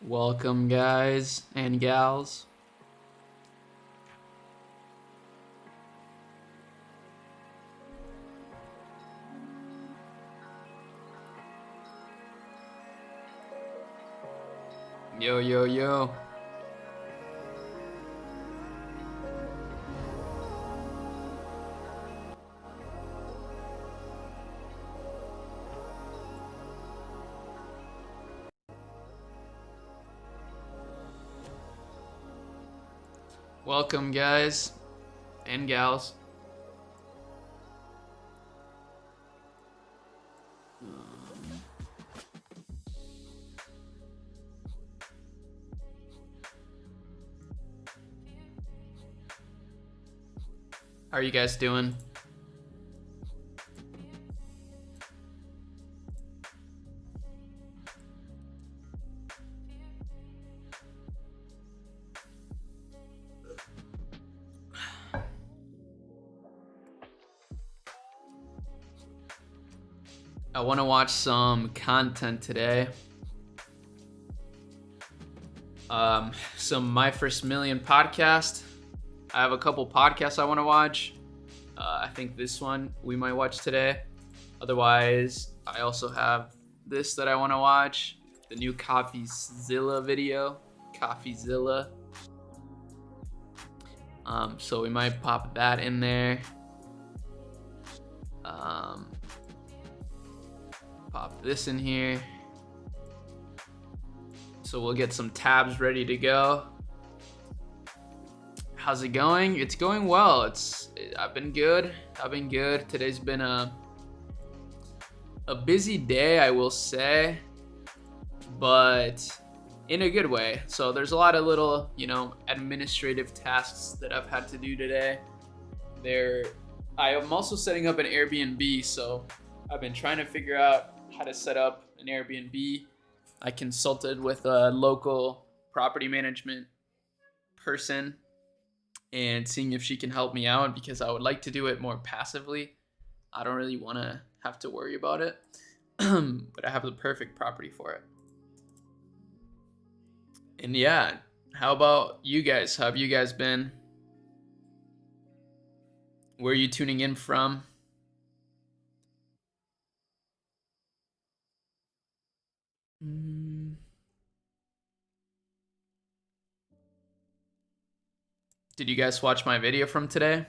Welcome, guys and gals. Yo, yo, yo. Welcome, guys and gals. How are you guys doing? I want to watch some content today. Some My First Million podcast. I have a couple podcasts I want to watch. I think this one we might watch today. Otherwise, I also have this that I want to watch. The new CoffeeZilla video. CoffeeZilla. So we might pop that in there. Pop this in here. So we'll get some tabs ready to go. How's it going? It's going well. I've been good. Today's been a busy day, I will say, but in a good way. So there's a lot of little, administrative tasks that I've had to do today. I am also setting up an Airbnb, so I've been trying to figure out how to set up an Airbnb. I consulted with a local property management person and seeing if she can help me out because I would like to do it more passively. I don't really want to have to worry about it, but I have the perfect property for it. And yeah, how about you guys? How have you guys been? Where are you tuning in from? Did you guys watch my video from today?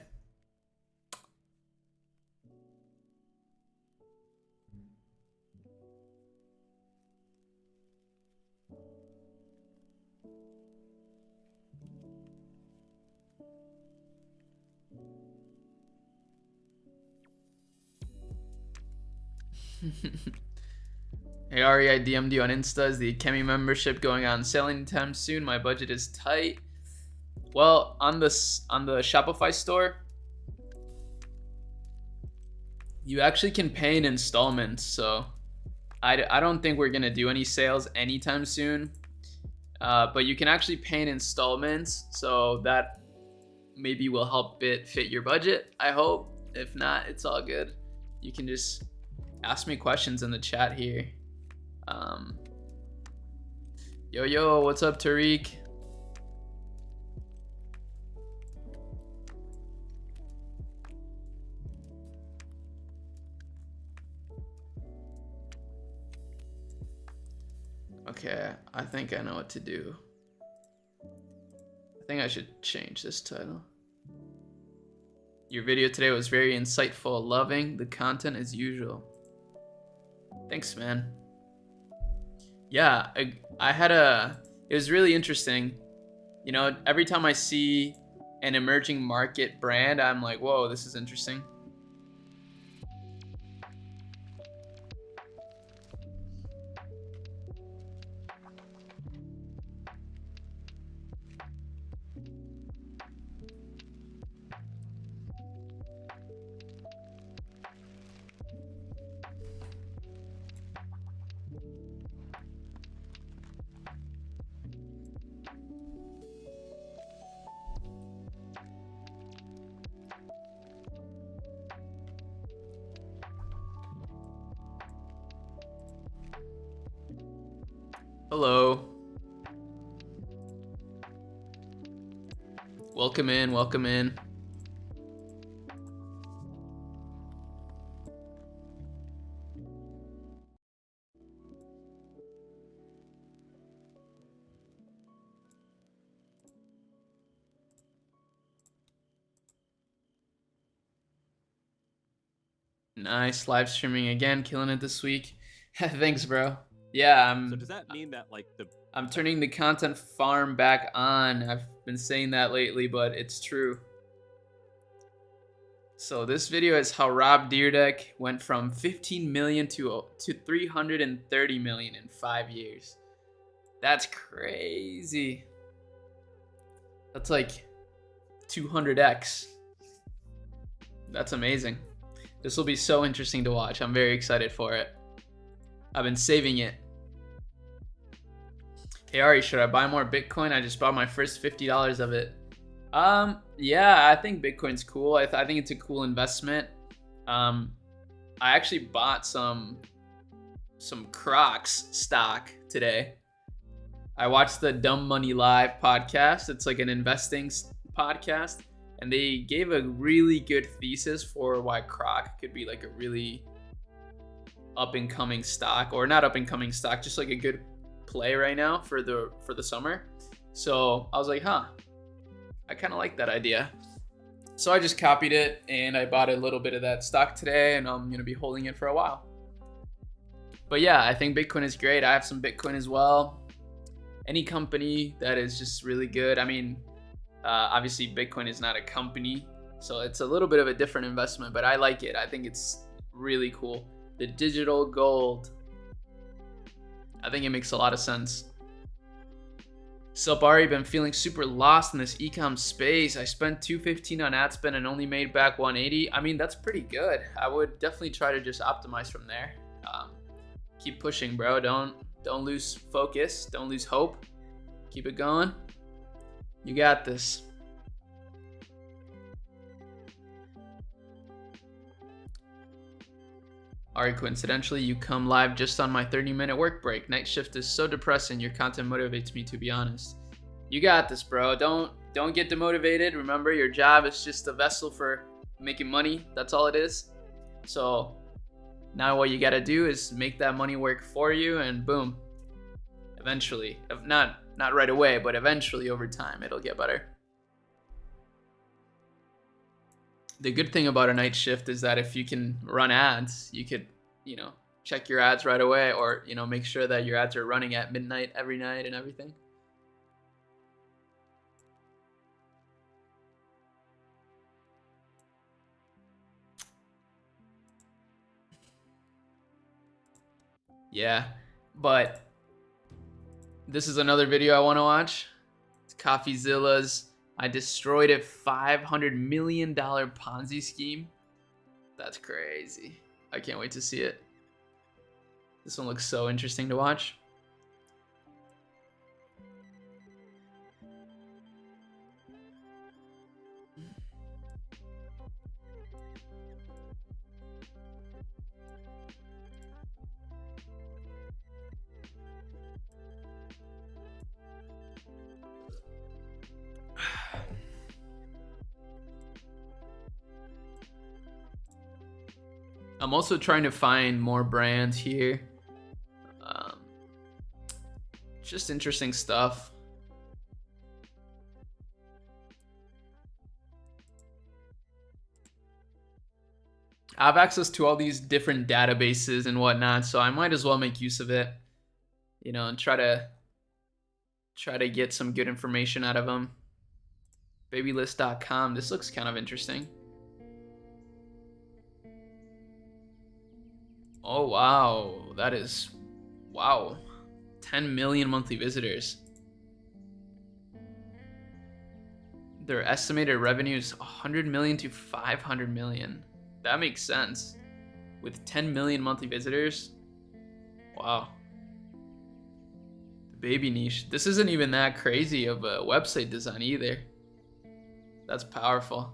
Hey Ari, I DM'd you on Insta. Is the Ecom membership going on sale anytime soon? My budget is tight. Well, on the Shopify store, you actually can pay in installments. So I don't think we're gonna do any sales anytime soon. But you can actually pay in installments, so that maybe will help it fit your budget, I hope. If not, it's all good. You can just ask me questions in the chat here. Yo, what's up, Tariq? Okay, I think I know what to do. I think I should change this title. Your video today was very insightful, loving the content as usual. Thanks, man. Yeah, it was really interesting. Every time I see an emerging market brand, I'm like, whoa, this is interesting. Hello. Welcome in, welcome in. Nice, live streaming again, killing it this week. Thanks, bro. Yeah, So does that mean that like I'm turning the content farm back on. I've been saying that lately, but it's true. So this video is how Rob Dyrdek went from 15 million to 330 million in 5 years. That's crazy. That's like 200x. That's amazing. This will be so interesting to watch. I'm very excited for it. I've been saving it. Hey Ari, should I buy more Bitcoin? I just bought my first $50 of it. Yeah, I think Bitcoin's cool. I think it's a cool investment. I actually bought some Crocs stock today. I watched the Dumb Money Live podcast. It's like an investing podcast, and they gave a really good thesis for why Croc could be like a really up and coming stock, or not up and coming stock, just like a good play right now for the summer. So I was like, huh, I kind of like that idea. So I just copied it and I bought a little bit of that stock today, and I'm gonna be holding it for a while. But yeah, I think Bitcoin is great. I have some Bitcoin as well. Any company that is just really good. I mean, obviously Bitcoin is not a company, so it's a little bit of a different investment, but I like it. I think it's really cool. The digital gold, I think it makes a lot of sense. Sup Ari, been feeling super lost in this Ecom space. I spent $215 on ad spend and only made back $180. I mean, that's pretty good. I would definitely try to just optimize from there. Keep pushing, bro. Don't lose focus. Don't lose hope. Keep it going. You got this. Ari, coincidentally, you come live just on my 30-minute work break. Night shift is so depressing. Your content motivates me, to be honest. You got this, bro. Don't get demotivated. Remember, your job is just a vessel for making money. That's all it is. So now what you got to do is make that money work for you, and boom. Eventually, not right away, but eventually over time, it'll get better. The good thing about a night shift is that if you can run ads, you could, check your ads right away, or, make sure that your ads are running at midnight every night and everything. Yeah, but this is another video I want to watch. It's CoffeeZilla's I destroyed a $500 million Ponzi scheme. That's crazy. I can't wait to see it. This one looks so interesting to watch. I'm also trying to find more brands here. Just interesting stuff. I have access to all these different databases and whatnot, so I might as well make use of it, and try to get some good information out of them. Babylist.com. This looks kind of interesting. Oh, wow. That is... Wow. 10 million monthly visitors. Their estimated revenue is 100 million to 500 million. That makes sense. With 10 million monthly visitors. Wow. The baby niche. This isn't even that crazy of a website design either. That's powerful.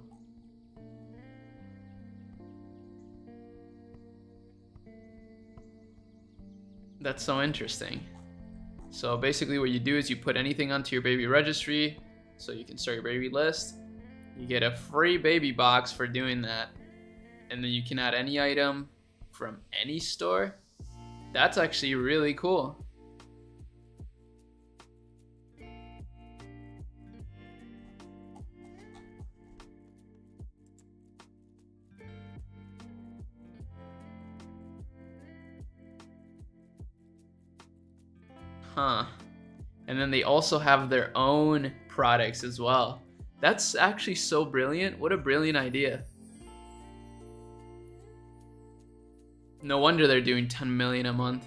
That's so interesting. So basically what you do is you put anything onto your baby registry so you can start your baby list. You get a free baby box for doing that. And then you can add any item from any store. That's actually really cool. Huh. And then they also have their own products as well. That's actually so brilliant. What a brilliant idea. No wonder they're doing 10 million a month.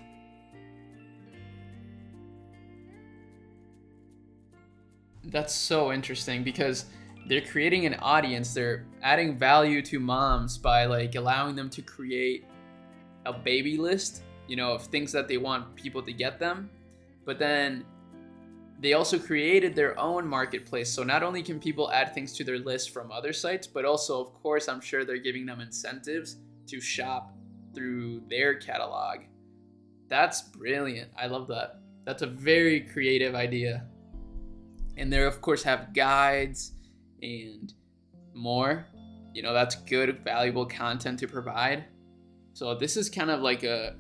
That's so interesting because they're creating an audience. They're adding value to moms by like allowing them to create a baby list, you know, of things that they want people to get them. But then they also created their own marketplace. So not only can people add things to their list from other sites, but also, of course, I'm sure they're giving them incentives to shop through their catalog. That's brilliant. I love that. That's a very creative idea. And they, of course, have guides and more. You know, that's good, valuable content to provide. So this is kind of like a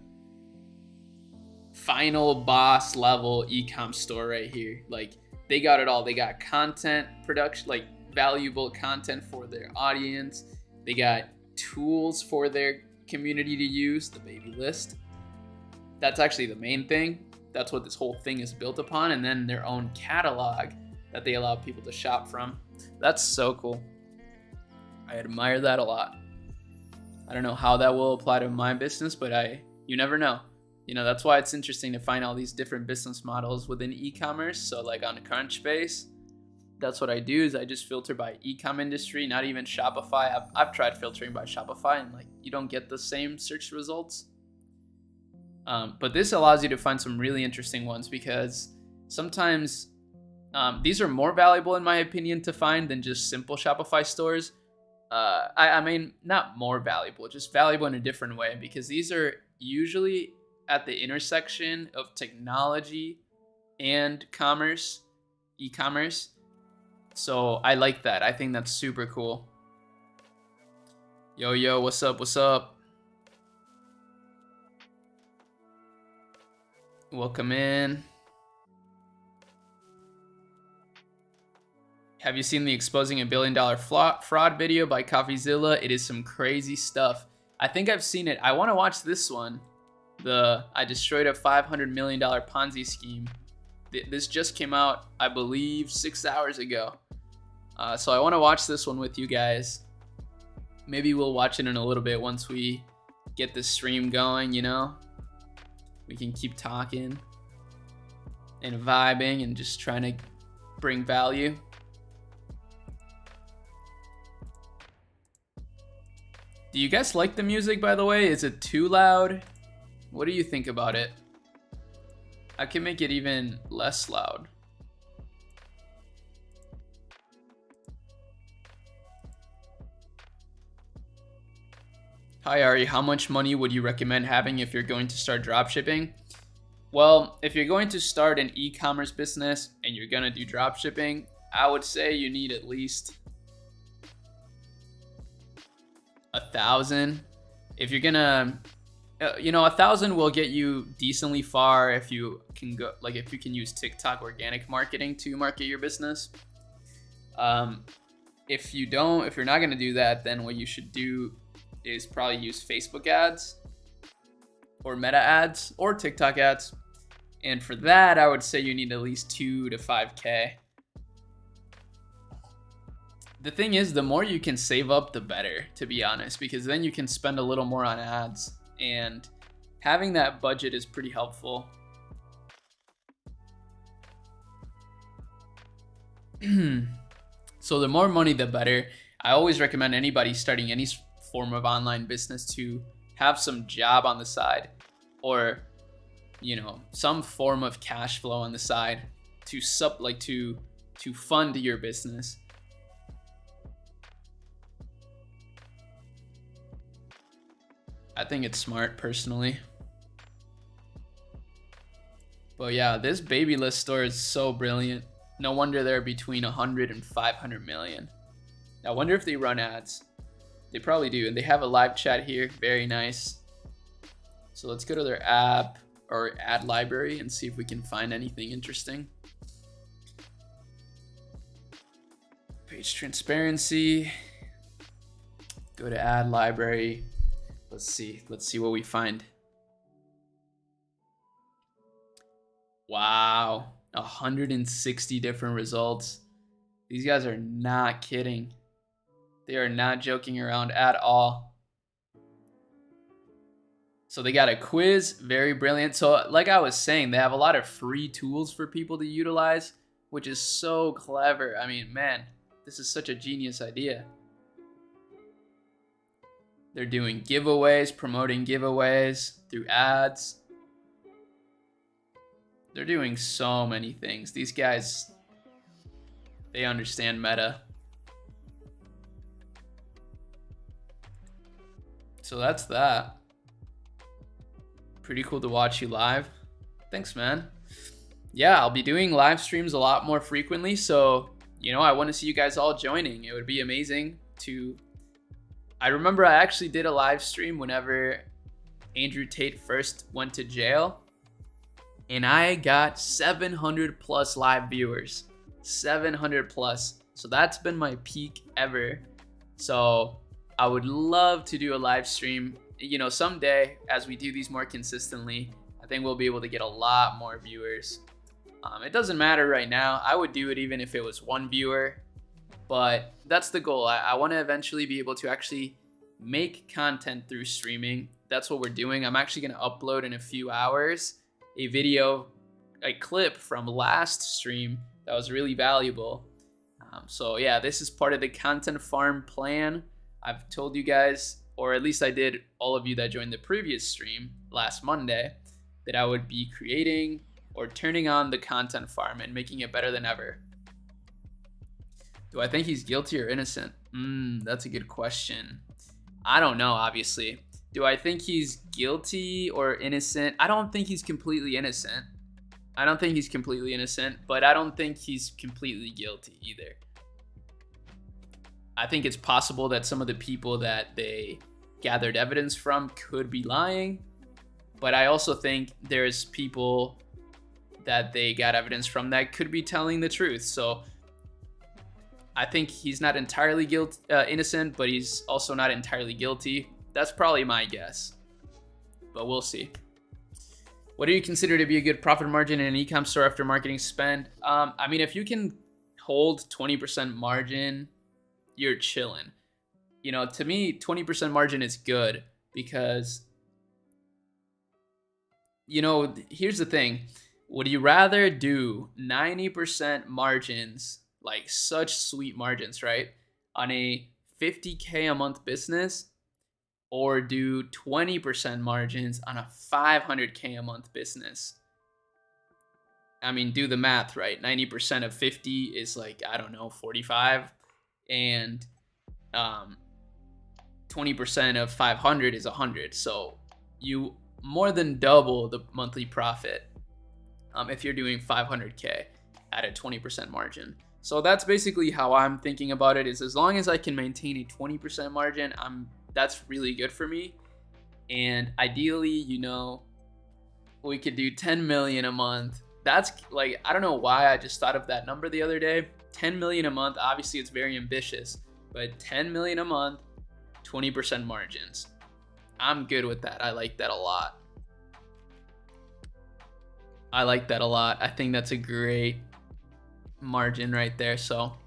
final boss level ecom store right here. Like they got it all. They got content production, like valuable content for their audience. They got tools for their community to use, the baby list. That's actually the main thing. That's what this whole thing is built upon. And then their own catalog that they allow people to shop from. That's so cool. I admire that a lot. I don't know how that will apply to my business, but you never know. You know, that's why it's interesting to find all these different business models within e-commerce. So like on Crunchbase, that's what I do is I just filter by e-com industry, not even Shopify. I've tried filtering by Shopify and like you don't get the same search results. But this allows you to find some really interesting ones because sometimes these are more valuable in my opinion to find than just simple Shopify stores. I mean, not more valuable, just valuable in a different way because these are usually at the intersection of technology and commerce, e-commerce. So I like that. I think that's super cool. Yo, what's up? What's up? Welcome in. Have you seen the exposing $1 billion fraud video by CoffeeZilla? It is some crazy stuff. I think I've seen it. I want to watch this one. I destroyed a $500 million Ponzi scheme. This just came out, I believe, 6 hours ago. So I want to watch this one with you guys. Maybe we'll watch it in a little bit once we get the stream going, you know? We can keep talking and vibing and just trying to bring value. Do you guys like the music, by the way? Is it too loud? What do you think about it? I can make it even less loud. Hi Ari, how much money would you recommend having if you're going to start dropshipping? Well, if you're going to start an e-commerce business and you're gonna do dropshipping, I would say you need at least 1,000. If you're gonna, you know, 1,000 will get you decently far if you can go, like if you can use TikTok organic marketing to market your business. If you're not gonna do that, then what you should do is probably use Facebook ads or Meta ads or TikTok ads. And for that, I would say you need at least 2 to 5K. The thing is, the more you can save up, the better, to be honest, because then you can spend a little more on ads, and having that budget is pretty helpful. So the more money, the better. I always recommend anybody starting any form of online business to have some job on the side, or you know, some form of cash flow on the side to fund your business. I think it's smart personally. But yeah, this baby list store is so brilliant. No wonder they're between 100 and 500 million. I wonder if they run ads. They probably do. And they have a live chat here. Very nice. So let's go to their app or ad library and see if we can find anything interesting. Page transparency. Go to ad library. Let's see what we find. Wow, 160 different results. These guys are not kidding. They are not joking around at all. So they got a quiz, very brilliant. So like I was saying, they have a lot of free tools for people to utilize, which is so clever. I mean, man, this is such a genius idea. They're doing giveaways, promoting giveaways through ads. They're doing so many things. These guys, they understand meta. So that's that. Pretty cool to watch you live. Thanks, man. Yeah, I'll be doing live streams a lot more frequently. So, you know, I want to see you guys all joining. It would be amazing to... I remember I actually did a live stream whenever Andrew Tate first went to jail. And I got 700 plus live viewers. 700 plus. So that's been my peak ever. So I would love to do a live stream. You know, someday as we do these more consistently, I think we'll be able to get a lot more viewers. It doesn't matter right now. I would do it even if it was one viewer. But that's the goal. I want to eventually be able to actually make content through streaming. That's what we're doing. I'm actually going to upload in a few hours a video, a clip from last stream that was really valuable. So yeah, this is part of the content farm plan. I've told you guys, or at least I did all of you that joined the previous stream last Monday, that I would be creating or turning on the content farm and making it better than ever. Do I think he's guilty or innocent? That's a good question. I don't know, obviously. Do I think he's guilty or innocent? I don't think he's completely innocent. I don't think he's completely innocent, but I don't think he's completely guilty either. I think it's possible that some of the people that they gathered evidence from could be lying, but I also think there's people that they got evidence from that could be telling the truth. So I think he's not entirely innocent, but he's also not entirely guilty. That's probably my guess, but we'll see. What do you consider to be a good profit margin in an ecom store after marketing spend? I mean, if you can hold 20% margin, you're chilling. You know, to me, 20% margin is good because, you know, here's the thing. Would you rather do 90% margins, like such sweet margins, right, on a 50K a month business, or do 20% margins on a 500K a month business? I mean, do the math, right? 90% of 50 is like, I don't know, 45, and 20% of 500 is 100. So you more than double the monthly profit if you're doing 500K at a 20% margin. So that's basically how I'm thinking about it, is as long as I can maintain a 20% margin, that's really good for me. And ideally, you know, we could do 10 million a month. That's like, I don't know why I just thought of that number the other day. 10 million a month, obviously it's very ambitious, but 10 million a month, 20% margins. I'm good with that. I like that a lot. I think that's a great margin right there. So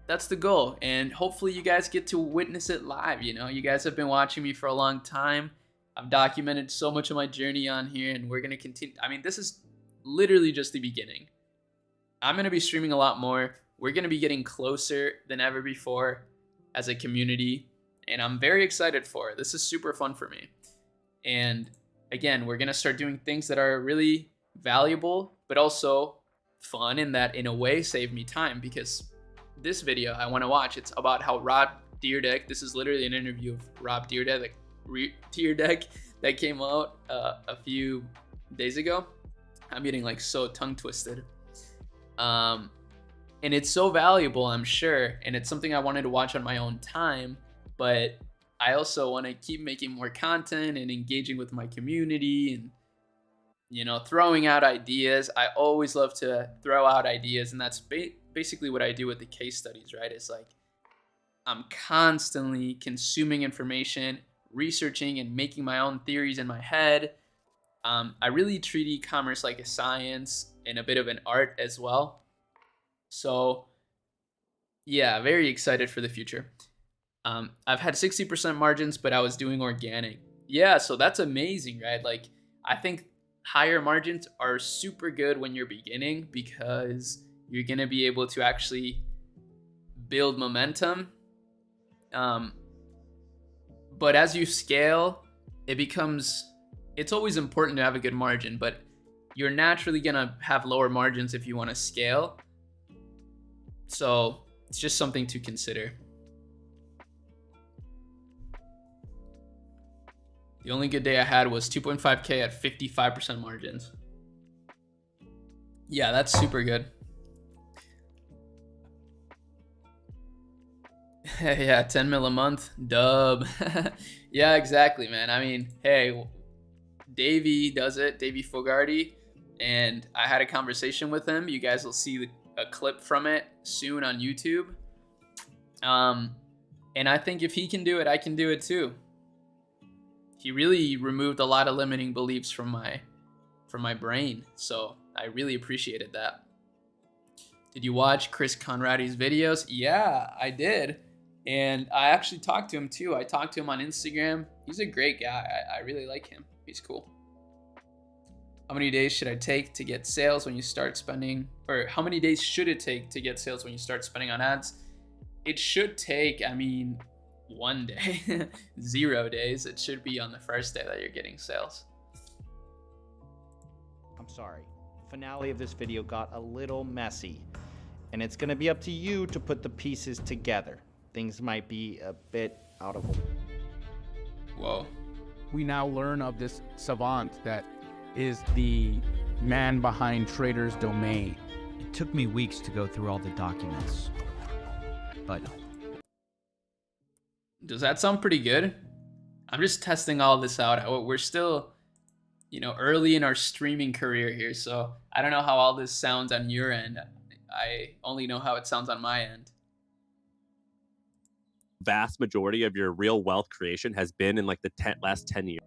that's the goal, and hopefully you guys get to witness it live. You know, you guys have been watching me for a long time. I've documented so much of my journey on here, and we're going to continue. I mean, this is literally just the beginning. I'm going to be streaming a lot more. We're going to be getting closer than ever before as a community, and I'm very excited for it. This is super fun for me. And again, we're going to start doing things that are really valuable, but also fun, and that in a way save me time, because this video I want to watch, it's about how Rob Dyrdek, this is literally an interview of Rob Dyrdek that came out a few days ago. I'm getting like so tongue twisted. And it's so valuable, I'm sure, and it's something I wanted to watch on my own time, but I also want to keep making more content and engaging with my community and, you know, throwing out ideas. I always love to throw out ideas, and that's basically what I do with the case studies, right? It's like I'm constantly consuming information, researching, and making my own theories in my head. I really treat e-commerce like a science and a bit of an art as well. So yeah, very excited for the future. I've had 60% margins, but I was doing organic. Yeah, so that's amazing, right? Like, I think higher margins are super good when you're beginning because you're going to be able to actually build momentum. But as you scale, it's always important to have a good margin, but you're naturally going to have lower margins if you want to scale. So it's just something to consider. The only good day I had was 2.5K at 55% margins. Yeah, that's super good. Yeah, 10 mil a month, dub. Yeah, exactly, man. I mean, hey, Davey does it, Davey Fogarty, and I had a conversation with him. You guys will see a clip from it soon on YouTube. And I think if he can do it, I can do it too. He really removed a lot of limiting beliefs from my brain, so I really appreciated that. Did you watch Chris Conradi's videos? Yeah, I did. And I actually talked to him too. I talked to him on Instagram. He's a great guy. I really like him. He's cool. How many days should I take to get sales when you start spending, or how many days should it take to get sales when you start spending on ads? It should take, 1 day, 0 days. It should be on the first day that you're getting sales. I'm sorry. Finale of this video got a little messy, and it's gonna be up to you to put the pieces together. Things might be a bit out of order. Whoa. We now learn of this savant that is the man behind Trader's Domain. It took me weeks to go through all the documents, but... Does that sound pretty good? I'm just testing all this out. We're still, early in our streaming career here, so I don't know how all this sounds on your end. I only know how it sounds on my end. Vast majority of your real wealth creation has been in like the last 10 years.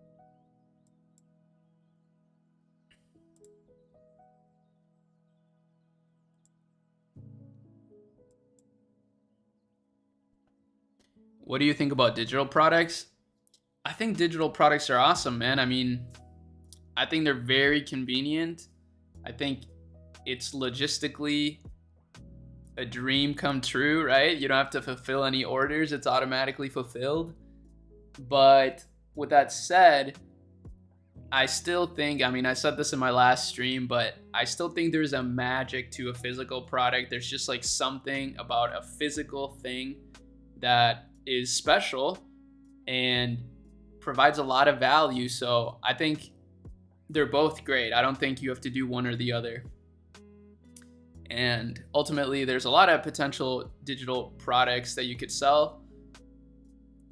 What do you think about digital products? I think digital products are awesome, man. I think they're very convenient. I think it's logistically a dream come true, right? You don't have to fulfill any orders. It's automatically fulfilled. But with that said, I still think, I said this in my last stream, but I still think there's a magic to a physical product. There's just like something about a physical thing that is special and provides a lot of value. So I think they're both great. I don't think you have to do one or the other. And ultimately, there's a lot of potential digital products that you could sell,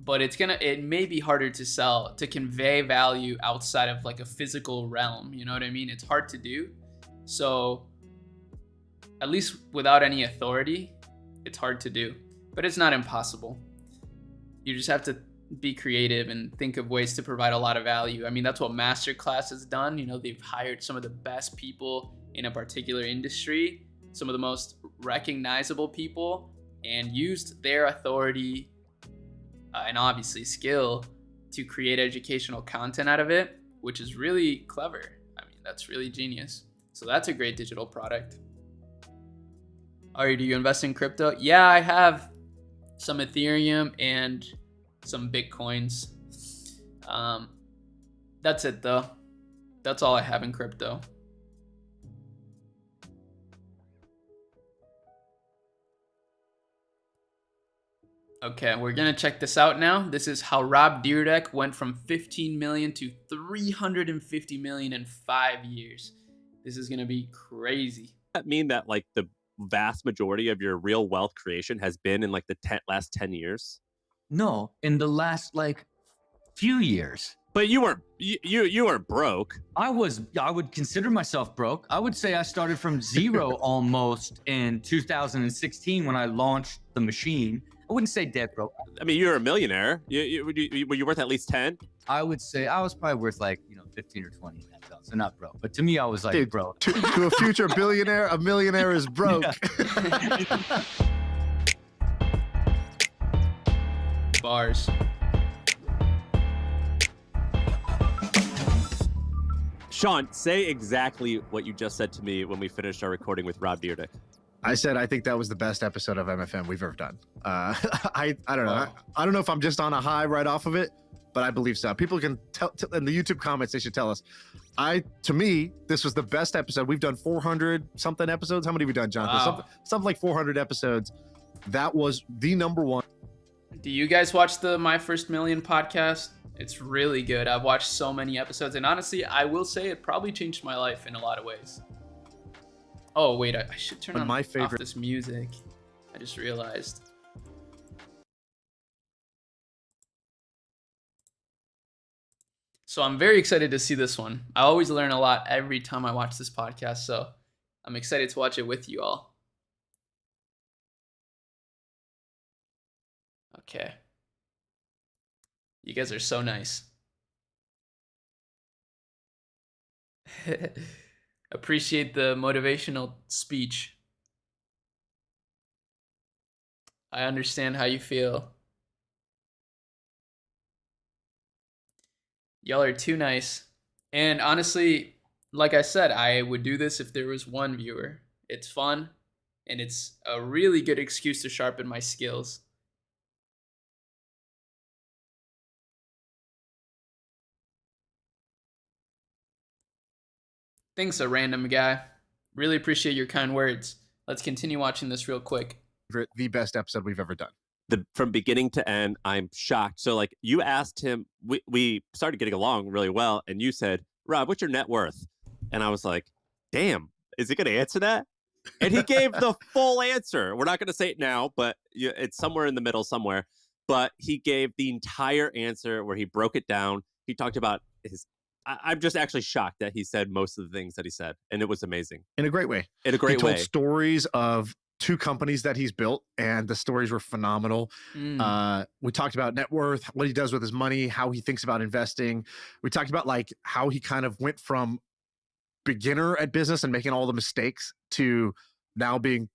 but it may be harder to sell, to convey value outside of like a physical realm. You know what I mean? It's hard to do. So at least without any authority, it's hard to do, but it's not impossible. You just have to be creative and think of ways to provide a lot of value. That's what Masterclass has done. They've hired some of the best people in a particular industry, some of the most recognizable people, and used their authority and obviously skill to create educational content out of it, which is really clever. That's really genius. So that's a great digital product. Ari, do you invest in crypto? Yeah, I have some Ethereum and some Bitcoins. That's it though. That's all I have in crypto. Okay, we're gonna check this out now. This is how Rob Dyrdek went from 15 million to 350 million in 5 years. This is gonna be crazy. Does that mean that like the vast majority of your real wealth creation has been in like the last 10 years? No, in the last like few years. But you weren't broke. I would consider myself broke. I would say I started from zero almost in 2016 when I launched the machine. I wouldn't say dead broke. I mean, you're a millionaire. Were you worth at least 10? I would say I was probably worth like 15 or 20. So not broke. But to me, I was like, Dude, broke. To a future billionaire, a millionaire is broke. Bars. Sean, say exactly what you just said to me when we finished our recording with Rob Dyrdek. I said I think that was the best episode of MFM we've ever done. I don't know. Wow. I don't know if I'm just on a high right off of it, but I believe so. People can tell in the YouTube comments. They should tell us. To me, this was the best episode. We've done 400 something episodes. How many have we done, Jonathan? Wow. Something like 400 episodes. That was the number one. Do you guys watch the My First Million podcast? It's really good. I've watched so many episodes, and honestly, I will say it probably changed my life in a lot of ways. Oh wait, I should turn But on my off favorite- this music. I just realized. So I'm very excited to see this one. I always learn a lot every time I watch this podcast, so I'm excited to watch it with you all. Okay. You guys are so nice. Appreciate the motivational speech. I understand how you feel. Y'all are too nice. And honestly, like I said, I would do this if there was one viewer. It's fun, and it's a really good excuse to sharpen my skills. Thanks, a random guy. Really appreciate your kind words. Let's continue watching this real quick. The best episode we've ever done. From beginning to end, I'm shocked. So like you asked him, we started getting along really well, and you said, Rob, what's your net worth? And I was like, damn, is he going to answer that? And he gave the full answer. We're not going to say it now, but it's somewhere in the middle somewhere. But he gave the entire answer where he broke it down. He talked about I'm just actually shocked that he said most of the things that he said, and it was amazing. In a great way. In a great he told way. stories of 2 companies that he's built, and the stories were phenomenal. We talked about net worth, what he does with his money, how he thinks about investing. We talked about like how he kind of went from beginner at business and making all the mistakes to now being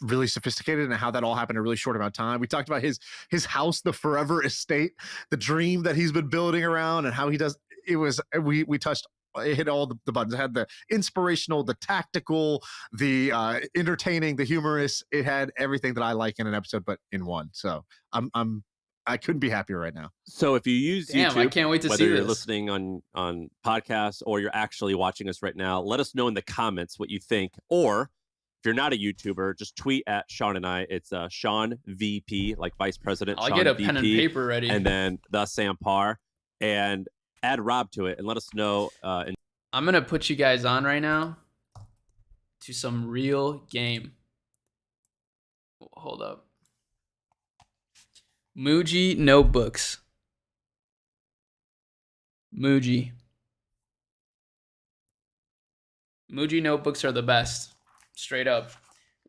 really sophisticated, and how that all happened in a really short amount of time. We talked about his house, the forever estate, the dream that he's been building around, and how he does. It was we touched. It hit all the buttons. It had the inspirational, the tactical, the entertaining, the humorous. It had everything that I like in an episode, but in one. So I couldn't be happier right now. So if you use Damn, YouTube, I can't wait to whether see you're this. listening on podcasts or you're actually watching us right now, let us know in the comments what you think. Or if you're not a YouTuber, just tweet at Sean and I. It's Sean VP, like Vice President. I'll Sean get a VP, pen and paper ready. and then the Sampar, and add Rob to it, and let us know. I'm going to put you guys on right now to some real game. Hold up. Muji notebooks. Muji notebooks are the best. Straight up.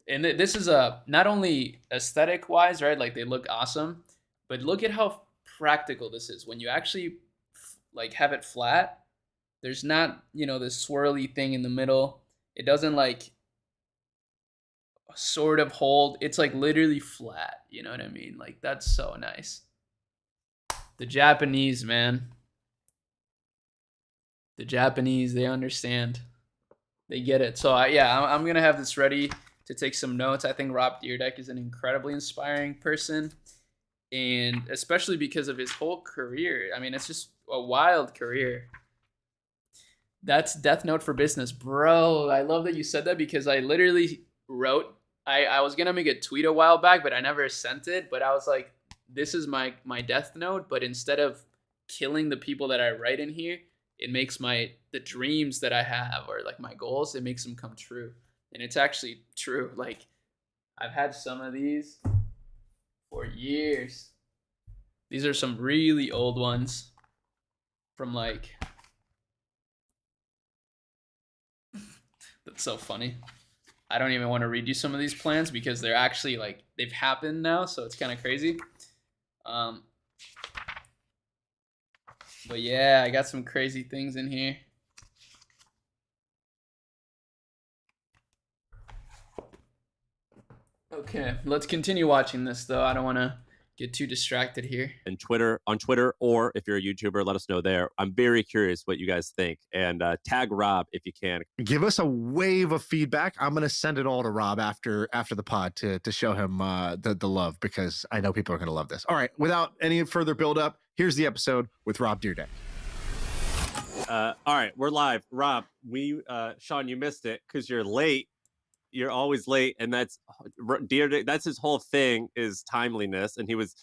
And this is not only aesthetic wise, right? Like they look awesome, but look at how practical this is. When you actually like have it flat, there's not, this swirly thing in the middle. It doesn't like sort of hold. It's like literally flat. You know what I mean? Like that's so nice. The Japanese, man. The Japanese, they understand. They get it. So I'm going to have this ready to take some notes. I think Rob Dyrdek is an incredibly inspiring person. And especially because of his whole career. I mean, it's just a wild career. That's Death Note for Business. Bro, I love that you said that because I literally wrote, I was going to make a tweet a while back, but I never sent it. But I was like, this is my Death Note. But instead of killing the people that I write in here, it makes the dreams that I have or like my goals, it makes them come true. And it's actually true. Like I've had some of these for years. These are some really old ones from like, that's so funny. I don't even want to read you some of these plans because they're actually like, they've happened now. So it's kind of crazy. But yeah, I got some crazy things in here. Okay, let's continue watching this though. I don't want to get too distracted here. And on Twitter, or if you're a YouTuber, let us know there. I'm very curious what you guys think, and tag Rob if you can. Give us a wave of feedback. I'm gonna send it all to Rob after the pod to show him the love, because I know people are gonna love this. All right, without any further build up, here's the episode with Rob Deerday. All right, we're live. Rob, Sean, you missed it because you're late. You're always late, and that's his whole thing is timeliness. And he was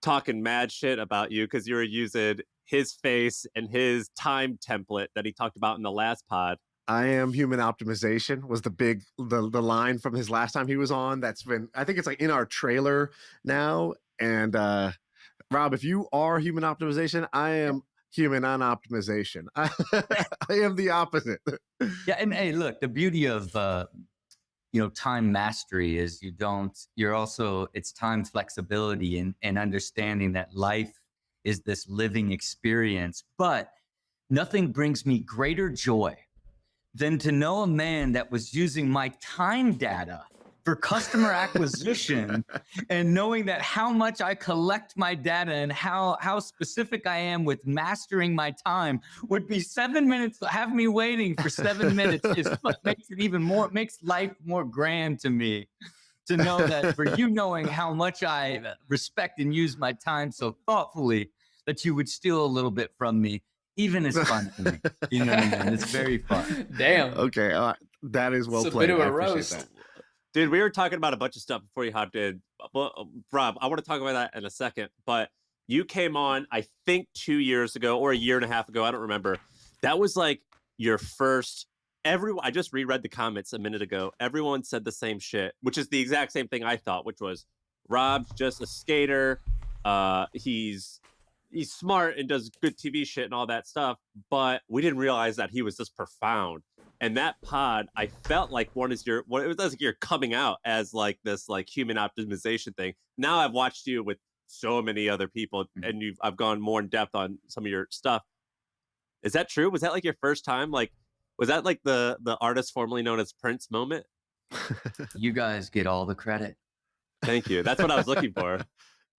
talking mad shit about you because you were using his face and his time template that he talked about in the last pod. I am human optimization was the line from his last time he was on. That's been, I think it's like in our trailer now. And Rob, if you are human optimization, I am human on optimization. I am the opposite. Yeah, and hey, look, the beauty of time mastery is it's time flexibility and understanding that life is this living experience. But nothing brings me greater joy than to know a man that was using my time data for customer acquisition and knowing that how much I collect my data and how specific I am with mastering my time would be 7 minutes. Have me waiting for 7 minutes is what makes it even more, makes life more grand to me, to know that for you knowing how much I respect and use my time so thoughtfully that you would steal a little bit from me, even is fun to me. You know what I mean? It's very fun. Damn. Okay. That is well it's played. A bit of a I appreciate roast. that. Dude, we were talking about a bunch of stuff before you hopped in. Well, Rob, I want to talk about that in a second. But you came on, I think, 2 years ago or a year and a half ago. I don't remember. That was like your first. I just reread the comments a minute ago. Everyone said the same shit, which is the exact same thing I thought, which was Rob's just a skater. He's smart and does good TV shit and all that stuff. But we didn't realize that he was this profound. And that pod, I felt like it was like you're coming out as like this like human optimization thing. Now I've watched you with so many other people, and I've gone more in depth on some of your stuff. Is that true? Was that like your first time? Like, was that like the artist formerly known as Prince moment? You guys get all the credit. Thank you. That's what I was looking for.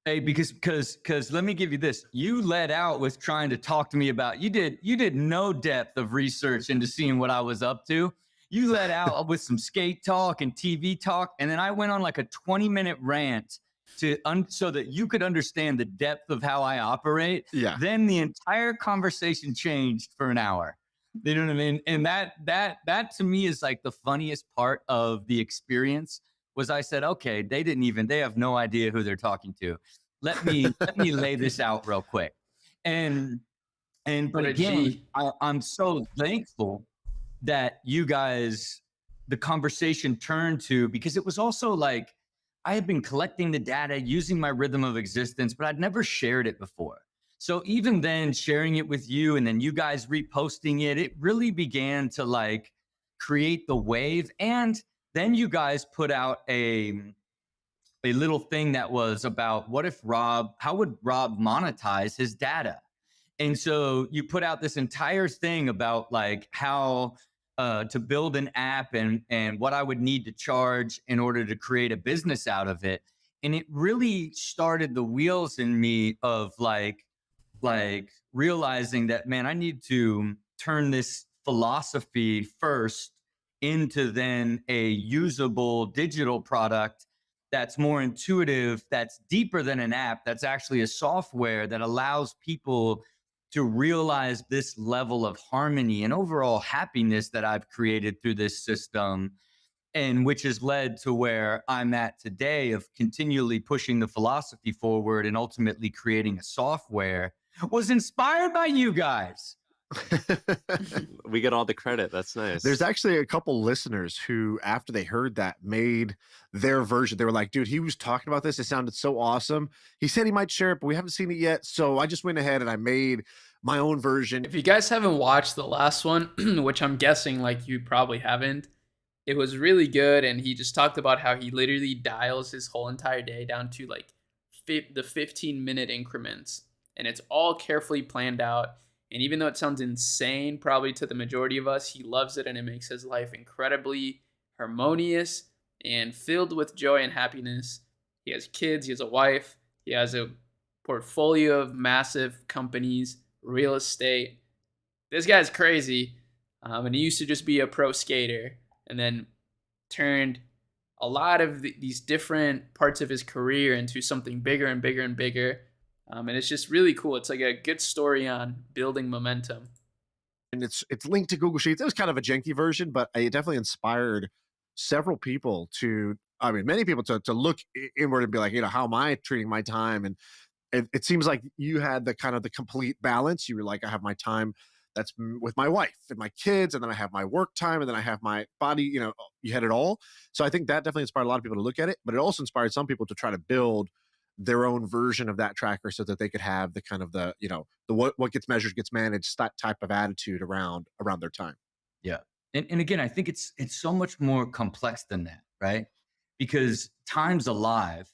Hey, because let me give you this. You led out with trying to talk to me about, you did no depth of research into seeing what I was up to. You led out with some skate talk and TV talk. And then I went on like a 20-minute rant so that you could understand the depth of how I operate. Yeah. Then the entire conversation changed for an hour. You know what I mean? And that to me is like the funniest part of the experience. Was I said, okay, they have no idea who they're talking to. Let me lay this out real quick. But again, I'm so thankful that you guys, the conversation turned to, because it was also like, I had been collecting the data using my rhythm of existence, but I'd never shared it before. So even then sharing it with you and then you guys reposting it really began to like create the wave. And then you guys put out a little thing that was about how would Rob monetize his data? And so you put out this entire thing about like how to build an app and what I would need to charge in order to create a business out of it. And it really started the wheels in me of like realizing that, man, I need to turn this philosophy first into then a usable digital product that's more intuitive, that's deeper than an app, that's actually a software that allows people to realize this level of harmony and overall happiness that I've created through this system, and which has led to where I'm at today of continually pushing the philosophy forward and ultimately creating a software, was inspired by you guys. We get all the credit. That's nice. There's actually a couple listeners who, after they heard that, made their version. They were like, dude, he was talking about this. It sounded so awesome. He said he might share it, but we haven't seen it yet. So I just went ahead and I made my own version. If you guys haven't watched the last one, which I'm guessing like you probably haven't, it was really good. And he just talked about how he literally dials his whole entire day down to like the 15-minute increments. And it's all carefully planned out. And even though it sounds insane, probably to the majority of us, he loves it and it makes his life incredibly harmonious and filled with joy and happiness. He has kids, he has a wife, he has a portfolio of massive companies, real estate. This guy's crazy. And he used to just be a pro skater and then turned a lot of these different parts of his career into something bigger and bigger and bigger. And it's just really cool. It's like a good story on building momentum. And it's linked to Google Sheets. It was kind of a janky version, but it definitely inspired several people to, I mean, many people to look inward and be like, you know, how am I treating my time? And it seems like you had the kind of the complete balance. You were like, I have my time that's with my wife and my kids, and then I have my work time, and then I have my body, you know, you had it all. So I think that definitely inspired a lot of people to look at it, but it also inspired some people to try to build their own version of that tracker so that they could have the kind of the, you know, the what gets measured gets managed type of attitude around their time. Yeah. And again, I think it's so much more complex than that, right? Because time's alive,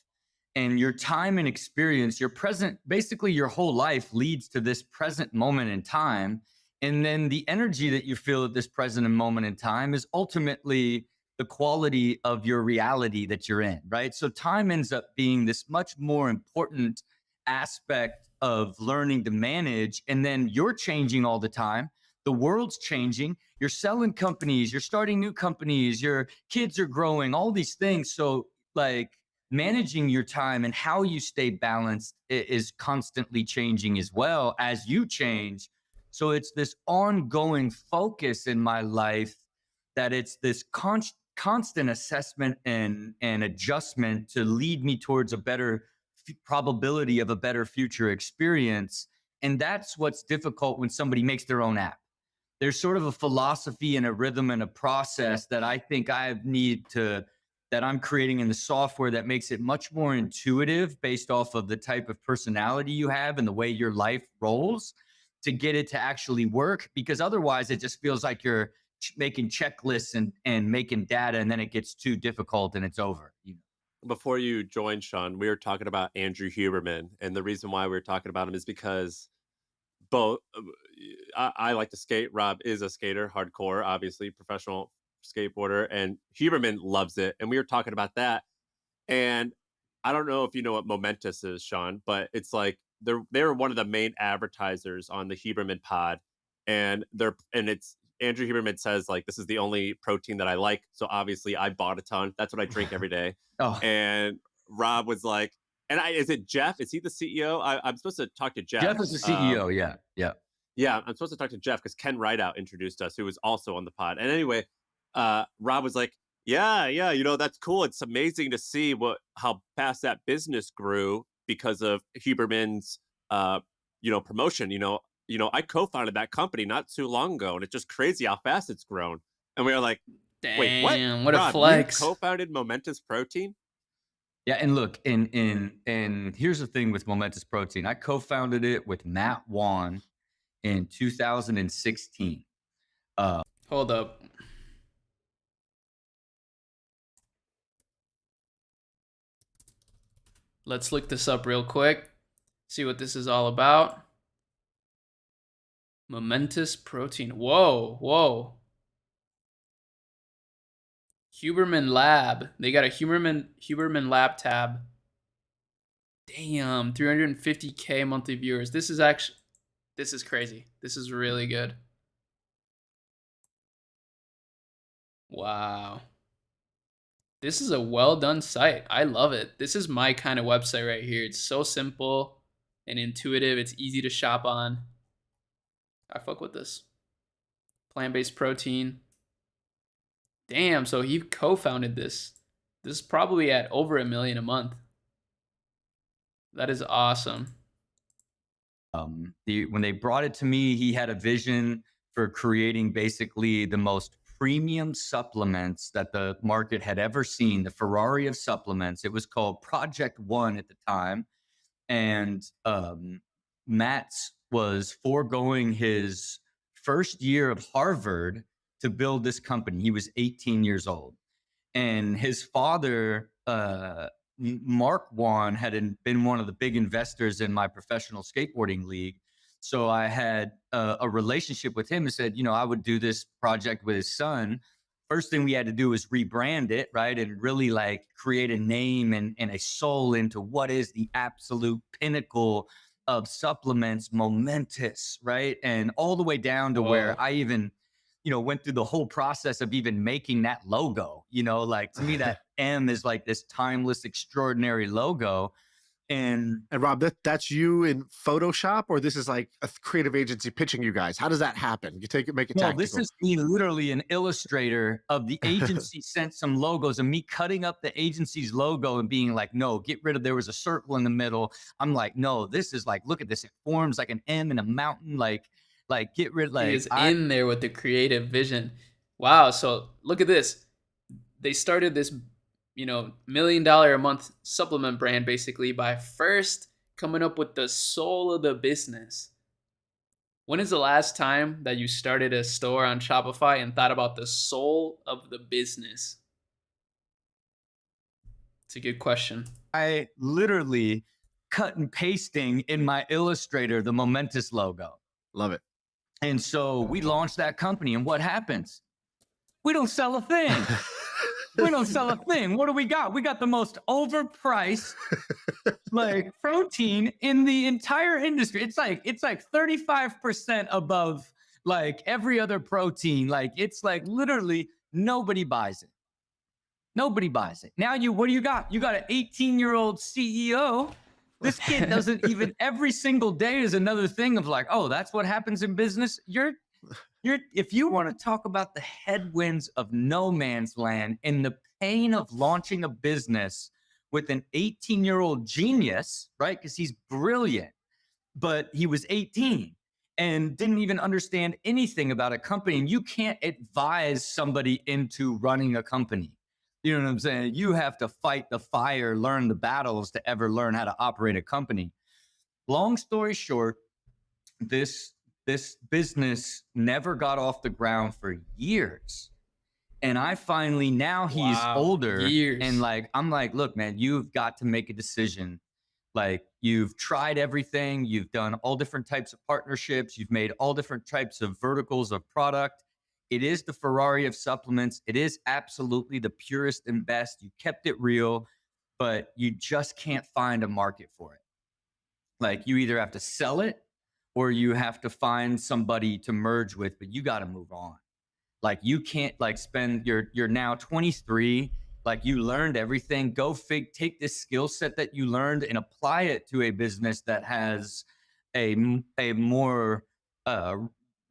and your time and experience, your present, basically your whole life leads to this present moment in time. And then the energy that you feel at this present moment in time is ultimately the quality of your reality that you're in, right? So time ends up being this much more important aspect of learning to manage. And then you're changing all the time. The world's changing. You're selling companies, you're starting new companies, your kids are growing, all these things. So like managing your time and how you stay balanced is constantly changing as well as you change. So it's this ongoing focus in my life that it's this constant assessment and adjustment to lead me towards a better probability of a better future experience. And that's what's difficult when somebody makes their own app. There's sort of a philosophy and a rhythm and a process that I think that I'm creating in the software that makes it much more intuitive based off of the type of personality you have and the way your life rolls to get it to actually work. Because otherwise it just feels like you're making checklists and making data, and then it gets too difficult and it's over. Before you joined, Sean, we were talking about Andrew Huberman, and the reason why we were talking about him is because both I like to skate. Rob is a skater, hardcore, obviously professional skateboarder, and Huberman loves it. And we were talking about that. And I don't know if you know what Momentous is, Sean, but it's like they're one of the main advertisers on the Huberman pod, and it's Andrew Huberman says like, this is the only protein that I like. So obviously I bought a ton. That's what I drink every day. Oh. And Rob was like, is it Jeff? Is he the CEO? I'm supposed to talk to Jeff. Jeff is the CEO. Yeah. Yeah, I'm supposed to talk to Jeff because Ken Rideout introduced us, who was also on the pod. And anyway, Rob was like, yeah, you know, that's cool. It's amazing to see how fast that business grew because of Huberman's, promotion. I co-founded that company not too long ago, and it's just crazy how fast it's grown. And we were like, damn, wait, what? What Rob, a flex. You co-founded Momentous Protein? Yeah, and look, and here's the thing with Momentous Protein. I co-founded it with Matt Wan in 2016. Hold up. Let's look this up real quick. See what this is all about. Momentous Protein. Whoa. Huberman Lab. They got a Huberman Lab tab. Damn, 350K monthly viewers. This is crazy. This is really good. Wow. This is a well done site. I love it. This is my kind of website right here. It's so simple and intuitive. It's easy to shop on. I fuck with this. Plant-based protein. Damn, so he co-founded this. This is probably at over $1 million a month. That is awesome. When they brought it to me, he had a vision for creating basically the most premium supplements that the market had ever seen, the Ferrari of supplements. It was called Project One at the time. And Matt's was foregoing his first year of Harvard to build this company. He was 18 years old. And his father, Mark Wan, had been one of the big investors in my professional skateboarding league. So I had a relationship with him and said, you know, I would do this project with his son. First thing we had to do was rebrand it, right? And really like create a name and a soul into what is the absolute pinnacle of supplements, momentous, right? And all the way down to where I even, you know, went through the whole process of even making that logo. You know, like to me, that M is like this timeless, extraordinary logo. And Rob, that's you in Photoshop, or this is like a creative agency pitching you guys? How does that happen? You take it, make it tactical. this is me, literally an illustrator of the agency sent some logos, and me cutting up the agency's logo and being like, no, get rid of, there was a circle in the middle. I'm like, no, this is like, look at this. It forms like an M in a mountain. Like get rid, like he is in there with the creative vision. Wow. So look at this. They started this, you know, $1 million a month supplement brand basically by first coming up with the soul of the business. When is the last time that you started a store on Shopify and thought about the soul of the business? It's a good question. I literally cut and pasting in my Illustrator the Momentous logo. Love it. And so we launched that company, and what happens? We don't sell a thing. We don't sell a thing. What do we got? We got the most overpriced like protein in the entire industry. It's like 35% above like every other protein. Like it's like literally nobody buys it. Nobody buys it. Now what do you got? You got an 18-year-old CEO. This kid doesn't even, every single day is another thing of like, oh, that's what happens in business. If you want to talk about the headwinds of no man's land and the pain of launching a business with an 18-year-old genius, right? Because he's brilliant, but he was 18 and didn't even understand anything about a company. And you can't advise somebody into running a company. You know what I'm saying? You have to fight the fire, learn the battles to ever learn how to operate a company. Long story short, this business never got off the ground for years. And I finally, now he's older and like, I'm like, look, man, you've got to make a decision. Like you've tried everything. You've done all different types of partnerships. You've made all different types of verticals of product. It is the Ferrari of supplements. It is absolutely the purest and best. You kept it real, but you just can't find a market for it. Like you either have to sell it or you have to find somebody to merge with, but you got to move on. Like you can't like spend, you're now 23, like you learned everything. Go take this skill set that you learned and apply it to a business that has a more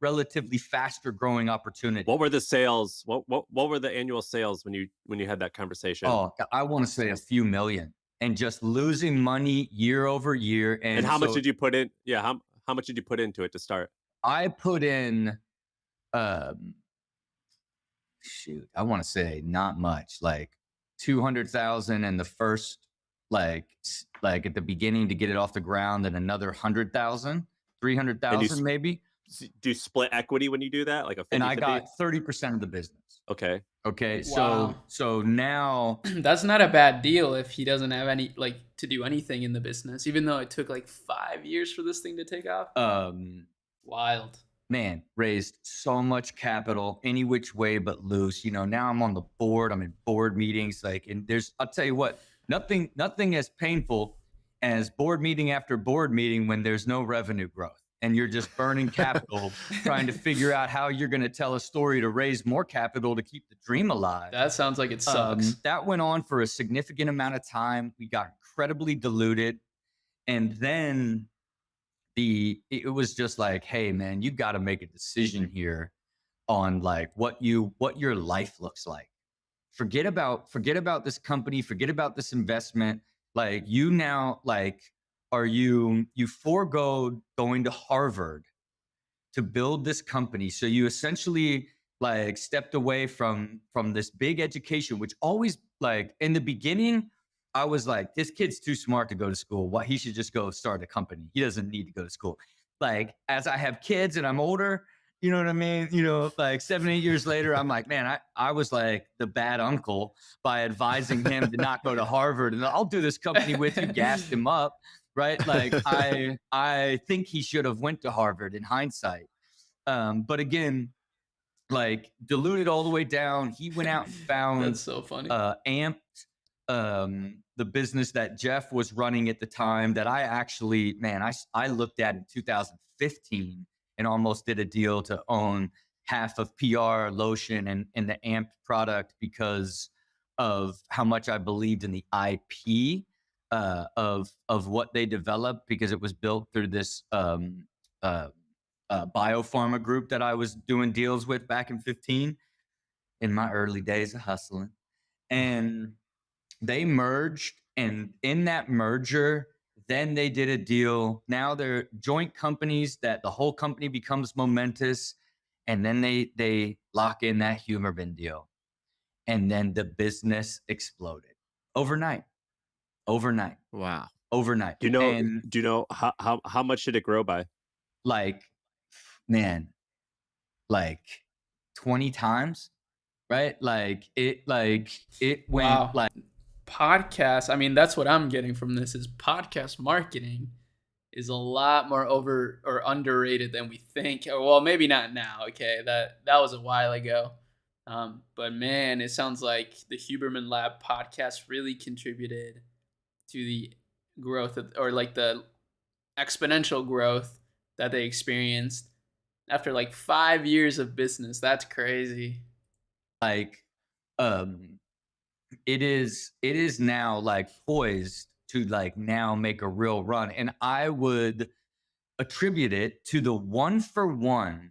relatively faster growing opportunity. What were the sales? What were the annual sales when you had that conversation? Oh, I want to say a few million, and just losing money year over year. And how much did you put in? Yeah, how much did you put into it to start? I put in, shoot, I want to say not much, like 200,000 in the first, like at the beginning to get it off the ground, and another 100,000, 300,000 maybe. Do you split equity when you do that? Like a 50-50? And I got 30% of the business. Okay. Wow. So now that's not a bad deal if he doesn't have any like to do anything in the business, even though it took like 5 years for this thing to take off. Wild. Man, raised so much capital any which way but loose. You know, now I'm on the board. I'm in board meetings. Like, and I'll tell you what, nothing as painful as board meeting after board meeting when there's no revenue growth. And you're just burning capital, trying to figure out how you're going to tell a story to raise more capital to keep the dream alive. That sounds like it sucks. That went on for a significant amount of time. We got incredibly diluted. And then it was just like, hey, man, you got to make a decision here on like what your life looks like. Forget about this company. Forget about this investment. Like you now, like, are you forego going to Harvard to build this company. So you essentially like stepped away from this big education, which always, like, in the beginning, I was like, this kid's too smart to go to school. What, he should just go start a company. He doesn't need to go to school. Like, as I have kids and I'm older, you know what I mean? You know, like 7, 8 years later, I'm like, man, I was like the bad uncle by advising him to not go to Harvard, and I'll do this company with you, gassed him up, right? Like, I think he should have went to Harvard in hindsight. But again, like, diluted all the way down. He went out and found That's so funny. Amped, the business that Jeff was running at the time, that I actually, man, I looked at in 2015 and almost did a deal to own half of PR, Lotion, and the Amped product because of how much I believed in the IP of what they developed, because it was built through this biopharma group that I was doing deals with back in 15, in my early days of hustling. And they merged, and in that merger, then they did a deal. Now they're joint companies that the whole company becomes momentous, and then they lock in that Huberman deal, and then the business exploded overnight. Wow. Overnight. Do you know? And Do you know how much did it grow by? like, man, like 20 times, right? Like it went Wow. like Podcast. I mean, that's what I'm getting from this is podcast marketing is a lot more over or underrated than we think. Well, maybe not now. Okay, that was a while ago. But man, it sounds like the Huberman Lab podcast really contributed to the growth of, or like the exponential growth that they experienced after like 5 years of business. That's crazy. like it is now like poised to like now make a real run, and I would attribute it to the 1-for-1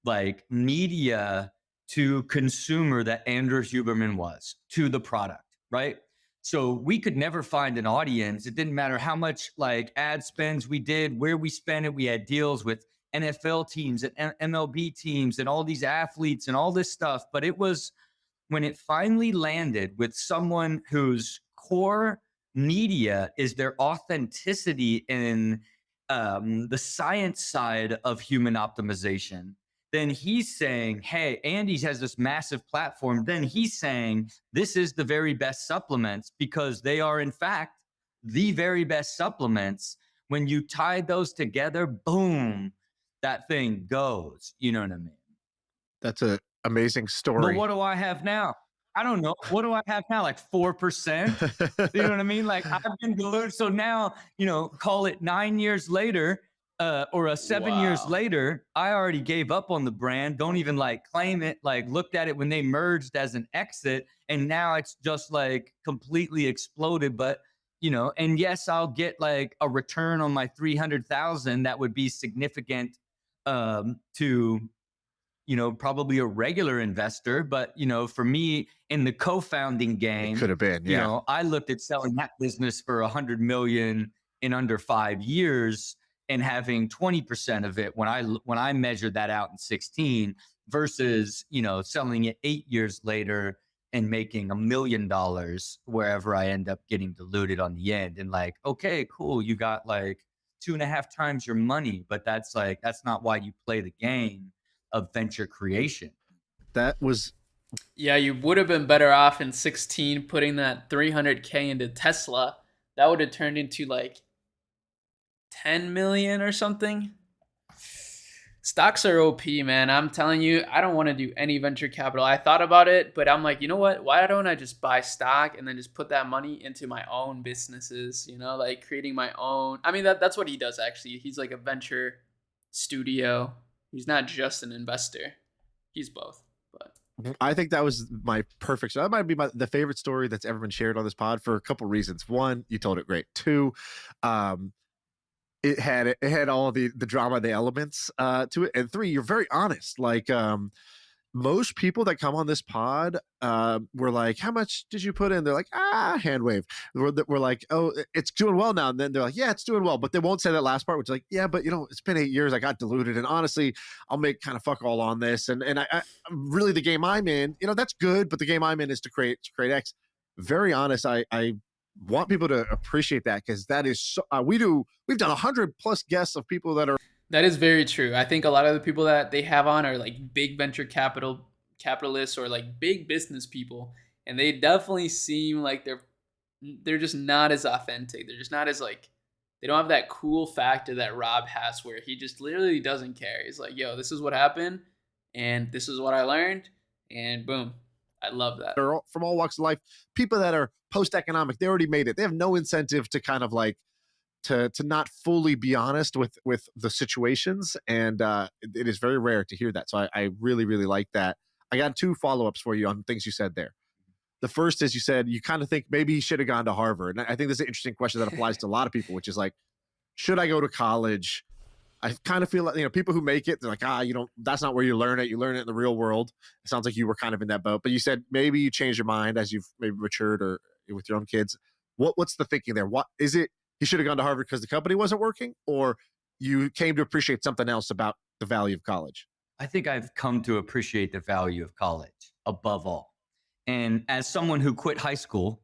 like media to consumer that Andrew Huberman was to the product, right? So we could never find an audience. It didn't matter how much like ad spends we did, where we spent it. We had deals with NFL teams and MLB teams and all these athletes and all this stuff. But it was when it finally landed with someone whose core media is their authenticity in the science side of human optimization, then he's saying, hey, Andy has this massive platform. Then he's saying, this is the very best supplements, because they are, in fact, the very best supplements. When you tie those together, boom, that thing goes. You know what I mean? That's an amazing story. But what do I have now? I don't know. What do I have now? Like 4%? You know what I mean? Like, I've been diluted. So now, call it 9 years later, or 7 years Wow. later, I already gave up on the brand. Don't even like claim it. Like, looked at it when they merged as an exit, and now it's just like completely exploded. But and yes, I'll get like a return on my 300,000. That would be significant to probably a regular investor. But, for me in the co-founding game, It could have been, yeah. I looked at selling that business for 100 million in under 5 years and having 20% of it when I measured that out in 16 versus, selling it 8 years later and making $1 million wherever I end up getting diluted on the end. And like, okay, cool. You got like 2.5 times your money, but that's not why you play the game of venture creation. That was Yeah, you would have been better off in 16 putting that 300K into Tesla. That would have turned into like 10 million or something. Stocks are OP, man. I'm telling you, I don't want to do any venture capital. I thought about it, but I'm like, you know what? Why don't I just buy stock and then just put that money into my own businesses, like creating my own. I mean, that's what he does, actually. He's like a venture studio. He's not just an investor. He's both. But I think that was my perfect. So that might be the favorite story that's ever been shared on this pod for a couple reasons. One, you told it great. Two, it had all the drama, the elements to it. And three, you're very honest. Like most people that come on this pod were like, how much did you put in? They're like, hand wave. We're like, oh, it's doing well now. And then they're like, yeah, it's doing well. But they won't say that last part, which is like, yeah, but it's been 8 years. I got diluted. And honestly, I'll make kind of fuck all on this. And I really, the game I'm in, that's good. But the game I'm in is to create X. Very honest. I want people to appreciate that, because that is so, we've done 100+ guests of people that are. That is very true. I think a lot of the people that they have on are like big venture capitalists or like big business people, and they definitely seem like they're just not as authentic. They're just not as like, they don't have that cool factor that Rob has, where he just literally doesn't care. He's like, yo, this is what happened, and this is what I learned, and boom. I love that. They're from all walks of life. People that are post-economic, they already made it. They have no incentive to kind of like to not fully be honest with the situations, and it is very rare to hear that. So I really, really like that. I got 2 follow-ups for you on things you said there. The first is, you said you kind of think maybe he should have gone to Harvard. And I think this is an interesting question that applies to a lot of people, which is like, should I go to college? I kind of feel like, people who make it, they're like, that's not where you learn it. You learn it in the real world. It sounds like you were kind of in that boat, but you said maybe you changed your mind as you've maybe matured or with your own kids. What's the thinking there? What is it? He should have gone to Harvard because the company wasn't working, or you came to appreciate something else about the value of college? I think I've come to appreciate the value of college above all. And as someone who quit high school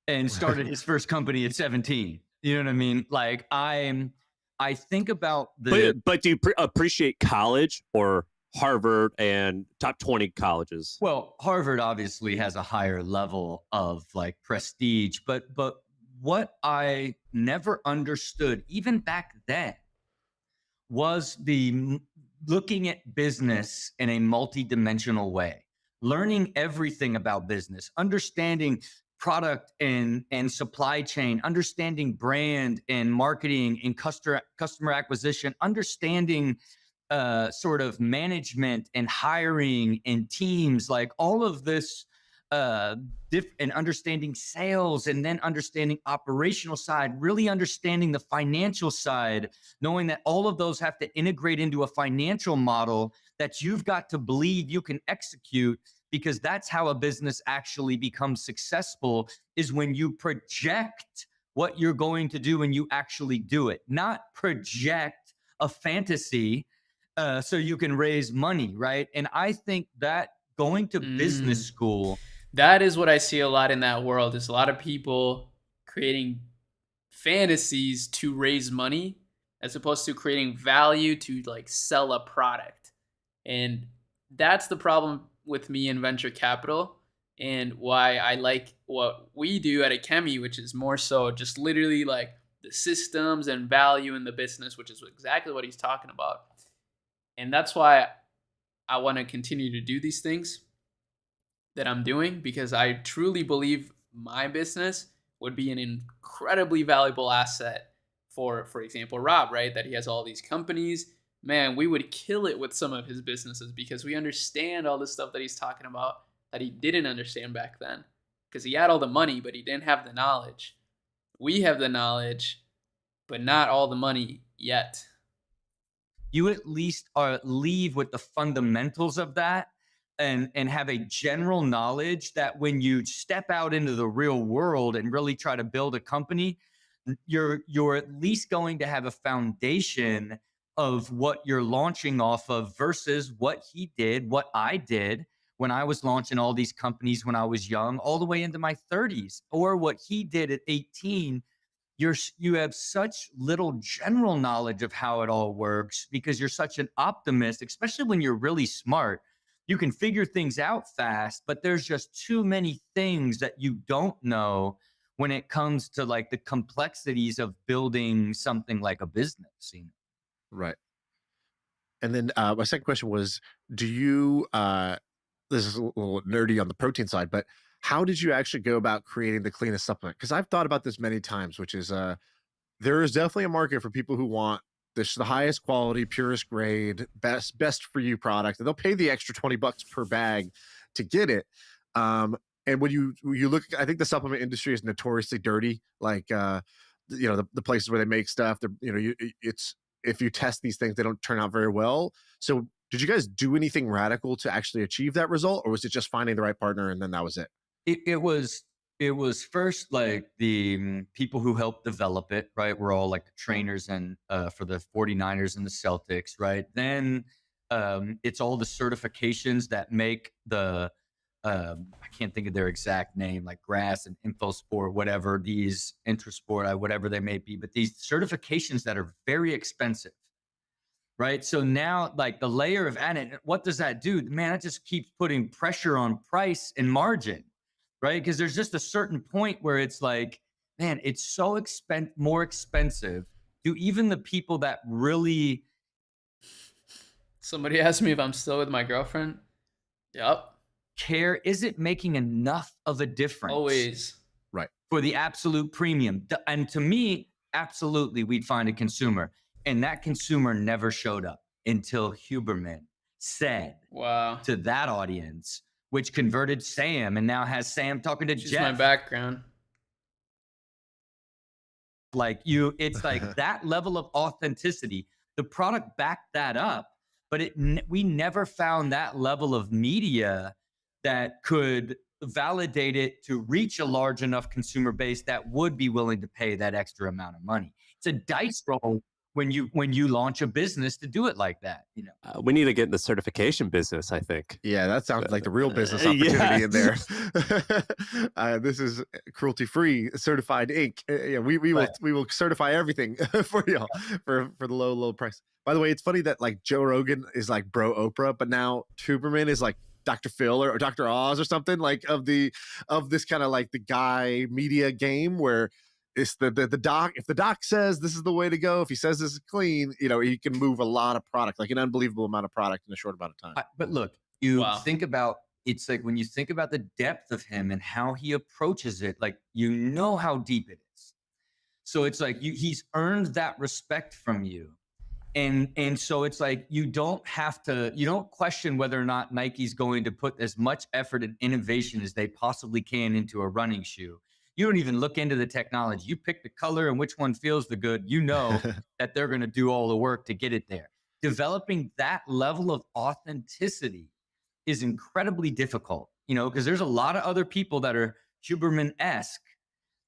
and started his first company at 17, you know what I mean? Like I think about But do you appreciate college or Harvard and top 20 colleges? Well, Harvard obviously has a higher level of like prestige, but what I never understood, even back then, was the looking at business in a multidimensional way, learning everything about business, understanding product and supply chain, understanding brand and marketing and customer acquisition, understanding sort of management and hiring and teams, like all of this, and understanding sales, and then understanding operational side, really understanding the financial side, knowing that all of those have to integrate into a financial model that you've got to believe you can execute, because that's how a business actually becomes successful, is when you project what you're going to do and you actually do it, not project a fantasy so you can raise money, right? And I think that going to business school, that is what I see a lot in that world, is a lot of people creating fantasies to raise money as opposed to creating value to like sell a product. And that's the problem with me in venture capital, and why I like what we do at Ecom, which is more so just literally like the systems and value in the business, which is exactly what he's talking about. And that's why I want to continue to do these things that I'm doing, because I truly believe my business would be an incredibly valuable asset for example, Rob, right? That he has all these companies. Man, we would kill it with some of his businesses because we understand all the stuff that he's talking about that he didn't understand back then, because he had all the money, but he didn't have the knowledge. We have the knowledge, but not all the money yet. You at least leave with the fundamentals of that, and have a general knowledge that when you step out into the real world and really try to build a company, you're at least going to have a foundation of what you're launching off of, versus what he did, what I did when I was launching all these companies when I was young, all the way into my 30s, or what he did at 18. You have such little general knowledge of how it all works because you're such an optimist, especially when you're really smart. You can figure things out fast, but there's just too many things that you don't know when it comes to like the complexities of building something like a business. Right. And then my second question was, do you, this is a little nerdy on the protein side, but how did you actually go about creating the cleanest supplement? Because I've thought about this many times, which is there is definitely a market for people who want the highest quality, purest grade, best for you product, and they'll pay the extra $20 per bag to get it. And when you look, I think the supplement industry is notoriously dirty. Like the places where they make stuff, it's if you test these things, they don't turn out very well. So Did you guys do anything radical to actually achieve that result, or was it just finding the right partner and then that was it? It was first like the people who helped develop it, right? We're all like the trainers and for the 49ers and the Celtics, right? Then it's all the certifications that make the I can't think of their exact name, like Grass and InfoSport, whatever, these Intersport, whatever they may be, but these certifications that are very expensive, right? So now, like the layer of added, what does that do? Man, that just keeps putting pressure on price and margin, right? Because there's just a certain point where it's like, man, it's so more expensive. Do even the people that really Somebody asked me if I'm still with my girlfriend. Yep. care, is it making enough of a difference? Always. Right. For the absolute premium? And to me, absolutely, we'd find a consumer. And that consumer never showed up until Huberman said Wow. to that audience, which converted Sam and now has Sam talking to Just Jeff. my background. Like it's like that level of authenticity. The product backed that up, but we never found that level of media that could validate it to reach a large enough consumer base that would be willing to pay that extra amount of money. It's a dice roll when you launch a business to do it like that. You know, We need to get in the certification business, I think. Yeah, that sounds like the real business Yeah. opportunity in there. This is cruelty-free certified ink. Yeah, we will certify everything for y'all for the low price. By the way, it's funny that like Joe Rogan is like bro Oprah, but now Huberman is like Dr. Phil or Dr. Oz or something like of this kind of like the guy media game where it's the doc. If the doc says this is the way to go, if he says this is clean, you know, he can move a lot of product, like an unbelievable amount of product in a short amount of time. but look, you Wow. think about, it's like when you think about the depth of him and how he approaches it, like you know how deep it is. So it's like he's earned that respect from you. And so it's like you don't question whether or not Nike's going to put as much effort and innovation as they possibly can into a running shoe. You don't even look into the technology. You pick the color and which one feels the good. You know that they're going to do all the work to get it there. Developing that level of authenticity is incredibly difficult, you know, because there's a lot of other people that are Huberman-esque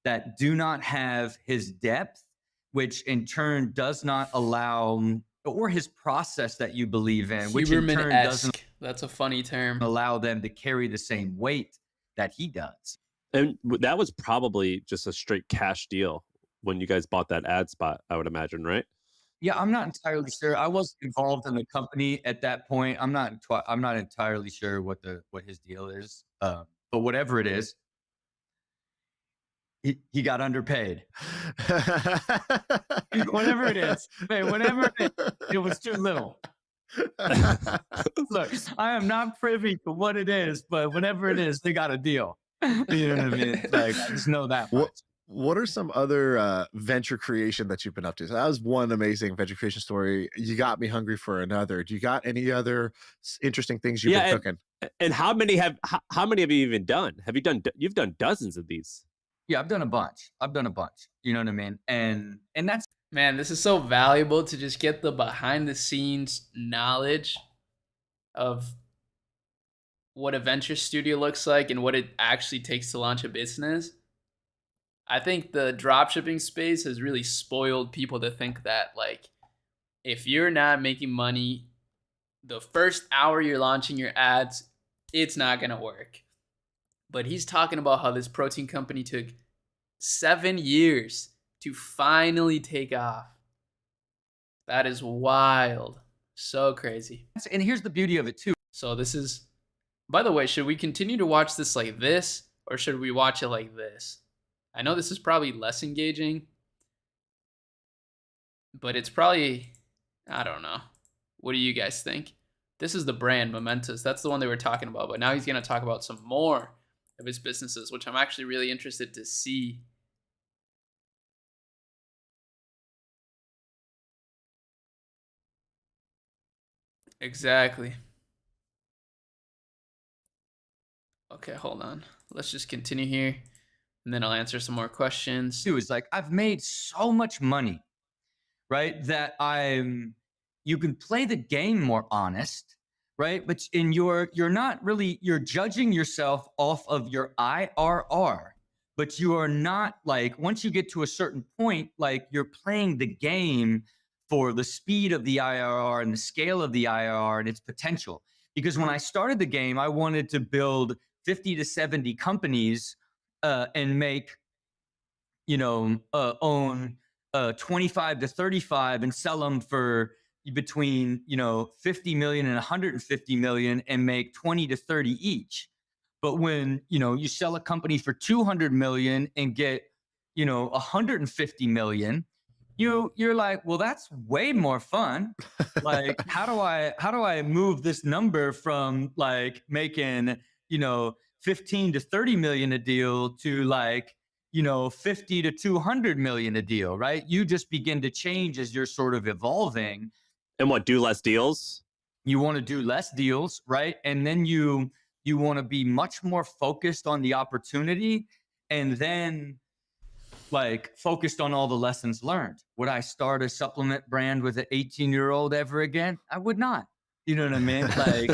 that do not have his depth, which in turn does not allow, or his process that you believe in, which in turn doesn't That's a funny term. allow them to carry the same weight that he does. And that was probably just a straight cash deal when you guys bought that ad spot, I would imagine, right? Yeah, I'm not entirely sure. I wasn't involved in the company at that point. I'm not entirely sure what his deal is. But whatever it is, he got underpaid. Whatever it is, it was too little. Look, I am not privy to what it is, but whatever it is, they got a deal. You know what I mean? Like, I just know that much. What are some other venture creation that you've been up to? So that was one amazing venture creation story. You got me hungry for another. Do you got any other interesting things you've been cooking? And how many have you even done? You've done dozens of these. Yeah, I've done a bunch. You know what I mean? And that's, Man, this is so valuable to just get the behind the scenes knowledge of what a venture studio looks like and what it actually takes to launch a business. I think the dropshipping space has really spoiled people to think that, like, if you're not making money the first hour you're launching your ads, it's not going to work. But he's talking about how this protein company took 7 years to finally take off. That is wild. So crazy. and here's the beauty of it too. So this is, by the way, should we continue to watch this like this or should we watch it like this? I know this is probably less engaging, but it's probably, I don't know. What do you guys think? This is the brand, Momentous. That's the one they were talking about, but now he's going to talk about some more of his businesses, which I'm actually really interested to see. Exactly. Okay, hold on. Let's just continue here, and then I'll answer some more questions. Too is like, I've made so much money, right? That you can play the game more honest, right? But you're not really, you're judging yourself off of your IRR, but you are not like, once you get to a certain point, like you're playing the game for the speed of the IRR and the scale of the IRR and its potential. Because when I started the game, I wanted to build 50 to 70 companies and make, own 25 to 35 and sell them for between 50 million and 150 million and make 20 to 30 each. But when you sell a company for 200 million and get 150 million, you're like, well, that's way more fun. Like, how do I move this number from like making 15 to 30 million a deal to like 50 to 200 million a deal, right? You just begin to change as you're sort of evolving. And what, do less deals? You want to do less deals, right? And then you want to be much more focused on the opportunity, and then like focused on all the lessons learned. Would I start a supplement brand with an 18-year-old ever again? I would not. You know what I mean? Like,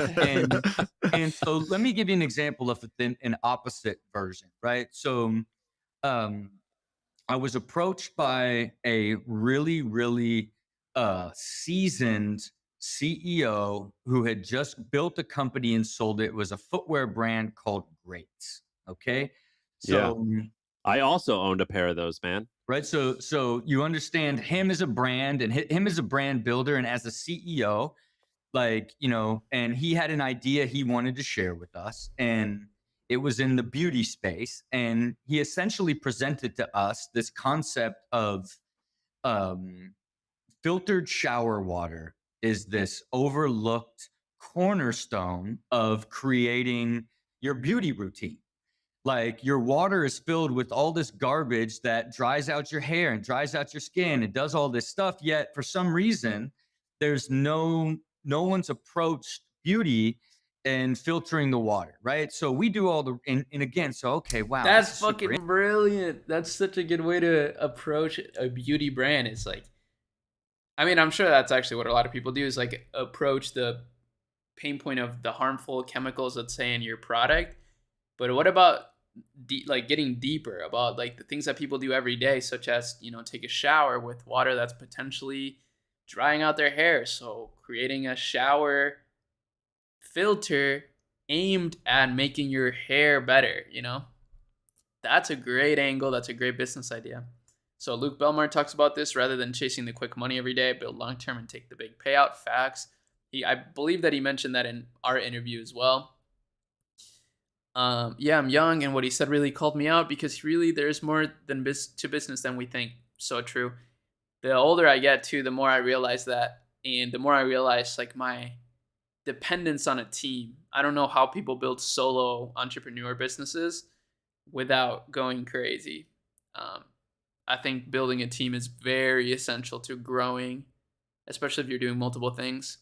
and so let me give you an example of an opposite version, right? So I was approached by a really, really seasoned CEO who had just built a company and sold it. It was a footwear brand called Greats. Okay. So I also owned a pair of those, man. Right. So you understand him as a brand and him as a brand builder and as a CEO, like, and he had an idea he wanted to share with us, and it was in the beauty space. And he essentially presented to us this concept of filtered shower water is this overlooked cornerstone of creating your beauty routine. Like, your water is filled with all this garbage that dries out your hair and dries out your skin. It does all this stuff. Yet for some reason, there's no one's approached beauty and filtering the water, right? So we do all the, and again, so, okay, wow. That's fucking brilliant. That's such a good way to approach a beauty brand. It's like, I mean, I'm sure that's actually what a lot of people do, is like approach the pain point of the harmful chemicals, let's say, in your product. But what about like getting deeper about like the things that people do every day, such as, take a shower with water that's potentially drying out their hair. So creating a shower filter aimed at making your hair better, that's a great angle. That's a great business idea. So Luke Belmar talks about this: rather than chasing the quick money every day, build long-term and take the big payout. Facts. I believe that he mentioned that in our interview as well. Yeah, I'm young, and what he said really called me out, because really there's more than to business than we think. So true. The older I get too, the more I realize that, and the more I realize like my dependence on a team. I don't know how people build solo entrepreneur businesses without going crazy. I think building a team is very essential to growing, especially if you're doing multiple things.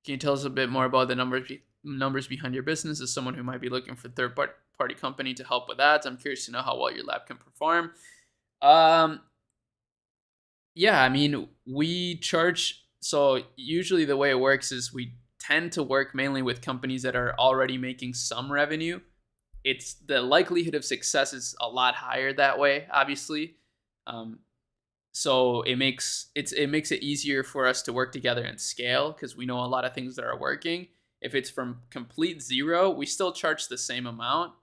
Can you tell us a bit more about the numbers behind your business? As someone who might be looking for third-party company to help with ads, I'm curious to know how well your lab can perform. Yeah, I mean, we charge. So usually the way it works is we tend to work mainly with companies that are already making some revenue. It's the likelihood of success is a lot higher that way, obviously. So it makes it easier for us to work together and scale, because we know a lot of things that are working. If it's from complete zero, we still charge the same amount,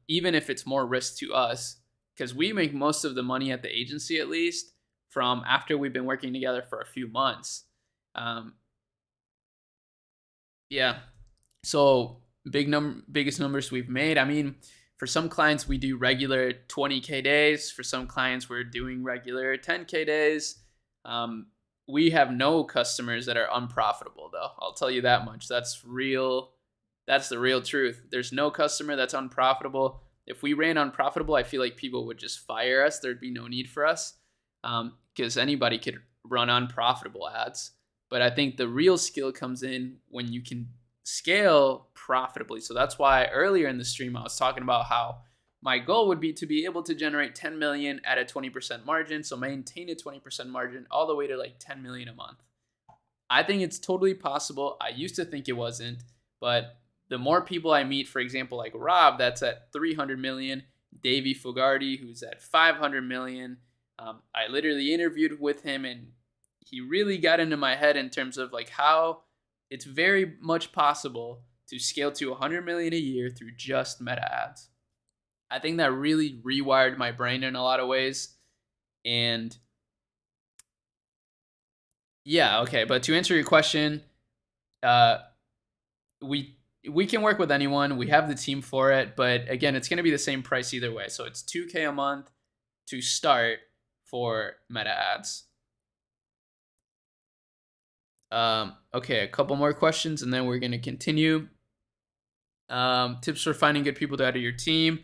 even if it's more risk to us, because we make most of the money at the agency, at least, from after we've been working together for a few months. Yeah. So biggest numbers we've made. I mean, for some clients, we do regular 20K days. For some clients, we're doing regular 10K days. We have no customers that are unprofitable, though. I'll tell you that much. That's real. That's the real truth. There's no customer that's unprofitable. If we ran unprofitable, I feel like people would just fire us. There'd be no need for us, because anybody could run unprofitable ads. But I think the real skill comes in when you can scale profitably. So that's why earlier in the stream, I was talking about how my goal would be to be able to generate 10 million at a 20% margin. So maintain a 20% margin all the way to like 10 million a month. I think it's totally possible. I used to think it wasn't, but the more people I meet, for example, like Rob, that's at 300 million, Davey Fogarty, who's at 500 million. I literally interviewed with him, and he really got into my head in terms of like how it's very much possible to scale to 100 million a year through just meta ads. I think that really rewired my brain in a lot of ways. And yeah, okay. But to answer your question, we can work with anyone. We have the team for it. But again, it's going to be the same price either way. So it's $2,000 a month to start for meta ads. Okay, a couple more questions and then we're going to continue. Tips for finding good people to add to your team.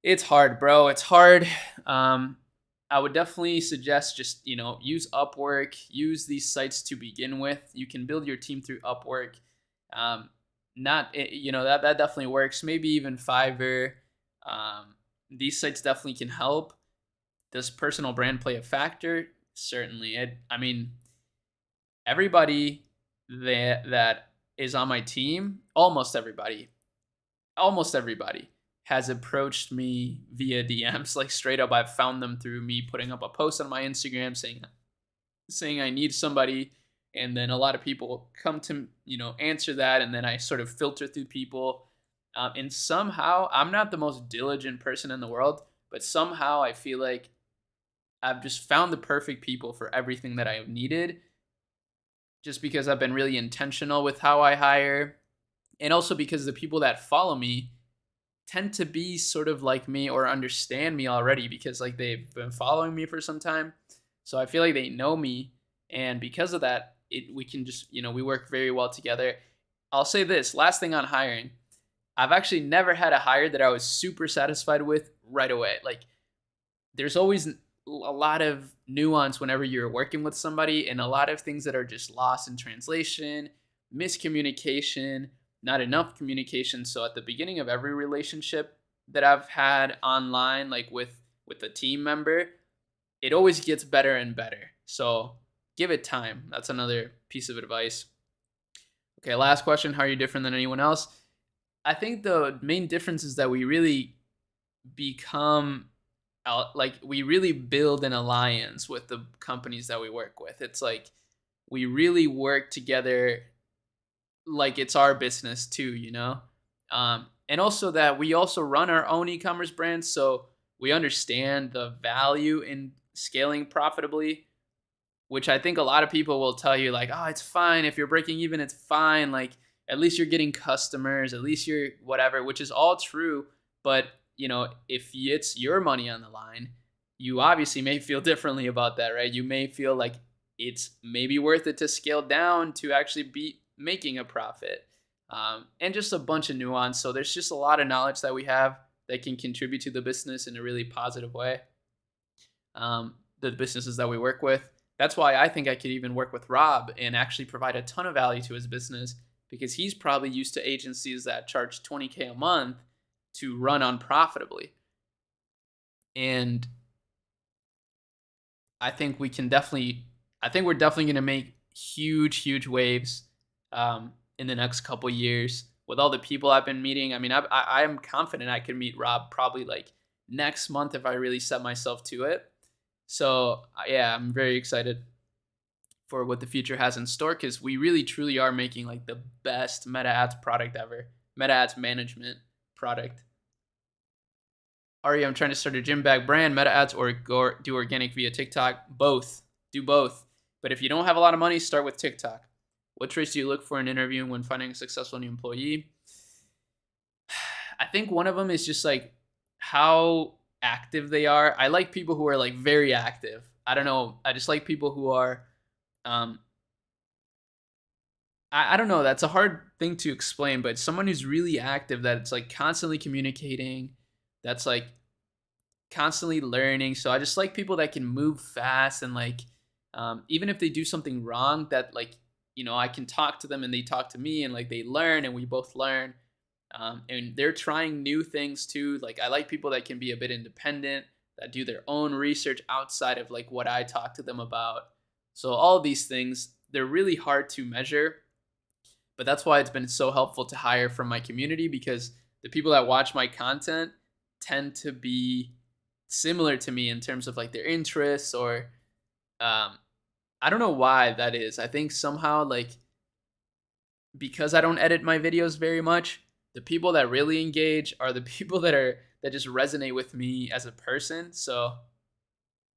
It's hard, bro. It's hard. I would definitely suggest just, use Upwork, use these sites to begin with. You can build your team through Upwork. That definitely works. Maybe even Fiverr. These sites definitely can help. Does personal brand play a factor? Certainly. Everybody that is on my team, almost everybody has approached me via DMs. Like straight up, I've found them through me putting up a post on my Instagram saying I need somebody, and then a lot of people come to answer that, and then I sort of filter through people. And somehow, I'm not the most diligent person in the world, but somehow I feel like I've just found the perfect people for everything that I needed, just because I've been really intentional with how I hire, and also because the people that follow me tend to be sort of like me or understand me already, because like they've been following me for some time. So I feel like they know me, and because of that, we can just, we work very well together. I'll say this, last thing on hiring. I've actually never had a hire that I was super satisfied with right away. Like there's always a lot of nuance whenever you're working with somebody, and a lot of things that are just lost in translation, miscommunication, not enough communication. So at the beginning of every relationship that I've had online, like with a team member, it always gets better and better. So give it time. That's another piece of advice. Okay, last question. How are you different than anyone else? I think the main difference is that we really we really build an alliance with the companies that we work with. It's like we really work together like it's our business too, and also that we also run our own e-commerce brand, so we understand the value in scaling profitably, which I think a lot of people will tell you like, oh, it's fine if you're breaking even, it's fine, like at least you're getting customers, at least you're whatever, which is all true. But if it's your money on the line, you obviously may feel differently about that, right? You may feel like it's maybe worth it to scale down to actually be making a profit, and just a bunch of nuance. So there's just a lot of knowledge that we have that can contribute to the business in a really positive way. The businesses that we work with. That's why I think I could even work with Rob and actually provide a ton of value to his business, because he's probably used to agencies that charge $20,000 a month to run unprofitably. And I think we're definitely going to make huge waves in the next couple years with all the people I've been meeting. I am confident I can meet Rob probably like next month if I really set myself to it. So yeah, I'm very excited for what the future has in store, because we really truly are making like the best meta ads product ever, meta ads management product. Ari, I'm trying to start a gym bag brand, meta ads or do organic via TikTok. Both. Do both. But if you don't have a lot of money, start with TikTok. What traits do you look for in interviewing when finding a successful new employee? I think one of them is just like how active they are. I like people who are like very active. I don't know. I just like people who are, I don't know. That's a hard thing to explain, but someone who's really active, that it's like constantly communicating, that's like constantly learning. So I just like people that can move fast, and like, even if they do something wrong, that like, I can talk to them and they talk to me, and like they learn and we both learn. And they're trying new things too. Like I like people that can be a bit independent, that do their own research outside of like what I talk to them about. So all of these things, they're really hard to measure, but that's why it's been so helpful to hire from my community, because the people that watch my content tend to be similar to me in terms of like their interests, or I don't know why that is. I think somehow like because I don't edit my videos very much, the people that really engage are the people that just resonate with me as a person. So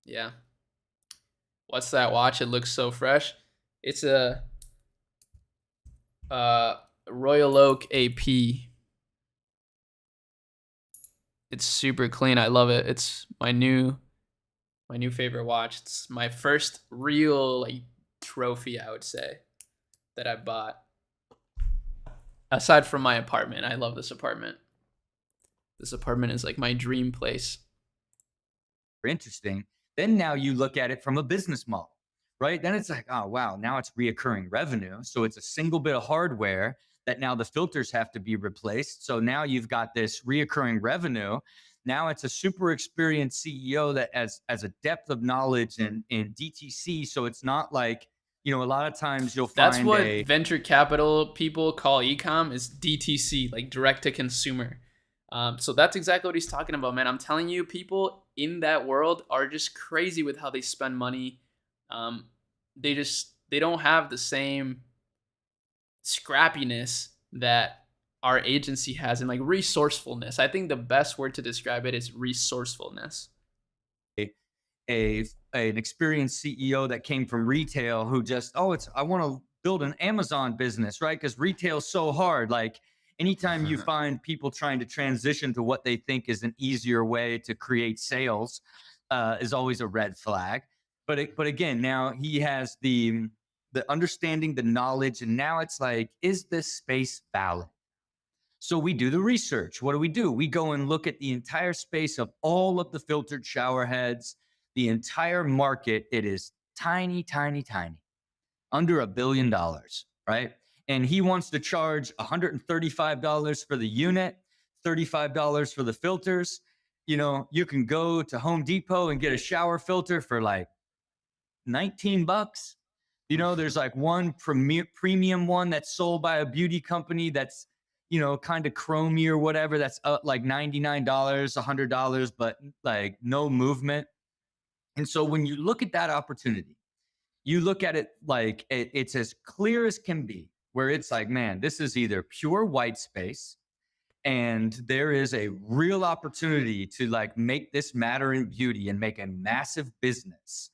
yeah. What's that watch? It looks so fresh. It's a Royal Oak AP. It's super clean. I love it. It's my new favorite watch. It's my first real like trophy, I would say, that I bought. Aside from my apartment, I love this apartment. This apartment is like my dream place. Interesting. Then now you look at it from a business model, right? Then it's like, oh, wow, now it's reoccurring revenue. So it's a single bit of hardware that now the filters have to be replaced. So now you've got this reoccurring revenue. Now it's a super experienced CEO that has a depth of knowledge in DTC. So it's not like, you know, a lot of times you'll find that's what venture capital people call Ecom, is DTC, like direct to consumer. So that's exactly what he's talking about, man. I'm telling you, people in that world are just crazy with how they spend money. They don't have the same scrappiness that our agency has, and like resourcefulness. I think the best word to describe it is resourcefulness. An experienced CEO that came from retail who just, I want to build an Amazon business, right? Because retail's so hard. Like anytime you find people trying to transition to what they think is an easier way to create sales, is always a red flag. But again, now he has the understanding, the knowledge, and now it's like, is this space valid? So we do the research. What do? We go and look at the entire space of all of the filtered shower heads, the entire market. It is tiny, tiny, tiny, under $1 billion, right? And he wants to charge $135 for the unit, $35 for the filters. You know, you can go to Home Depot and get a shower filter for like $19. You know, there's like one premium one that's sold by a beauty company that's, you know, kind of chromey or whatever. That's like $99, $100, but like no movement. And so when you look at that opportunity, you look at it like it's as clear as can be, where it's like, man, this is either pure white space and there is a real opportunity to like make this matter in beauty and make a massive business,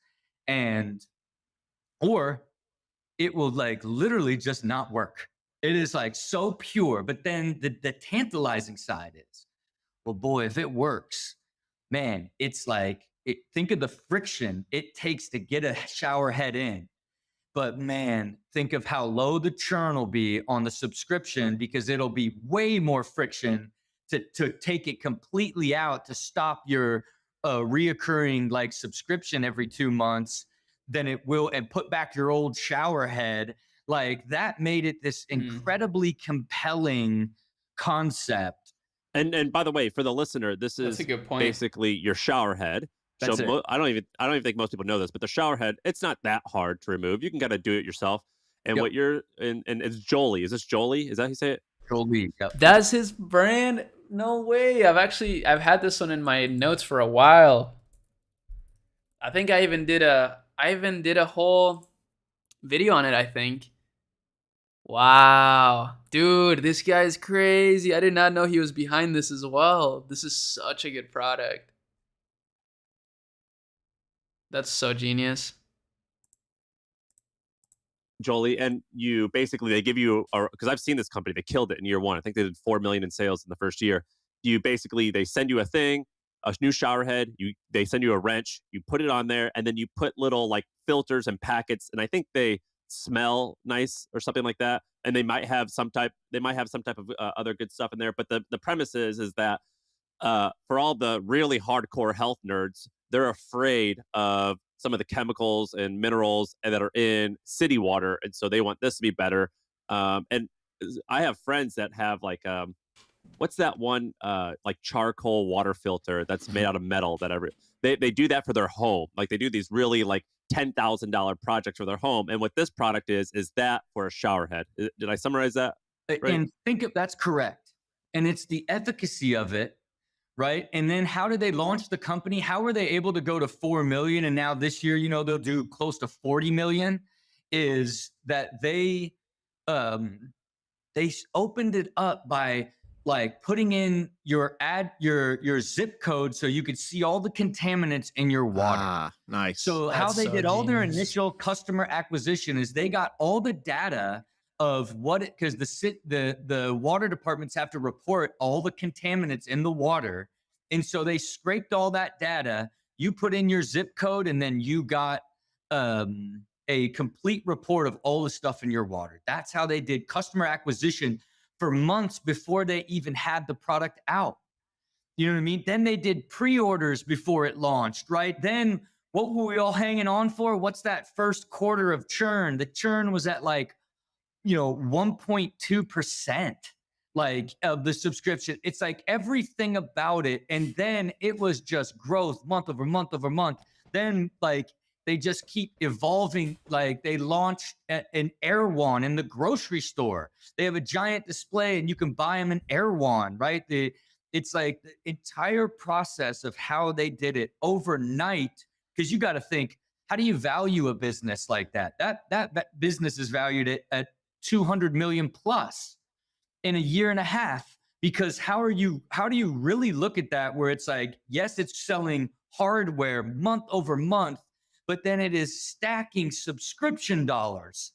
and or it will like literally just not work. It is like so pure. But then the tantalizing side is, well, boy, if it works, man, it's like, think of the friction it takes to get a shower head in. But man, think of how low the churn will be on the subscription, because it'll be way more friction to take it completely out, to stop your reoccurring like subscription every 2 months than it will, and put back your old shower head. Like that made it this incredibly compelling concept. And by the way, for the listener, this is a good point. basically your shower head. That's So I don't even think most people know this, but the shower head, it's not that hard to remove. You can kind of do it yourself. And Yep. what you're and it's Jolie. Is this Jolie? Is that how you say it? Totally. Yep. That's his brand? No way. I've had this one in my notes for a while. I think I even did a whole video on it, I think. Wow. Dude, this guy's crazy. I did not know he was behind this as well. This is such a good product. That's so genius. Jolie, and you basically, they give you, because I've seen this company, they killed it in year one. I think they did 4 million in sales in the first year. They send you a thing, a new shower head. They send you a wrench. You put it on there, and then you put little like filters and packets. And I think they smell nice or something like that. And they might have some type of other good stuff in there. But the premise is that for all the really hardcore health nerds, they're afraid of some of the chemicals and minerals that are in city water, and so they want this to be better. And I have friends that have like what's that one like charcoal water filter that's made out of metal that they do that for their home. Like they do these really like $10,000 projects for their home. And what this product is that for a shower head. Did I summarize that? Right? And that's correct. And it's the efficacy of it, right? And then how did they launch the company? How were they able to go to 4 million? And now this year, they'll do close to 40 million. Is that they opened it up by like putting in your zip code so you could see all the contaminants in your water. Ah, nice. So That's how they so did all their genius. initial customer acquisition is they got all the data of because the water departments have to report all the contaminants in the water. And so they scraped all that data. You put in your zip code and then you got a complete report of all the stuff in your water. That's how they did customer acquisition for months before they even had the product out. You know what I mean? Then they did pre-orders before it launched, right? Then what were we all hanging on for? What's that first quarter of churn? The churn was at like, 1.2%, like of the subscription. It's like everything about it. And then it was just growth month over month over month. Then like they just keep evolving. Like they launched an Air Wand in the grocery store. They have a giant display and you can buy them an Air Wand, right? It's like the entire process of how they did it overnight. Because you got to think, how do you value a business like that? That business is valued at 200 million plus in a year and a half. Because how do you really look at that where it's like, yes, it's selling hardware month over month, but then it is stacking subscription dollars.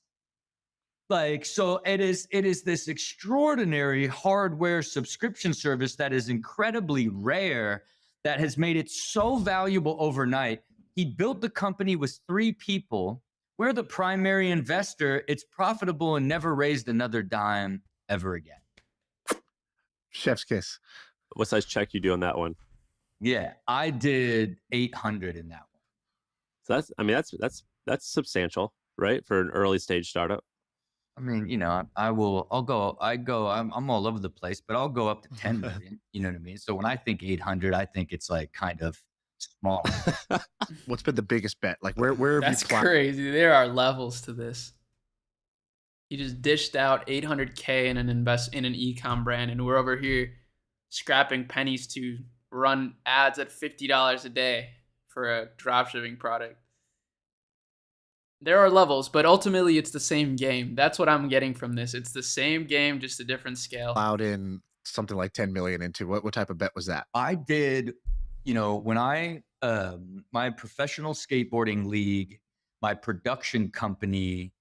Like, so it is this extraordinary hardware subscription service that is incredibly rare, that has made it so valuable overnight. He built the company with 3 people. We're the primary investor. It's profitable and never raised another dime ever again. Chef's kiss. What size check you do on that one? Yeah, I did 800 in that one. So that's substantial, right? For an early stage startup. I mean, I'm all over the place, but I'll go up to 10 million. You know what I mean? So when I think 800, I think it's like kind of small. What's been the biggest bet? Like where have That's you plotted? crazy. There are levels to this. He just dished out $800K in an Ecom brand, and we're over here scrapping pennies to run ads at $50 a day for a dropshipping product. There are levels, but ultimately it's the same game. That's what I'm getting from this. It's the same game, just a different scale. Allowed in something like 10 million into what type of bet was that? I did, when I my professional skateboarding league, my production company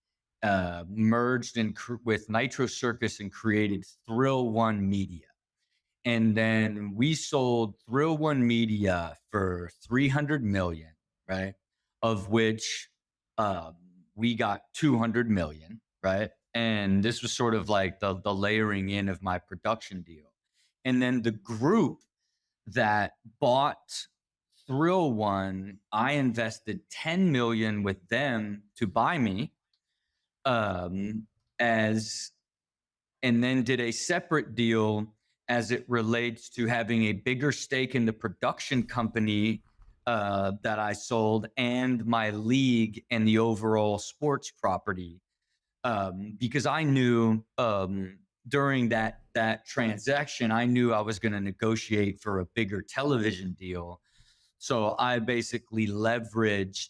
merged with Nitro Circus and created Thrill One Media. And then we sold Thrill One Media for 300 million, right? Of which we got 200 million, right? And this was sort of like the layering in of my production deal. And then the group that bought Thrill One, I invested 10 million with them to buy me, and then did a separate deal as it relates to having a bigger stake in the production company that I sold and my league and the overall sports property. Because I knew during that transaction, I knew I was going to negotiate for a bigger television deal. So I basically leveraged,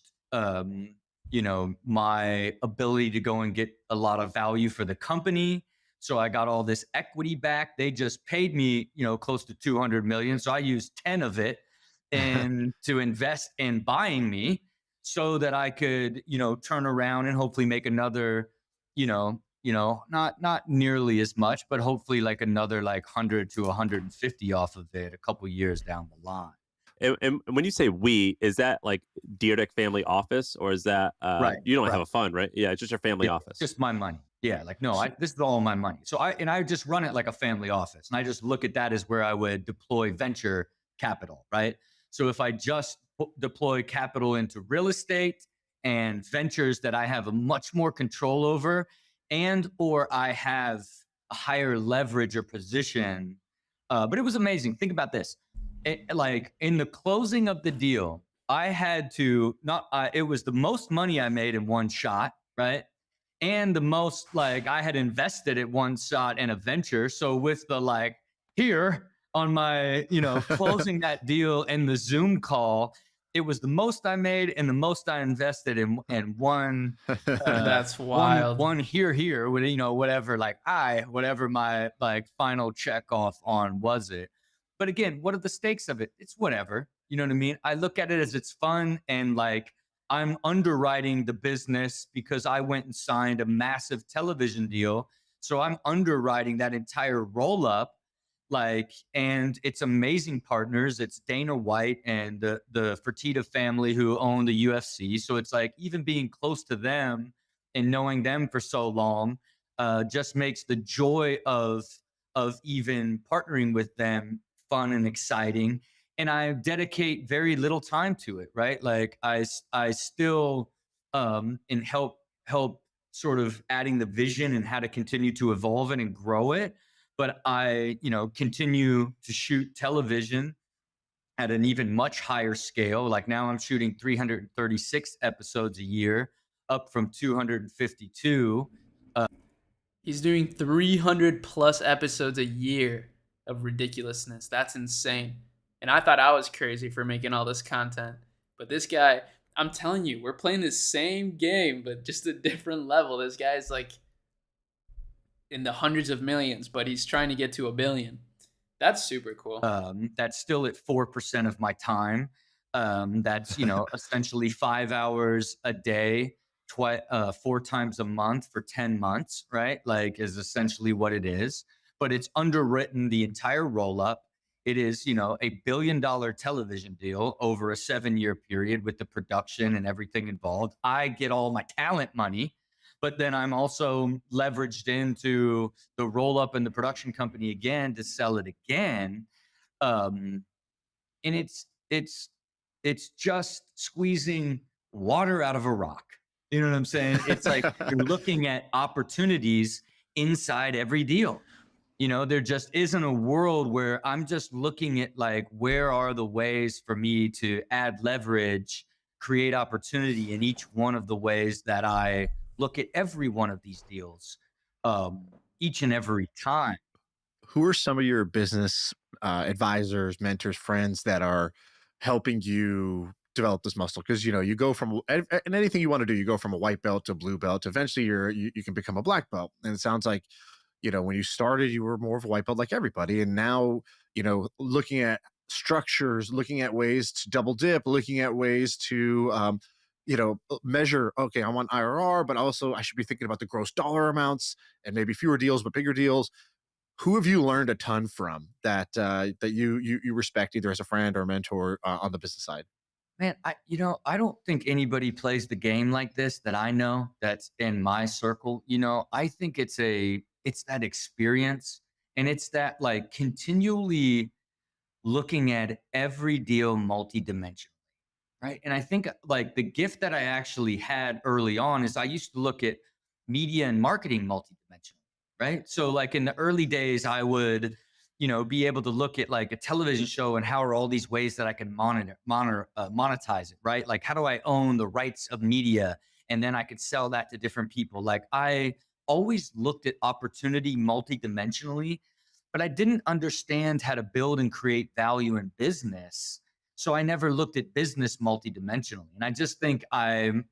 my ability to go and get a lot of value for the company. So I got all this equity back. They just paid me, close to 200 million. So I used 10 of it and to invest in buying me so that I could, turn around and hopefully make another, not nearly as much, but hopefully like another like 100 to 150 off of it a couple years down the line. And when you say we, is that like Deerdick Family Office, or is that right? You don't have a fund, right? Yeah, it's just your family office. Just my money. Yeah, like no, this is all my money. So I just run it like a family office, and I just look at that as where I would deploy venture capital, right? So if I just deploy capital into real estate and ventures that I have a much more control over, and or I have a higher leverage or position, But it was amazing. Think about this. Like in the closing of the deal, I had to not, it was the most money I made in one shot, right? And the most like I had invested at one shot in a venture. So with the like here on my, closing that deal in the Zoom call, it was the most I made and the most I invested in one That's one wild. one here with whatever whatever my like final check off on was it. But again, what are the stakes of it? It's whatever. You know what I mean? I look at it as it's fun and like I'm underwriting the business because I went and signed a massive television deal. So I'm underwriting that entire roll up. Like, and it's amazing partners. It's Dana White and the Fertitta family who own the UFC. So it's like even being close to them and knowing them for so long just makes the joy of even partnering with them fun and exciting. And I dedicate very little time to it, right? Like I still and help sort of adding the vision and how to continue to evolve it and grow it. But I, continue to shoot television at an even much higher scale. Like now I'm shooting 336 episodes a year, up from 252. He's doing 300 plus episodes a year of ridiculousness. That's insane. And I thought I was crazy for making all this content. But this guy, I'm telling you, we're playing the same game, but just a different level. This guy's like in the hundreds of millions, but he's trying to get to 1 billion. That's super cool. That's still at 4% of my time. That's essentially 5 hours a day, 4 times a month for 10 months, right? Like is essentially what it is. But it's underwritten the entire roll up. It is, a $1 billion television deal over a 7-year period with the production and everything involved. I get all my talent money, but then I'm also leveraged into the roll up in the production company again to sell it again. And it's just squeezing water out of a rock. You know what I'm saying? It's like you're looking at opportunities inside every deal. There just isn't a world where I'm just looking at like, where are the ways for me to add leverage, create opportunity in each one of the ways that I look at every one of these deals, each and every time. Who are some of your business advisors, mentors, friends that are helping you develop this muscle? Because you go from and anything you want to do, you go from a white belt to a blue belt. Eventually, you can become a black belt. And it sounds like when you started, you were more of a white belt like everybody, and now looking at structures, looking at ways to double dip, looking at ways to measure. Okay, I want IRR, but also I should be thinking about the gross dollar amounts and maybe fewer deals but bigger deals. Who have you learned a ton from that you respect either as a friend or a mentor on the business side? Man, I don't think anybody plays the game like this that I know that's in my circle. I think it's that experience and it's that like continually looking at every deal multidimensional. Right. And I think like the gift that I actually had early on is I used to look at media and marketing multidimensional. Right. So like in the early days, I would, be able to look at like a television show and how are all these ways that I can monetize it. Right. Like how do I own the rights of media and then I could sell that to different people? Like I always looked at opportunity multidimensionally, but I didn't understand how to build and create value in business. So I never looked at business multidimensionally. And I just think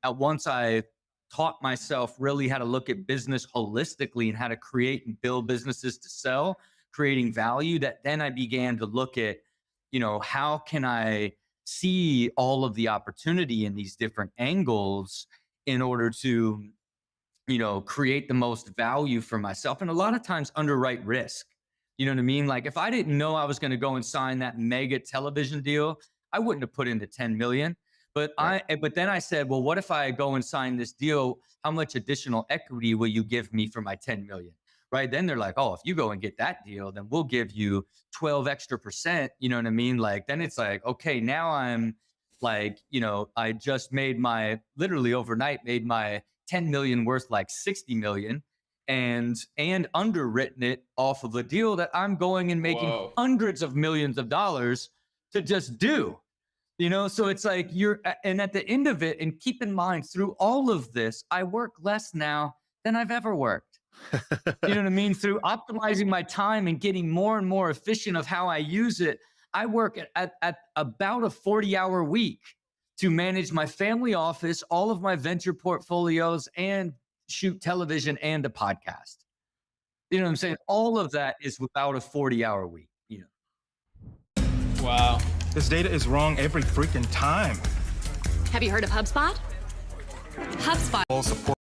once I taught myself really how to look at business holistically and how to create and build businesses to sell, creating value, that then I began to look at, how can I see all of the opportunity in these different angles in order to, create the most value for myself. And a lot of times underwrite risk. You know what I mean? Like if I didn't know I was going to go and sign that mega television deal, I wouldn't have put into 10 million. But but then I said, well, what if I go and sign this deal? How much additional equity will you give me for my 10 million? Right. Then they're like, oh, if you go and get that deal, then we'll give you 12 extra percent. You know what I mean? Like, then it's like, okay, now I'm like, I just literally overnight made my 10 million worth like 60 million. and underwritten it off of a deal that I'm going and making Whoa. hundreds of millions of dollars to just do. So it's like and at the end of it, and keep in mind, through all of this, I work less now than I've ever worked. You know what I mean? Through optimizing my time and getting more and more efficient of how I use it, I work at about a 40-hour week to manage my family office, all of my venture portfolios, and shoot television and a podcast. You know what I'm saying? All of that is without a 40-hour week. Wow. This data is wrong every freaking time. Have you heard of HubSpot? HubSpot. All support.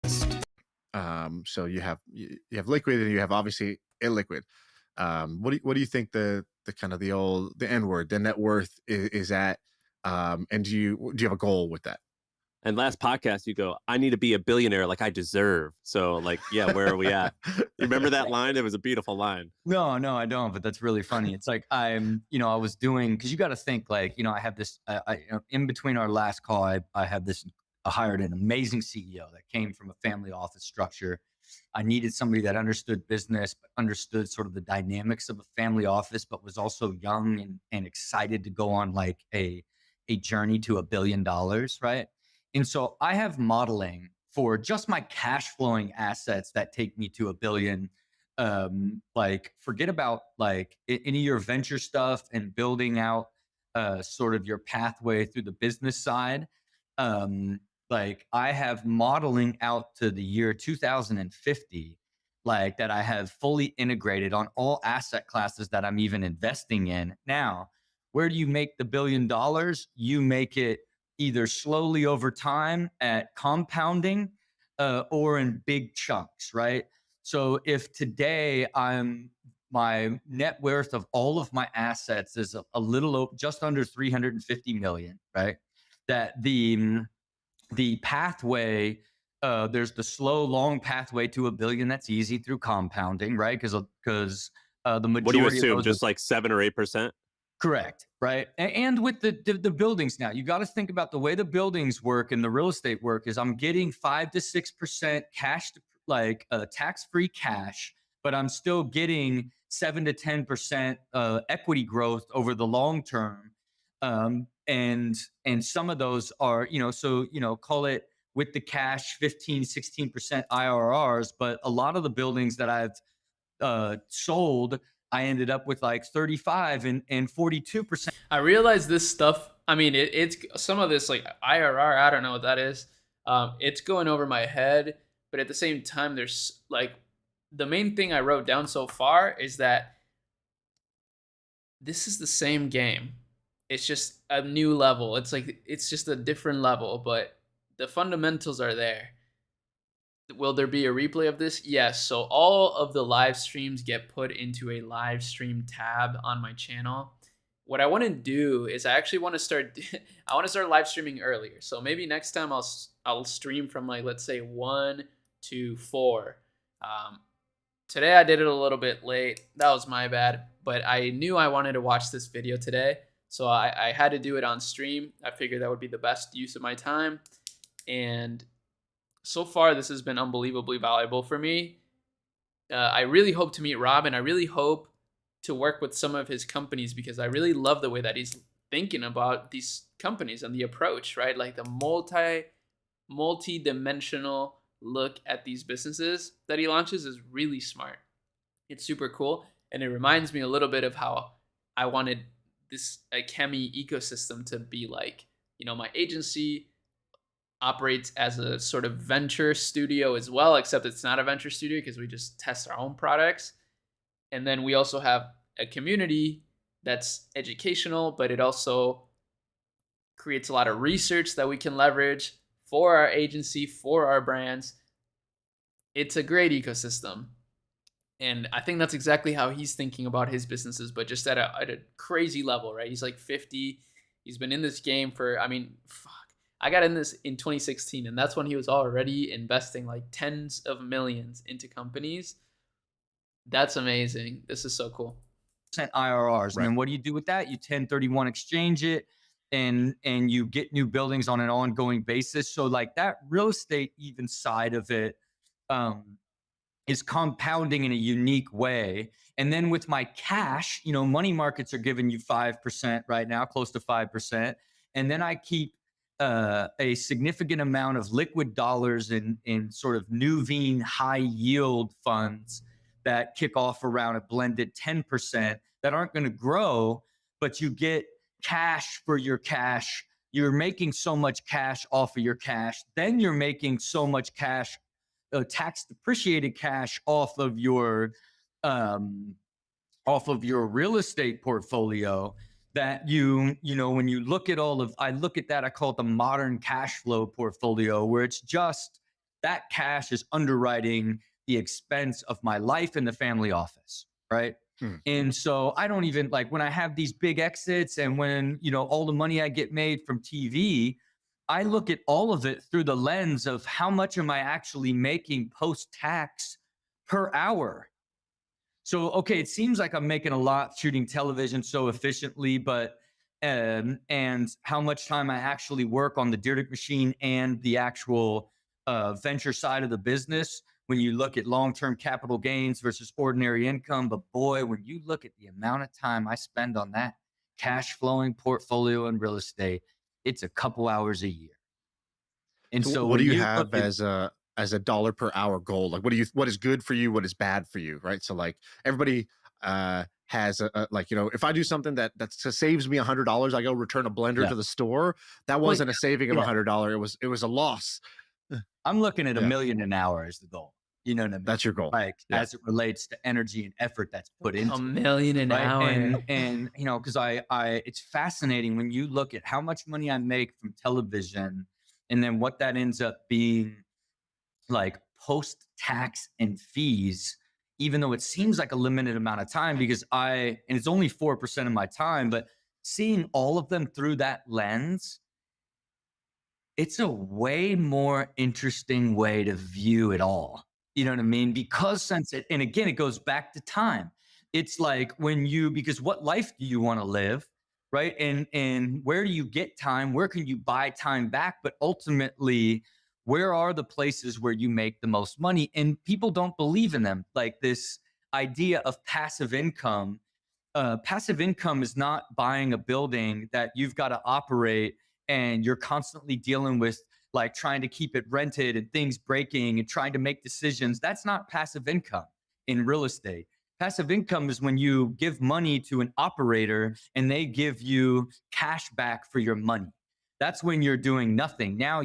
So you have liquid and you have obviously illiquid. What do you think the kind of the N word, the net worth is at? And do you have a goal with that? And last podcast, you go, I need to be a billionaire like I deserve. So like, yeah, where are we at? You remember that line? It was a beautiful line. No, I don't. But that's really funny. It's like I was doing, because you got to think like, I have this. In between our last call, I had this. I hired an amazing CEO that came from a family office structure. I needed somebody that understood business, but understood sort of the dynamics of a family office, but was also young and excited to go on like a journey to $1 billion, right? And so I have modeling for just my cash flowing assets that take me to $1 billion. Like forget about like any of your venture stuff and building out sort of your pathway through the business side. Like I have modeling out to the year 2050, like that I have fully integrated on all asset classes that I'm even investing in. Now, where do you make the $1 billion? You make it either slowly over time at compounding or in big chunks, right? So if today my net worth of all of my assets is a little just under 350 million, right? That the pathway, there's the slow, long pathway to $1 billion. That's easy through compounding, right? Because the majority. What do you assume? Of just like 7 or 8%? Correct, right? And with the buildings now, you got to think about the way the buildings work and the real estate work is I'm getting 5 to 6% cash, like tax-free cash, but I'm still getting 7 to 10% equity growth over the long term. And some of those are, call it with the cash 15, 16% IRRs, but a lot of the buildings that I've sold, I ended up with like 35 and 42%. I realize this stuff, I mean, it's some of this like IRR, I don't know what that is. It's going over my head, but at the same time, there's like, the main thing I wrote down so far is that this is the same game. It's just a new level. It's like, it's just a different level, but the fundamentals are there. Will there be a replay of this? Yes. So all of the live streams get put into a live stream tab on my channel. What I want to do is I actually want to start, I want to start live streaming earlier. So maybe next time I'll stream from like, let's say 1 to 4. Today I did it a little bit late. That was my bad, but I knew I wanted to watch this video today. So I had to do it on stream. I figured that would be the best use of my time. And so far, this has been unbelievably valuable for me. I really hope to meet Rob, and I really hope to work with some of his companies because I really love the way that he's thinking about these companies and the approach, right? Like the multi-dimensional look at these businesses that he launches is really smart. It's super cool. And it reminds me a little bit of how I wanted this Chemi ecosystem to be like. My agency operates as a sort of venture studio as well, except it's not a venture studio because we just test our own products. And then we also have a community that's educational, but it also creates a lot of research that we can leverage for our agency, for our brands. It's a great ecosystem. And I think that's exactly how he's thinking about his businesses, but just at a crazy level, right? He's like 50. He's been in this game for, I got in this in 2016, and that's when he was already investing like tens of millions into companies. That's amazing. This is so cool. IRRs. Right. And then what do you do with that? You 1031 exchange it and you get new buildings on an ongoing basis. So like that real estate even side of it, is compounding in a unique way. And then with my cash, money markets are giving you 5% right now, close to 5%. And then I keep a significant amount of liquid dollars in sort of Nuveen high yield funds that kick off around a blended 10% that aren't going to grow, but you get cash for your cash. You're making so much cash off of your cash. Then you're making so much cash, tax depreciated cash off of your real estate portfolio that when you look at I look at that, I call it the modern cash flow portfolio, where it's just that cash is underwriting the expense of my life in the family office, right? And so I don't even like when I have these big exits and when, all the money I get made from TV, I look at all of it through the lens of how much am I actually making post-tax per hour. So, okay, it seems like I'm making a lot shooting television so efficiently, but and how much time I actually work on the Dirtic machine and the actual venture side of the business when you look at long-term capital gains versus ordinary income. But boy, when you look at the amount of time I spend on that cash flowing portfolio and real estate, it's a couple hours a year. And so what do you have as a dollar per hour goal? Like, what is good for you? What is bad for you? Right. So like everybody has if I do something that saves me $100, I go return a blender to the store. That wasn't a saving of $100. It was a loss. I'm looking at $1 million an hour as the goal. You know what I mean? That's your goal. Like as it relates to energy and effort that's put into $1 million an hour. And because it's fascinating when you look at how much money I make from television and then what that ends up being like post-tax and fees, even though it seems like a limited amount of time because and it's only 4% of my time, but seeing all of them through that lens, it's a way more interesting way to view it all. You know what I mean? Because and again, it goes back to time. It's like because what life do you want to live? Right. And where do you get time? Where can you buy time back? But ultimately, where are the places where you make the most money? And people don't believe in them. Like this idea of passive income. Passive income is not buying a building that you've got to operate and you're constantly dealing with like trying to keep it rented and things breaking and trying to make decisions. That's not passive income in real estate. Passive income is when you give money to an operator and they give you cash back for your money. That's when you're doing nothing. Now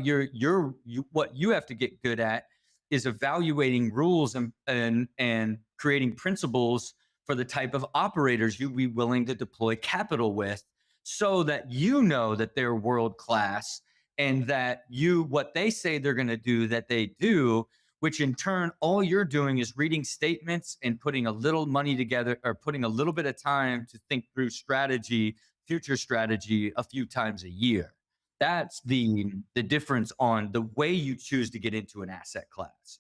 what you have to get good at is evaluating rules and creating principles for the type of operators you'd be willing to deploy capital with so that you know that they're world-class and that what they say they're going to do, that they do, which in turn, all you're doing is reading statements and putting a little money together or putting a little bit of time to think through future strategy a few times a year. That's the difference on the way you choose to get into an asset class.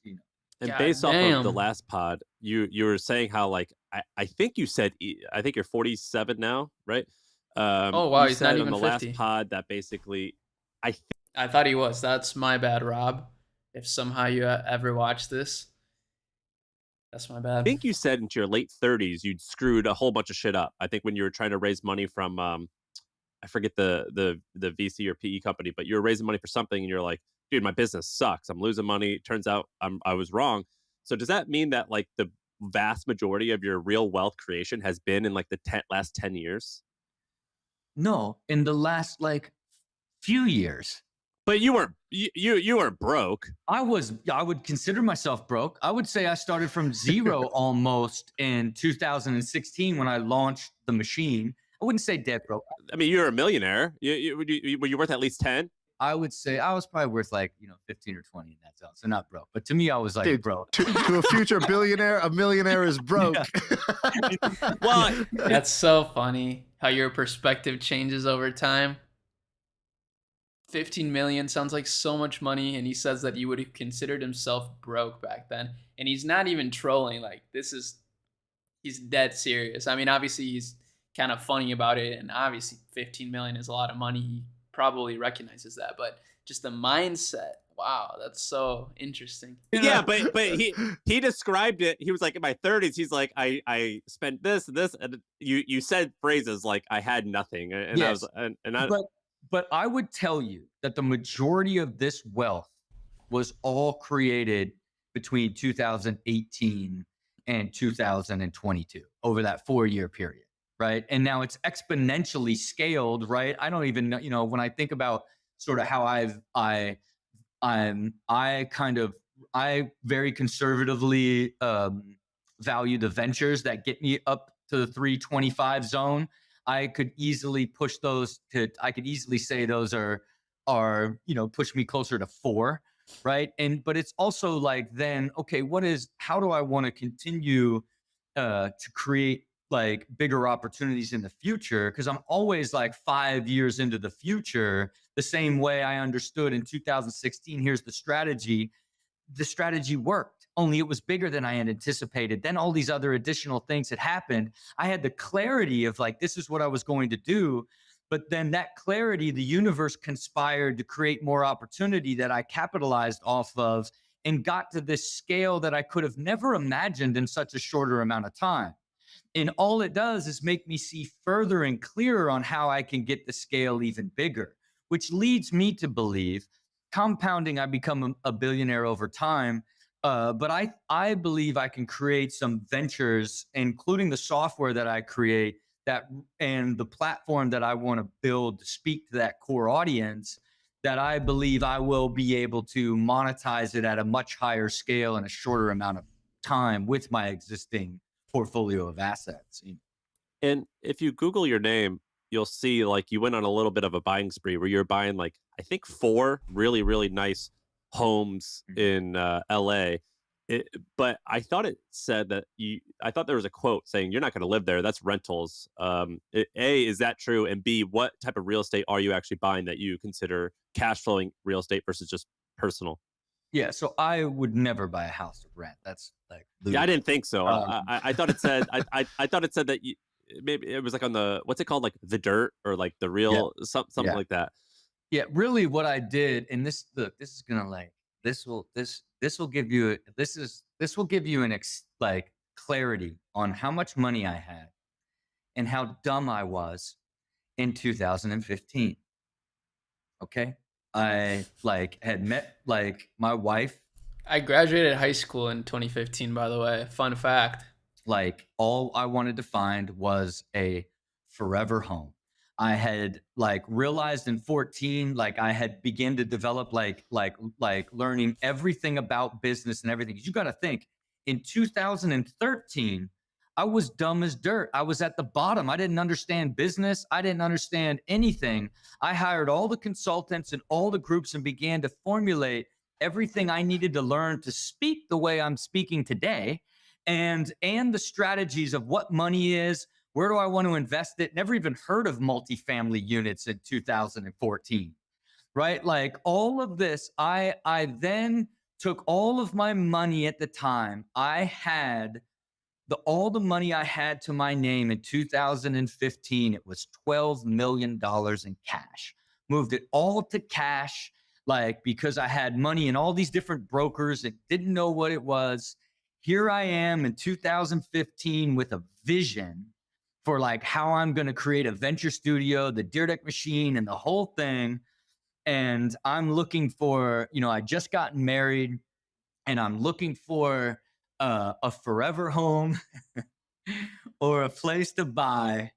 And based off of the last pod, you were saying how like, I think you said, I think you're 47 now, right? Oh, wow. He's not even on the 50. last pod that basically, I thought he was. That's my bad, Rob. If somehow you ever watch this, that's my bad. I think you said into your late 30s, you'd screwed a whole bunch of shit up. I think when you were trying to raise money from, I forget the VC or PE company, but you were raising money for something and you're like, dude, my business sucks. I'm losing money. Turns out I was wrong. So does that mean that like the vast majority of your real wealth creation has been in like the last 10 years? No, in the last like few years. But you weren't broke. I would consider myself broke. I would say I started from zero almost in 2016 when I launched the machine. I wouldn't say dead broke. I mean, you're a millionaire. Were you worth at least 10? I would say I was probably worth like 15 or 20 in that zone, so not broke. But to me, I was like, dude, broke. To a future billionaire, a millionaire is broke. Well, that's so funny how your perspective changes over time. 15 million sounds like so much money, and he says that he would have considered himself broke back then, and he's not even trolling. Like he's dead serious. I mean, obviously he's kind of funny about it, and obviously 15 million is a lot of money. He probably recognizes that, but just the mindset Wow, that's so interesting. Yeah, but he described it. He was like in my 30s. He's like, I spent this and this, and you said phrases like I had nothing, and Yes. I was But I would tell you that the majority of this wealth was all created between 2018 and 2022 over that 4-year period, right? And now it's exponentially scaled, right? I don't even know, when I think about sort of how I very conservatively value the ventures that get me up to the 325 zone. I could easily push those to, I could easily say those are, push me closer to 4, right? But it's also like, then, okay, how do I want to continue to create like bigger opportunities in the future? Because I'm always like 5 years into the future, the same way I understood in 2016, here's the strategy. The strategy worked, only it was bigger than I had anticipated. Then all these other additional things had happened. I had the clarity of like, this is what I was going to do. But then that clarity, the universe conspired to create more opportunity that I capitalized off of and got to this scale that I could have never imagined in such a shorter amount of time. And all it does is make me see further and clearer on how I can get the scale even bigger, which leads me to believe compounding, I become a billionaire over time. But I believe I can create some ventures, including the software that I create and the platform that I want to build to speak to that core audience, that I believe I will be able to monetize it at a much higher scale in a shorter amount of time with my existing portfolio of assets. And if you Google your name, you'll see like you went on a little bit of a buying spree where you're buying like, I think 4 really, really nice homes in LA. But I thought it said that I thought there was a quote saying you're not going to live there. That's rentals. A, is that true? And B, what type of real estate are you actually buying that you consider cash flowing real estate versus just personal? Yeah, so I would never buy a house to rent. That's like ludicrous. Yeah, I didn't think so. I thought it said I thought it said that maybe it was like on the, what's it called, like the dirt or like the real something like that. Yeah, really what I did, and this is gonna like this will give you an like clarity on how much money I had and how dumb I was in 2015. Okay, I like had met like my wife. I graduated high school in 2015, by the way. Fun fact. Like all I wanted to find was a forever home. I had like realized in 14, like I had begun to develop like learning everything about business and everything. You got to think in 2013, I was dumb as dirt. I was at the bottom. I didn't understand business. I didn't understand anything. I hired all the consultants and all the groups and began to formulate everything I needed to learn to speak the way I'm speaking today, and the strategies of what money is, where do I want to invest it? Never even heard of multifamily units in 2014, right? Like all of this, I then took all of my money at the time. I had all the money I had to my name in 2015. It was $12 million in cash. Moved it all to cash, like because I had money in all these different brokers and didn't know what it was. Here I am in 2015 with a vision for like how I'm going to create a venture studio, the Deer Deck machine and the whole thing. And I'm looking for, I just gotten married and I'm looking for a forever home or a place to buy.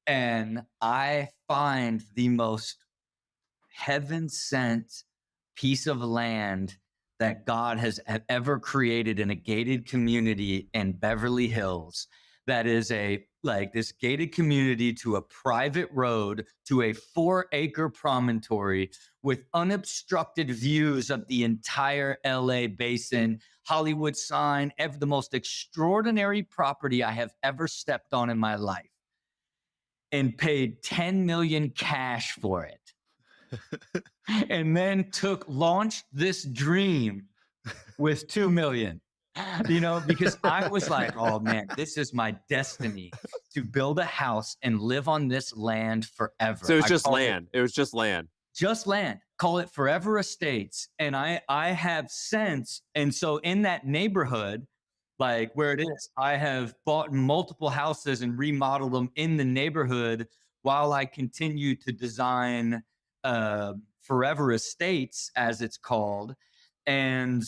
And I find the most heaven sent piece of land that God has ever created in a gated community in Beverly Hills. That is this gated community to a private road to a 4-acre promontory with unobstructed views of the entire LA basin, Hollywood sign, the most extraordinary property I have ever stepped on in my life, and paid $10 million cash for it. And then launched this dream with $2 million, because I was like, oh man, this is my destiny to build a house and live on this land forever. So it was just land. It was just land. Just land. call it Forever Estates. And I have since, and so in that neighborhood, like where it is, I have bought multiple houses and remodeled them in the neighborhood while I continue to design Forever Estates, as it's called, and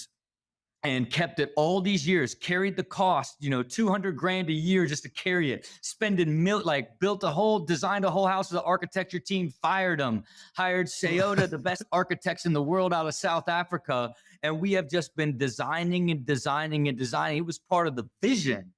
kept it all these years, carried the cost, 200 grand a year just to carry it, spending designed a whole house with an architecture team, fired them, hired Sayota, the best architects in the world out of South Africa. And we have just been designing and designing and designing. It was part of the vision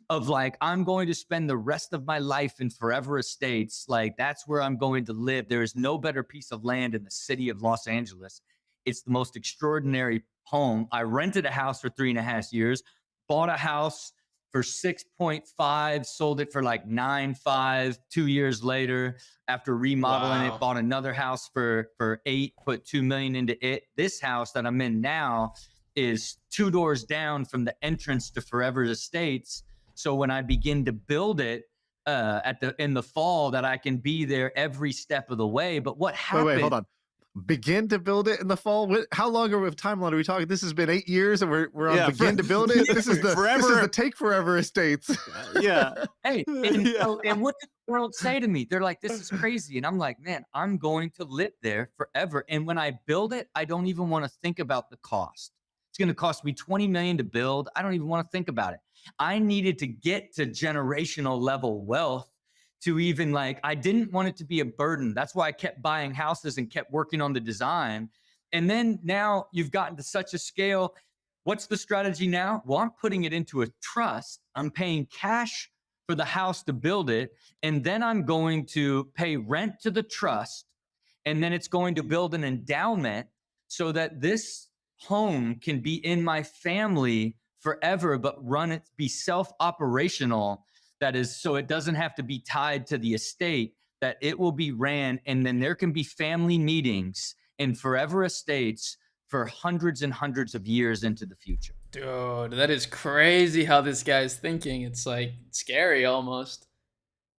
of like, I'm going to spend the rest of my life in Forever Estates. Like, that's where I'm going to live. There is no better piece of land in the city of Los Angeles. It's the most extraordinary home. I rented a house for 3.5 years, bought a house for 6.5, sold it for like 9.5. 2 years later, after remodeling it, bought another house for 8, put $2 million into it. This house that I'm in now is 2 doors down from the entrance to Forever Estates. So when I begin to build it in the fall, that I can be there every step of the way. But what happened? Wait, hold on. Begin to build it in the fall? How long of timeline are we talking? This has been 8 years and we're on begin to build it. This is the take Forever Estates. Yeah. Hey, and what did the world say to me? They're like, this is crazy. And I'm like, man, I'm going to live there forever. And when I build it, I don't even want to think about the cost. It's going to cost me $20 million to build. I don't even want to think about it. I needed to get to generational level wealth to even I didn't want it to be a burden. That's why I kept buying houses and kept working on the design. And then now you've gotten to such a scale. What's the strategy now? Well, I'm putting it into a trust. I'm paying cash for the house to build it. And then I'm going to pay rent to the trust. And then it's going to build an endowment so that this home can be in my family forever, but be self-operational. That is, so it doesn't have to be tied to the estate, that it will be ran. And then there can be family meetings in Forever Estates for hundreds and hundreds of years into the future. Dude, that is crazy how this guy's thinking. It's like scary almost.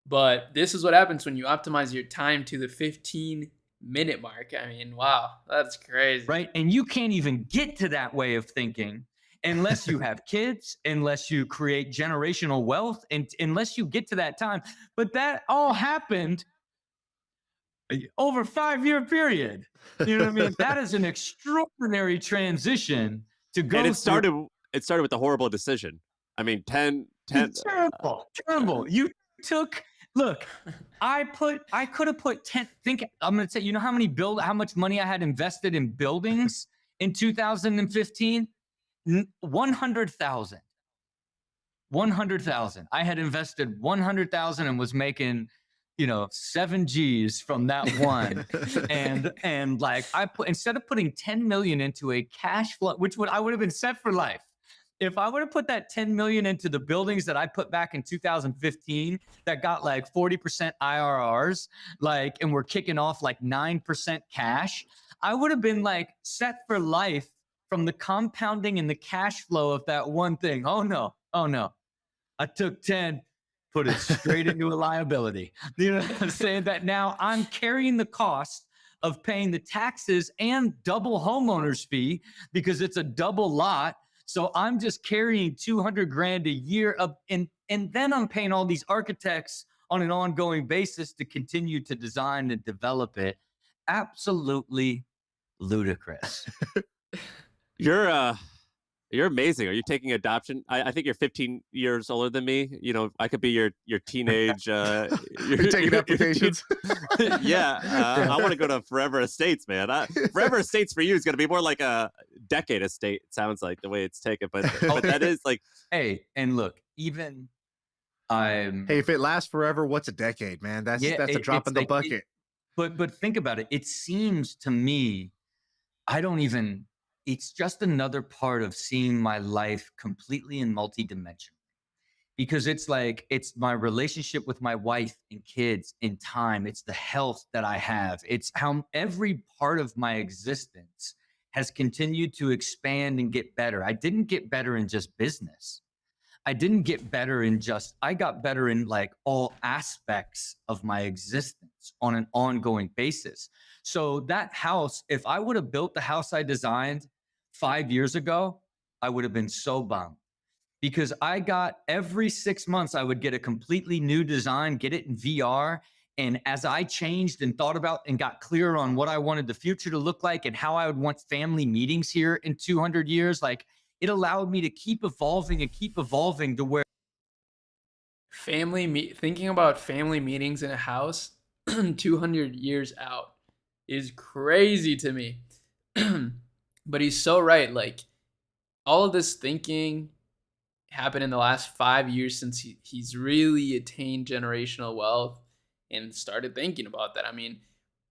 But this is what happens when you optimize your time to the 15-minute mark. I mean, wow, that's crazy. Right? And you can't even get to that way of thinking unless you have kids, unless you create generational wealth, and unless you get to that time. But that all happened over a 5-year period. You know what I mean? That is an extraordinary transition to go. And it started with a horrible decision. I mean, 10. Terrible. You took, look, I could have put 10, I'm going to say, you know how much money I had invested in buildings in 2015? 100,000. 100,000. I had invested 100,000 and was making, 7 G's from that one. and instead of putting 10 million into a cash flow, I would have been set for life. If I would have put that 10 million into the buildings that I put back in 2015 that got 40% IRRs, and we're kicking off 9% cash, I would have been set for life from the compounding and the cash flow of that one thing. Oh no. I took 10, put it straight into a liability. You know what I'm saying? That now I'm carrying the cost of paying the taxes and double homeowner's fee because it's a double lot. So I'm just carrying 200 grand a year and then I'm paying all these architects on an ongoing basis to continue to design and develop it. Absolutely ludicrous. You're amazing. Are you taking adoption? I think you're 15 years older than me. I could be your teenage. You're taking applications. Yeah, I want to go to Forever Estates, man. Forever Estates for you is going to be more like a decade estate. It sounds like the way it's taken, but that is Hey, and look, even hey, if it lasts forever, what's a decade, man? That's a drop in the bucket. But think about it. It seems to me, it's just another part of seeing my life completely in multidimensional. Because it's my relationship with my wife and kids in time. It's the health that I have. It's how every part of my existence has continued to expand and get better. I didn't get better in just business. I didn't get better in just, I got better in like all aspects of my existence on an ongoing basis. So that house, if I would have built the house I designed 5 years ago, I would have been so bummed because I got every 6 months, I would get a completely new design, get it in VR. And as I changed and thought about and got clearer on what I wanted the future to look like and how I would want family meetings here in 200 years, like it allowed me to keep evolving to where Thinking about family meetings in a house 200 years out is crazy to me. But he's so right. Like, all of this thinking happened in the last 5 years since he's really attained generational wealth and started thinking about that. I mean,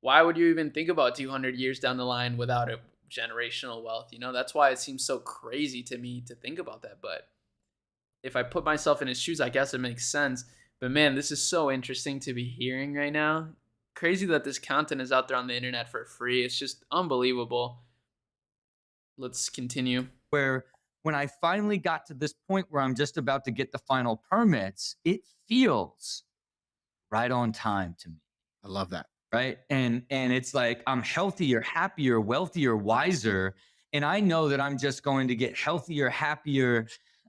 why would you even think about 200 years down the line without a generational wealth? You know, that's why it seems so crazy to me to think about that. But if I put myself in his shoes, I guess it makes sense. But man, this is so interesting to be hearing right now. Crazy that this content is out there on the internet for free. It's just unbelievable. Let's continue. where when I finally got to this point where I'm just about to get the final permits, it feels right on time to me. I love that. Right. And it's like I'm healthier, happier, wealthier, wiser. And I know that I'm just going to get healthier, happier,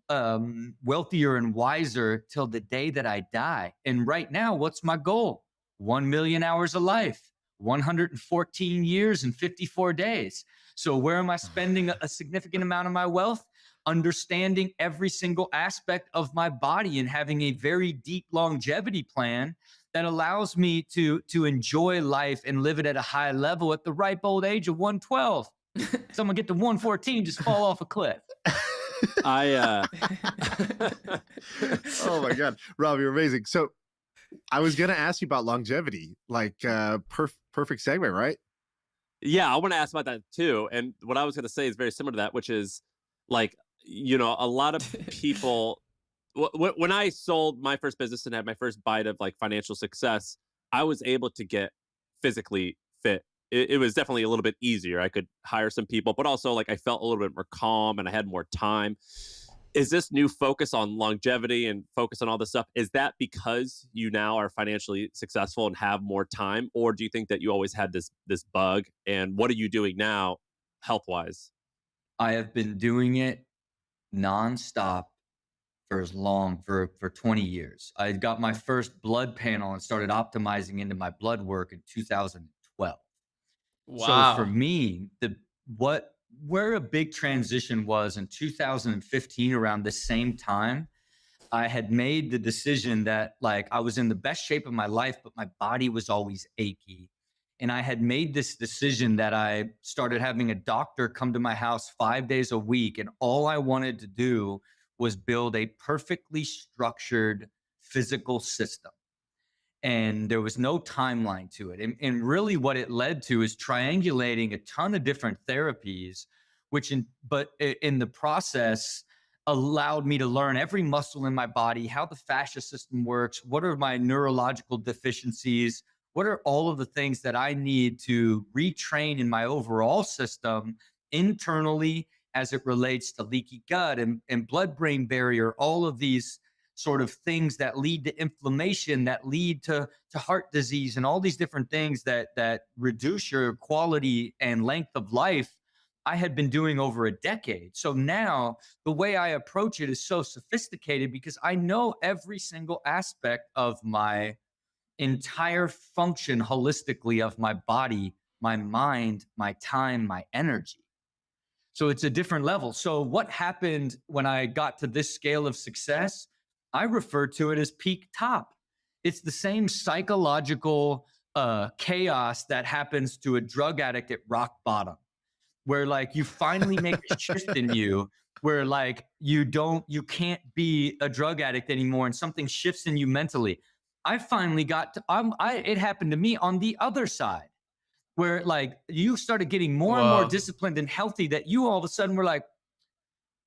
wealthier, and wiser till the day that I die. And right now, what's my goal? 1 million hours of life, 114 years and 54 days. So where am I spending a significant amount of my wealth? Understanding every single aspect of my body and having a very deep longevity plan that allows me to enjoy life and live it at a high level at the ripe old age of 112. Someone get to 114, just fall off a cliff. I Oh my God, Rob, you're amazing. So I was going to ask you about longevity, like perfect segue, right? Yeah, I want to ask about that too. And what I was going to say is very similar to that, which is like, you know, a lot of people, when I sold my first business and had my first bite of like financial success, I was able to get physically fit. It was definitely a little bit easier. I could hire some people, but also like I felt a little bit more calm and I had more time. Is this new focus on longevity and focus on all this stuff, is that because you now are financially successful and have more time? Or do you think that you always had this bug? And what are you doing now health-wise? I have been doing it nonstop for 20 years. I got my first blood panel and started optimizing into my blood work in 2012. Wow. So for me, where a big transition was in 2015, around the same time, I had made the decision that like I was in the best shape of my life, but my body was always achy. And I had made this decision that I started having a doctor come to my house 5 days a week. And all I wanted to do was build a perfectly structured physical system. And there was no timeline to it. And really what it led to is triangulating a ton of different therapies, but in the process allowed me to learn every muscle in my body, how the fascia system works, what are my neurological deficiencies, what are all of the things that I need to retrain in my overall system internally as it relates to leaky gut and blood-brain barrier, all of these sort of things that lead to inflammation, that lead to heart disease and all these different things that reduce your quality and length of life. I had been doing over a decade. So now the way I approach it is so sophisticated because I know every single aspect of my entire function holistically of my body, my mind, my time, my energy. So it's a different level. So what happened when I got to this scale of success? I refer to it as peak top. It's the same psychological chaos that happens to a drug addict at rock bottom, where like you finally make a shift in you, where like you can't be a drug addict anymore and something shifts in you mentally. I finally got to, it happened to me on the other side, where like you started getting more and more disciplined and healthy that you all of a sudden were like,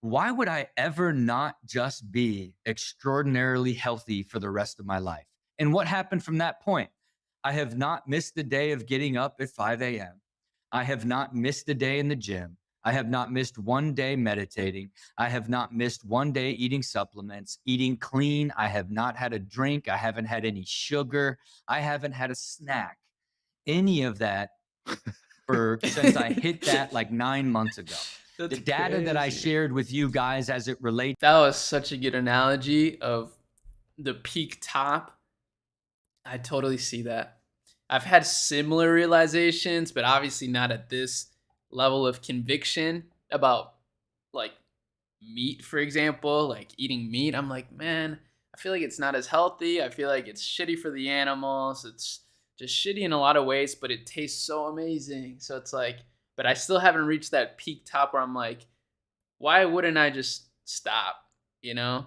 why would I ever not just be extraordinarily healthy for the rest of my life? And what happened from that point? I have not missed a day of getting up at 5 a.m. I have not missed a day in the gym. I have not missed one day meditating. I have not missed one day eating supplements, eating clean. I have not had a drink. I haven't had any sugar. I haven't had a snack, any of that since I hit that like 9 months ago. That's the data that I crazy. shared with you guys as it relates. That was such a good analogy of the peak top. I totally see that. I've had similar realizations, but obviously not at this level of conviction about like meat, for example, like eating meat. I'm like, man, I feel like it's not as healthy. I feel like it's shitty for the animals. It's just shitty in a lot of ways, but it tastes so amazing. So it's like, but I still haven't reached that peak top where I'm like, why wouldn't I just stop? You know?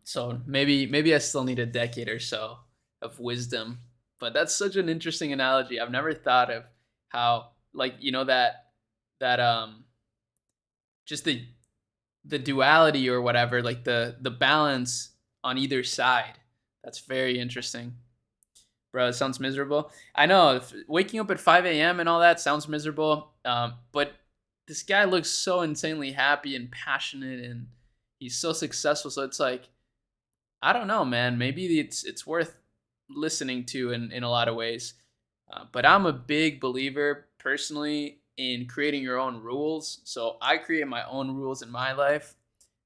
So maybe I still need a decade or so of wisdom. But that's such an interesting analogy. I've never thought of how, like, you know, that just the duality or whatever, like the balance on either side. That's very interesting. Bro, it sounds miserable. I know, waking up at 5 a.m. and all that sounds miserable. But this guy looks so insanely happy and passionate, and he's so successful. So it's like, I don't know, man. Maybe it's worth listening to in a lot of ways. But I'm a big believer personally in creating your own rules. So I create my own rules in my life.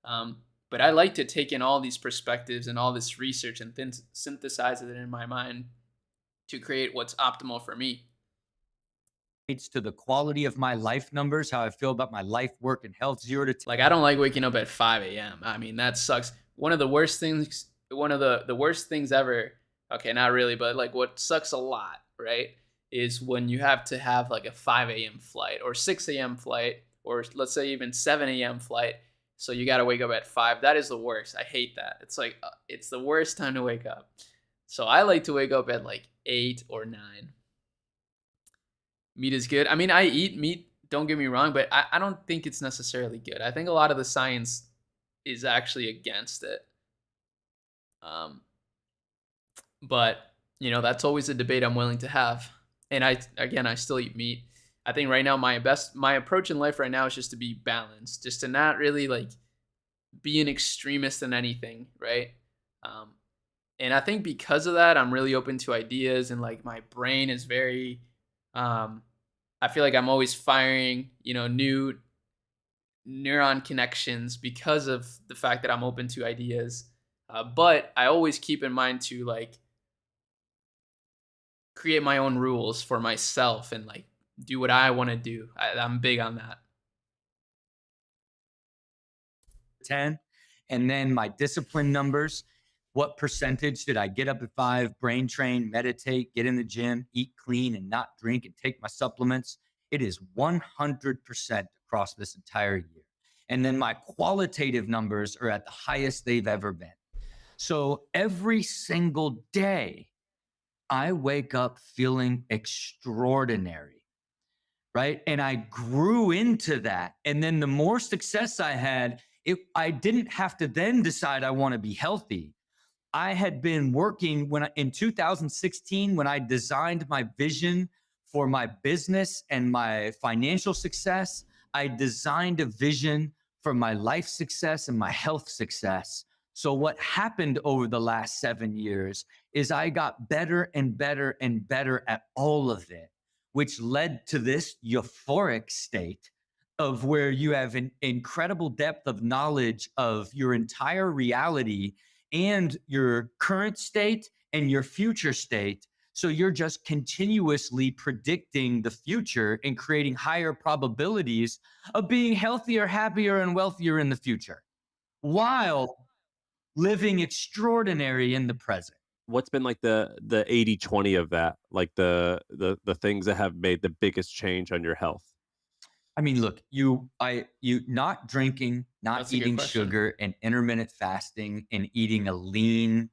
But I like to take in all these perspectives and all this research and then synthesize it in my mind to create what's optimal for me. To the quality of my life numbers, how I feel about my life, work, and health, 0 to 10. Like, I don't like waking up at 5 a.m. I mean, that sucks. One of the worst things ever. Okay, not really, but like what sucks a lot, right, is when you have to have like a 5 a.m. flight or 6 a.m. flight, or let's say even 7 a.m. flight. So you got to wake up at 5. That is the worst. I hate that. It's like, it's the worst time to wake up. So I like to wake up at like 8 or 9. Meat is good. I mean, I eat meat, don't get me wrong, but I don't think it's necessarily good. I think a lot of the science is actually against it. But, you know, that's always a debate I'm willing to have. And I still eat meat. I think right now my approach in life right now is just to be balanced, just to not really like be an extremist in anything, right? And I think because of that, I'm really open to ideas, and like my brain is very, I feel like I'm always firing, you know, new neuron connections because of the fact that I'm open to ideas. But I always keep in mind to like create my own rules for myself and like do what I want to do. I'm big on that. 10. And then my discipline numbers. What percentage did I get up at 5, brain train, meditate, get in the gym, eat clean, and not drink and take my supplements? It is 100% across this entire year. And then my qualitative numbers are at the highest they've ever been. So every single day, I wake up feeling extraordinary, right? And I grew into that. And then the more success I had, I didn't have to then decide I want to be healthy. I had been working in 2016, when I designed my vision for my business and my financial success, I designed a vision for my life success and my health success. So what happened over the last 7 years is I got better and better and better at all of it, which led to this euphoric state of where you have an incredible depth of knowledge of your entire reality and your current state and your future state. So you're just continuously predicting the future and creating higher probabilities of being healthier, happier, and wealthier in the future, while living extraordinary in the present. What's been like the 80-20 of that? Like the things that have made the biggest change on your health? I mean, look, you not drinking, not eating sugar, and intermittent fasting, and eating a lean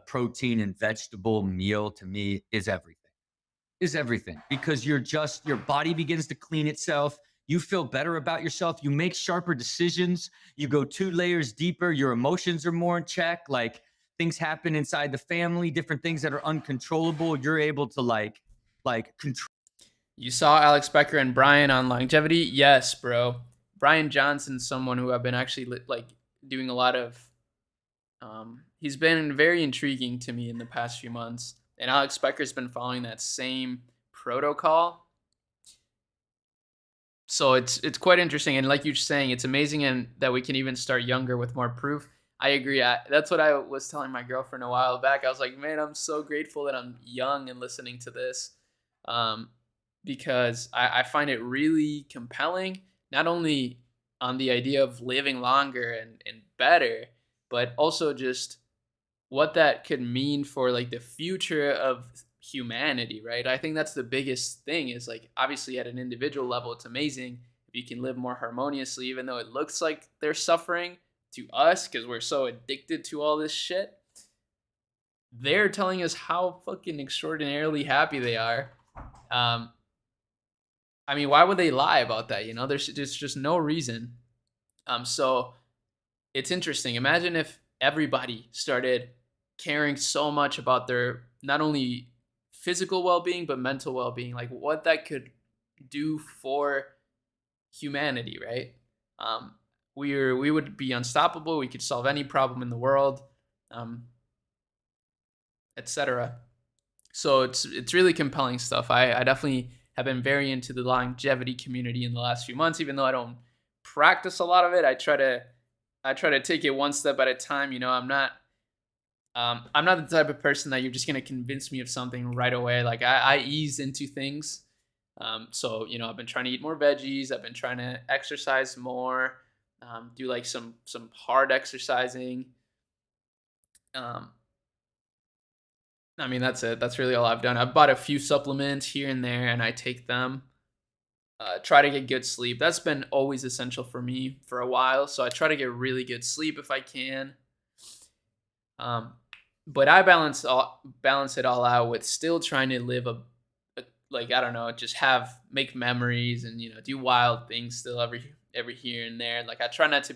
protein and vegetable meal, to me is everything, because your body begins to clean itself. You feel better about yourself. You make sharper decisions. You go 2 layers deeper. Your emotions are more in check. Like, things happen inside the family, different things that are uncontrollable. You're able to like control. You saw Alex Becker and Brian on longevity? Yes, bro. Brian Johnson's someone who I've been actually like doing a lot of. He's been very intriguing to me in the past few months, and Alex Becker's been following that same protocol. So it's quite interesting, and like you're saying, it's amazing, and that we can even start younger with more proof. I agree. That's what I was telling my girlfriend a while back. I was like, man, I'm so grateful that I'm young and listening to this. Because I find it really compelling, not only on the idea of living longer and better, but also just what that could mean for like the future of humanity, right? I think that's the biggest thing is like, obviously at an individual level, it's amazing if you can live more harmoniously, even though it looks like they're suffering to us because we're so addicted to all this shit. They're telling us how fucking extraordinarily happy they are. I mean, why would they lie about that? You know, there's just no reason. So it's interesting. Imagine if everybody started caring so much about their not only physical well-being but mental well-being, like what that could do for humanity, right? We would be unstoppable. We could solve any problem in the world, etc. So it's really compelling stuff. I definitely have been very into the longevity community in the last few months, even though I don't practice a lot of it. I try to take it one step at a time. You know, I'm not the type of person that you're just gonna convince me of something right away. Like I ease into things. So you know, I've been trying to eat more veggies. I've been trying to exercise more. Do like some hard exercising. I mean, that's it. That's really all I've done. I've bought a few supplements here and there, and I take them. Try to get good sleep. That's been always essential for me for a while. So I try to get really good sleep if I can. But I balance it all out with still trying to live a like, I don't know, just make memories and, you know, do wild things still every here and there. Like I try not to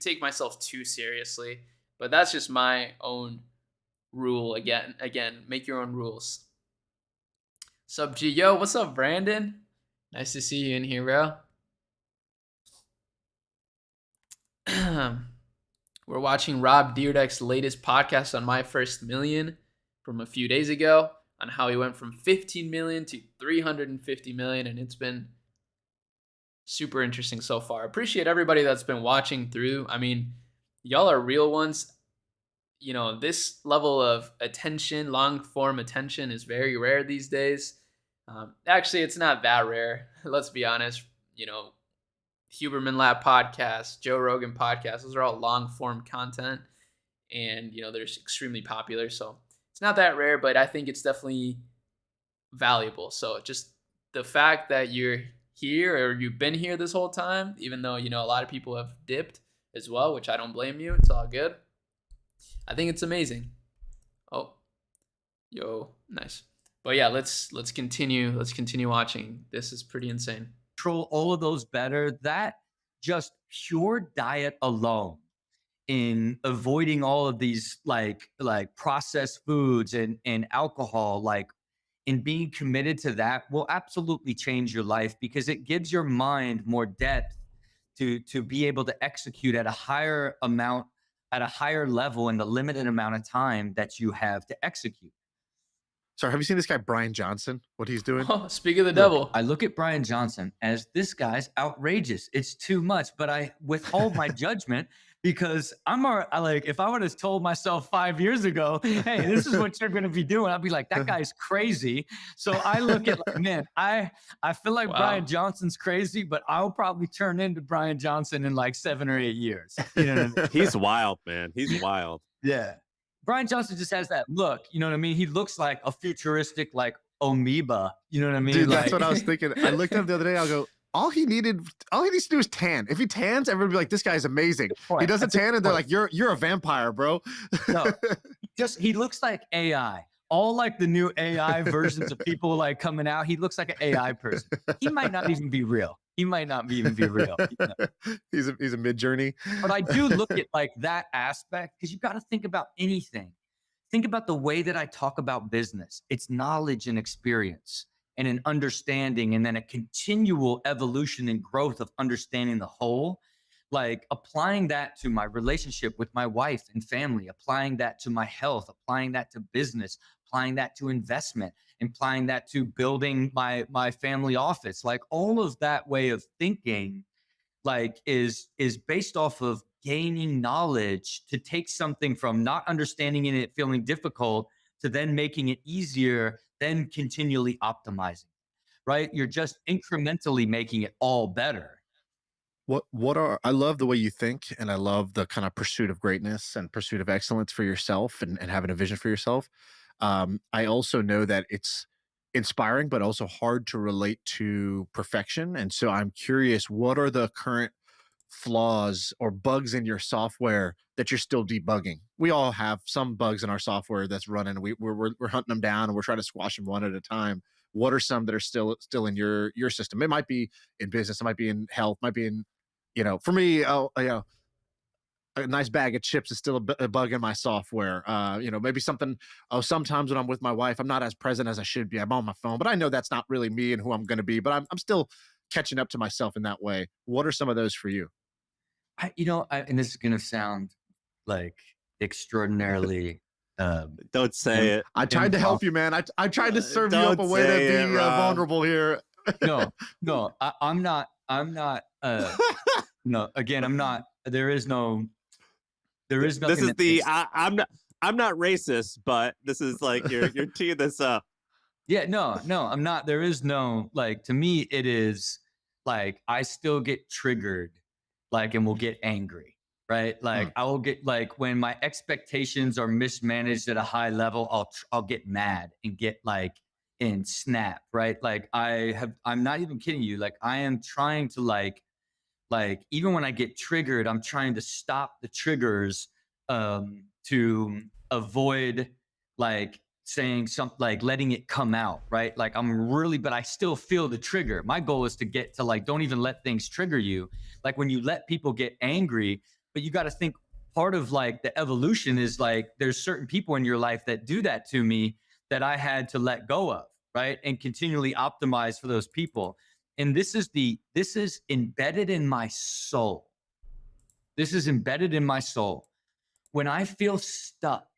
take myself too seriously, but that's just my own rule. Again, make your own rules. Sup, G? Yo, what's up, Brandon? Nice to see you in here, bro. We're watching Rob Dyrdek's latest podcast on My First Million from a few days ago on how he went from 15 million to 350 million, and it's been super interesting so far. Appreciate everybody that's been watching through. I mean, y'all are real ones. You know, this level of attention, long form attention, is very rare these days. Actually, it's not that rare. Let's be honest. You know, Huberman Lab podcast, Joe Rogan podcast, those are all long form content, and you know, they're extremely popular. So it's not that rare, but I think it's definitely valuable. So just the fact that you're here or you've been here this whole time, even though, you know, a lot of people have dipped as well, which I don't blame you. It's all good. I think it's amazing. Oh, yo, nice. But yeah, let's continue. Let's continue watching. This is pretty insane. Control all of those better. That just pure diet alone, in avoiding all of these like processed foods and alcohol, like in being committed to that, will absolutely change your life, because it gives your mind more depth to be able to execute at a higher amount, at a higher level, in the limited amount of time that you have to execute. Sorry, have you seen this guy Brian Johnson? What he's doing? Oh, speak of the devil. I look at Brian Johnson as, this guy's outrageous. It's too much, but I withhold my judgment, because if I would have told myself 5 years ago, hey, this is what you're going to be doing, I'd be like, that guy's crazy. So I look at like, man, I feel like Wow. Brian Johnson's crazy, but I'll probably turn into Brian Johnson in like 7 or 8 years. You know what I mean? He's wild, man. He's wild. Yeah. Brian Johnson just has that look, you know what I mean? He looks like a futuristic, like, amoeba, you know what I mean? Dude, like, that's what I was thinking. I looked at him the other day. I'll go, all he needs to do is tan. If he tans, everybody will be like, this guy's amazing. He doesn't tan, and they're like, you're a vampire, bro. No, he looks like AI. All like the new AI versions of people like coming out. He looks like an AI person. He might not even be real. You know? He's a mid-journey. But I do look at like that aspect, because you got to think about anything. Think about the way that I talk about business. It's knowledge and experience. and an understanding, and then a continual evolution and growth of understanding the whole, like applying that to my relationship with my wife and family, applying that to my health, applying that to business, applying that to investment, applying that to building my family office, like all of that way of thinking, like is based off of gaining knowledge to take something from not understanding it, feeling difficult, to then making it easier, then continually optimizing, right? You're just incrementally making it all better. I love the way you think, and I love the kind of pursuit of greatness and pursuit of excellence for yourself, and having a vision for yourself. I also know that it's inspiring, but also hard to relate to perfection. And so I'm curious, what are the current flaws or bugs in your software that you're still debugging? We all have some bugs in our software that's running. We're hunting them down, and we're trying to squash them one at a time. What are some that are still in your system? It might be in business, it might be in health, might be in, for me, a nice bag of chips is still a bug in my software. Maybe something. Oh, sometimes when I'm with my wife, I'm not as present as I should be. I'm on my phone, but I know that's not really me and who I'm going to be. But I'm still catching up to myself in that way. What are some of those for you? And this is going to sound like extraordinarily. Don't say it. I tried to help you, man. I tried to serve you up a way to be vulnerable here. No, I'm not. No, again, I'm not. There is nothing. This is I'm not racist, but this is like you're teeing this up. Yeah, no, I'm not. There is no, like, to me, it is like I still get triggered, like, and will get angry, right? Like I will get, like, when my expectations are mismanaged at a high level, I'll get mad and get like and snap, right? Like I'm not even kidding you. Like I am trying to like even when I get triggered, I'm trying to stop the triggers to avoid like saying something, like letting it come out, right? Like but I still feel the trigger. My goal is to get to like, don't even let things trigger you. Like when you let people get angry, but you got to think part of like the evolution is like, there's certain people in your life that do that to me that I had to let go of, right? And continually optimize for those people. And this is embedded in my soul. This is embedded in my soul. When I feel stuck,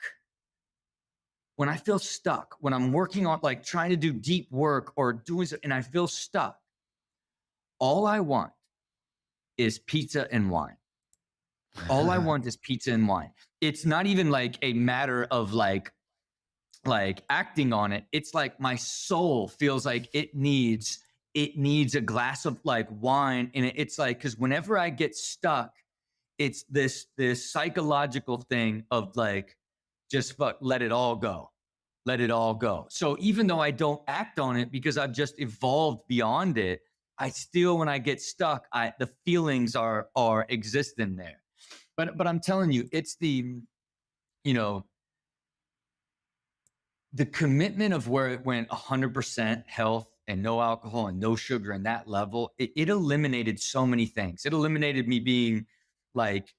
when I'm working on like trying to do deep work or doing and I feel stuck, all I want is pizza and wine. All I want is pizza and wine. It's not even like a matter of like acting on it. It's like my soul feels like it needs a glass of like wine. And it's like, because whenever I get stuck, it's this psychological thing of like, just let it all go. Let it all go. So even though I don't act on it because I've just evolved beyond it, I still, when I get stuck, the feelings are existing there. But I'm telling you, it's the commitment of where it went 100% health and no alcohol and no sugar and that level, it eliminated so many things. It eliminated me being like,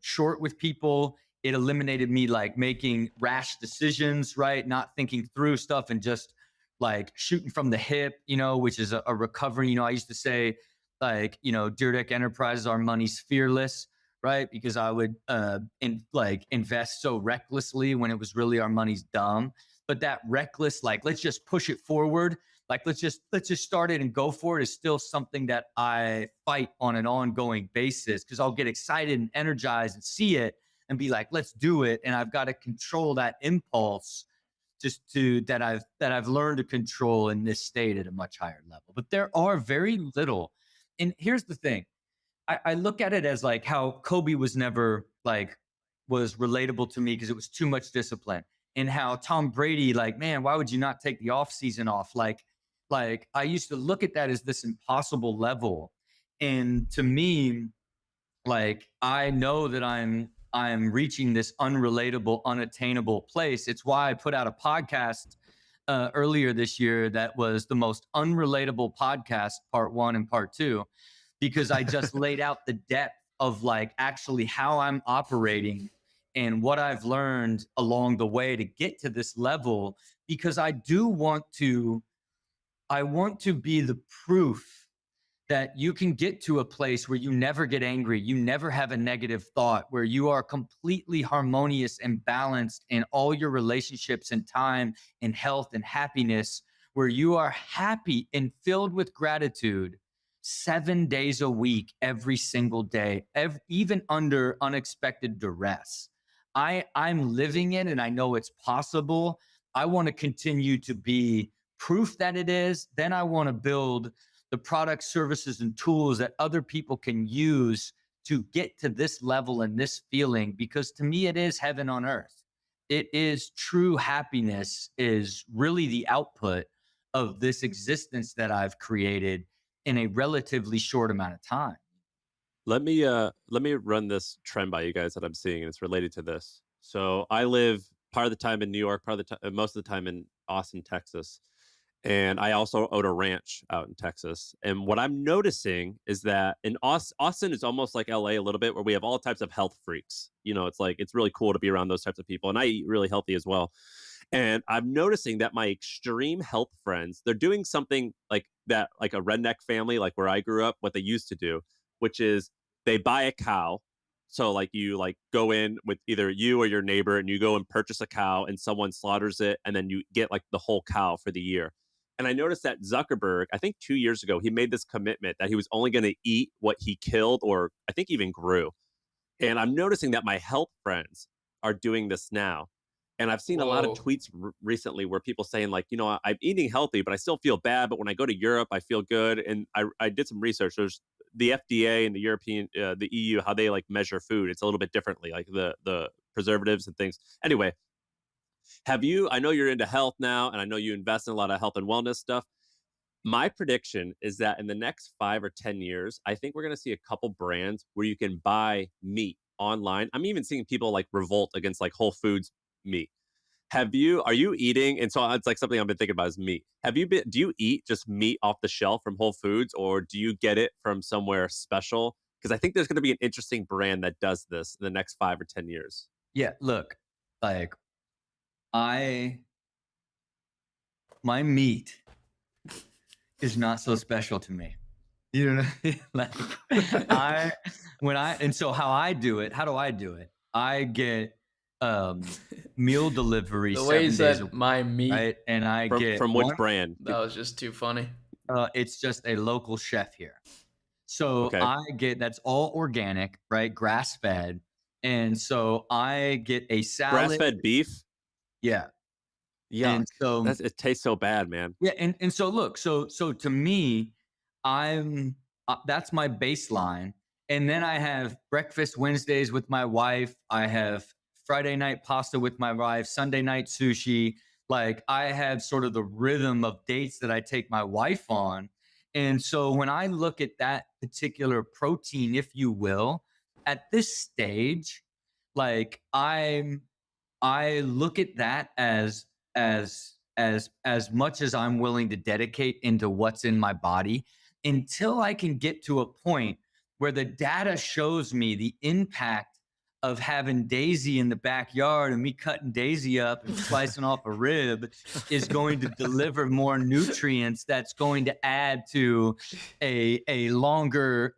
short with people. It eliminated me like making rash decisions, right? Not thinking through stuff and just like shooting from the hip, which is a recovery. I used to say like, Deer Deck Enterprises, our money's fearless, right? Because I would invest so recklessly when it was really our money's dumb. But that reckless, like, let's just push it forward. Like, let's just start it and go for it is still something that I fight on an ongoing basis, because I'll get excited and energized and see it and be like, let's do it. And I've got to control that impulse that I've learned to control in this state at a much higher level. But there are very little. And here's the thing. I look at it as like how Kobe was never was relatable to me because it was too much discipline. And how Tom Brady, like, man, why would you not take the off season off? Like I used to look at that as this impossible level. And to me, like, I know that I'm reaching this unrelatable, unattainable place. It's why I put out a podcast earlier this year that was the most unrelatable podcast, part 1 and part 2, because I just laid out the depth of like actually how I'm operating and what I've learned along the way to get to this level, because I do want to I want to be the proof that you can get to a place where you never get angry, you never have a negative thought, where you are completely harmonious and balanced in all your relationships and time and health and happiness, where you are happy and filled with gratitude 7 days a week, every single day, even under unexpected duress. I'm living it and I know it's possible. I want to continue to be proof that it is. Then I want to build the products, services, and tools that other people can use to get to this level and this feeling, because to me, it is heaven on earth. It is true happiness, is really the output of this existence that I've created in a relatively short amount of time. Let me run this trend by you guys that I'm seeing, and it's related to this. So I live part of the time in New York, part of the time, most of the time in Austin, Texas, and I also own a ranch out in Texas. And what I'm noticing is that in Austin is almost like LA a little bit, where we have all types of health freaks. You know, it's like it's really cool to be around those types of people, and I eat really healthy as well. And I'm noticing that my extreme health friends, they're doing something like that, like a redneck family, like where I grew up, what they used to do, which is they buy a cow. So like you like go in with either you or your neighbor and you go and purchase a cow and someone slaughters it and then you get like the whole cow for the year. And I noticed that Zuckerberg, I think 2 years ago, he made this commitment that he was only going to eat what he killed or I think even grew. And I'm noticing that my health friends are doing this now. And I've seen a lot of Whoa. tweets recently where people saying like, you know, I'm eating healthy, but I still feel bad. But when I go to Europe, I feel good. And I did some research. There's the FDA and the European, the EU, how they like measure food. It's a little bit differently, like the preservatives and things. Anyway, have you? I know you're into health now, and I know you invest in a lot of health and wellness stuff. My prediction is that in the next 5 or 10 years, I think we're going to see a couple brands where you can buy meat online. I'm even seeing people like revolt against like Whole Foods meat. Are you eating? And so it's like something I've been thinking about is meat. Do you eat just meat off the shelf from Whole Foods or do you get it from somewhere special? Because I think there's going to be an interesting brand that does this in the next 5 or 10 years. Yeah, look, like I my meat is not so special to me. You know what I mean? Like and so how do I do it? I get meal delivery The way you 7 days a said week, my meat, right? And I get From which brand? that was just too funny. it's just a local chef here. So Okay. I get, that's all organic, right? Grass fed. And so I get a salad. Grass-fed beef? Yeah. Yeah. And so It tastes so bad, man. yeah, and so look, so to me, I'm that's my baseline, and then I have breakfast Wednesdays with my wife. I have Friday night pasta with my wife, Sunday night sushi. Like I have sort of the rhythm of dates that I take my wife on, and so when I look at that particular protein, if you will, at this stage, like I look at that as much as I'm willing to dedicate into what's in my body until I can get to a point where the data shows me the impact of having Daisy in the backyard and me cutting Daisy up and slicing off a rib is going to deliver more nutrients that's going to add to a longer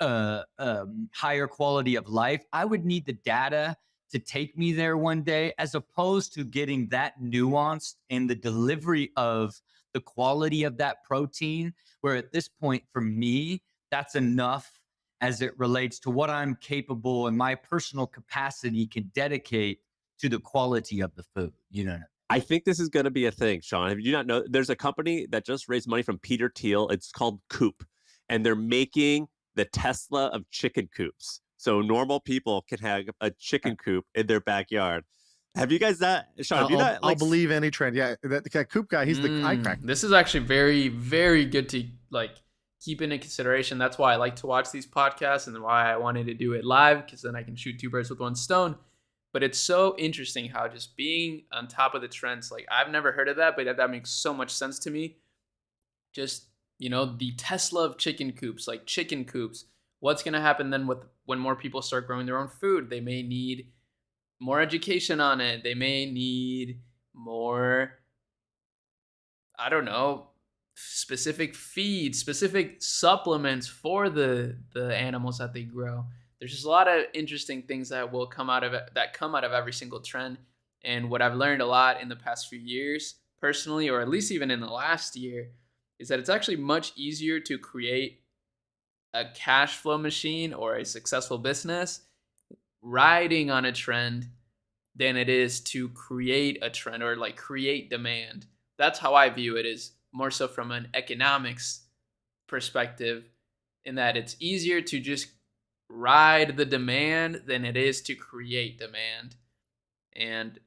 higher quality of life. I would need the data to take me there one day, as opposed to getting that nuanced in the delivery of the quality of that protein, where at this point for me, that's enough as it relates to what I'm capable and my personal capacity can dedicate to the quality of the food. You know, I think this is going to be a thing, Sean. Have you not know? There's a company that just raised money from Peter Thiel. It's called Coop, and they're making the Tesla of chicken coops. So normal people can have a chicken coop in their backyard. Have you guys that, Sean? Have you not? I'll believe any trend. Yeah, that Coop guy, he's the eye crack. This is actually very, very good to like keep into consideration. That's why I like to watch these podcasts and why I wanted to do it live, because then I can shoot two birds with one stone. But it's so interesting how just being on top of the trends, like I've never heard of that, but that makes so much sense to me. Just, you know, the Tesla of chicken coops, like chicken coops. What's going to happen then when more people start growing their own food? They may need more education on it. They may need more, I don't know, specific feeds, specific supplements for the animals that they grow. There's just a lot of interesting things that will come out of it, that come out of every single trend. And what I've learned a lot in the past few years, personally, or at least even in the last year, is that it's actually much easier to create a cash flow machine or a successful business riding on a trend than it is to create a trend or like create demand. That's how I view it, is more so from an economics perspective, in that it's easier to just ride the demand than it is to create demand. And,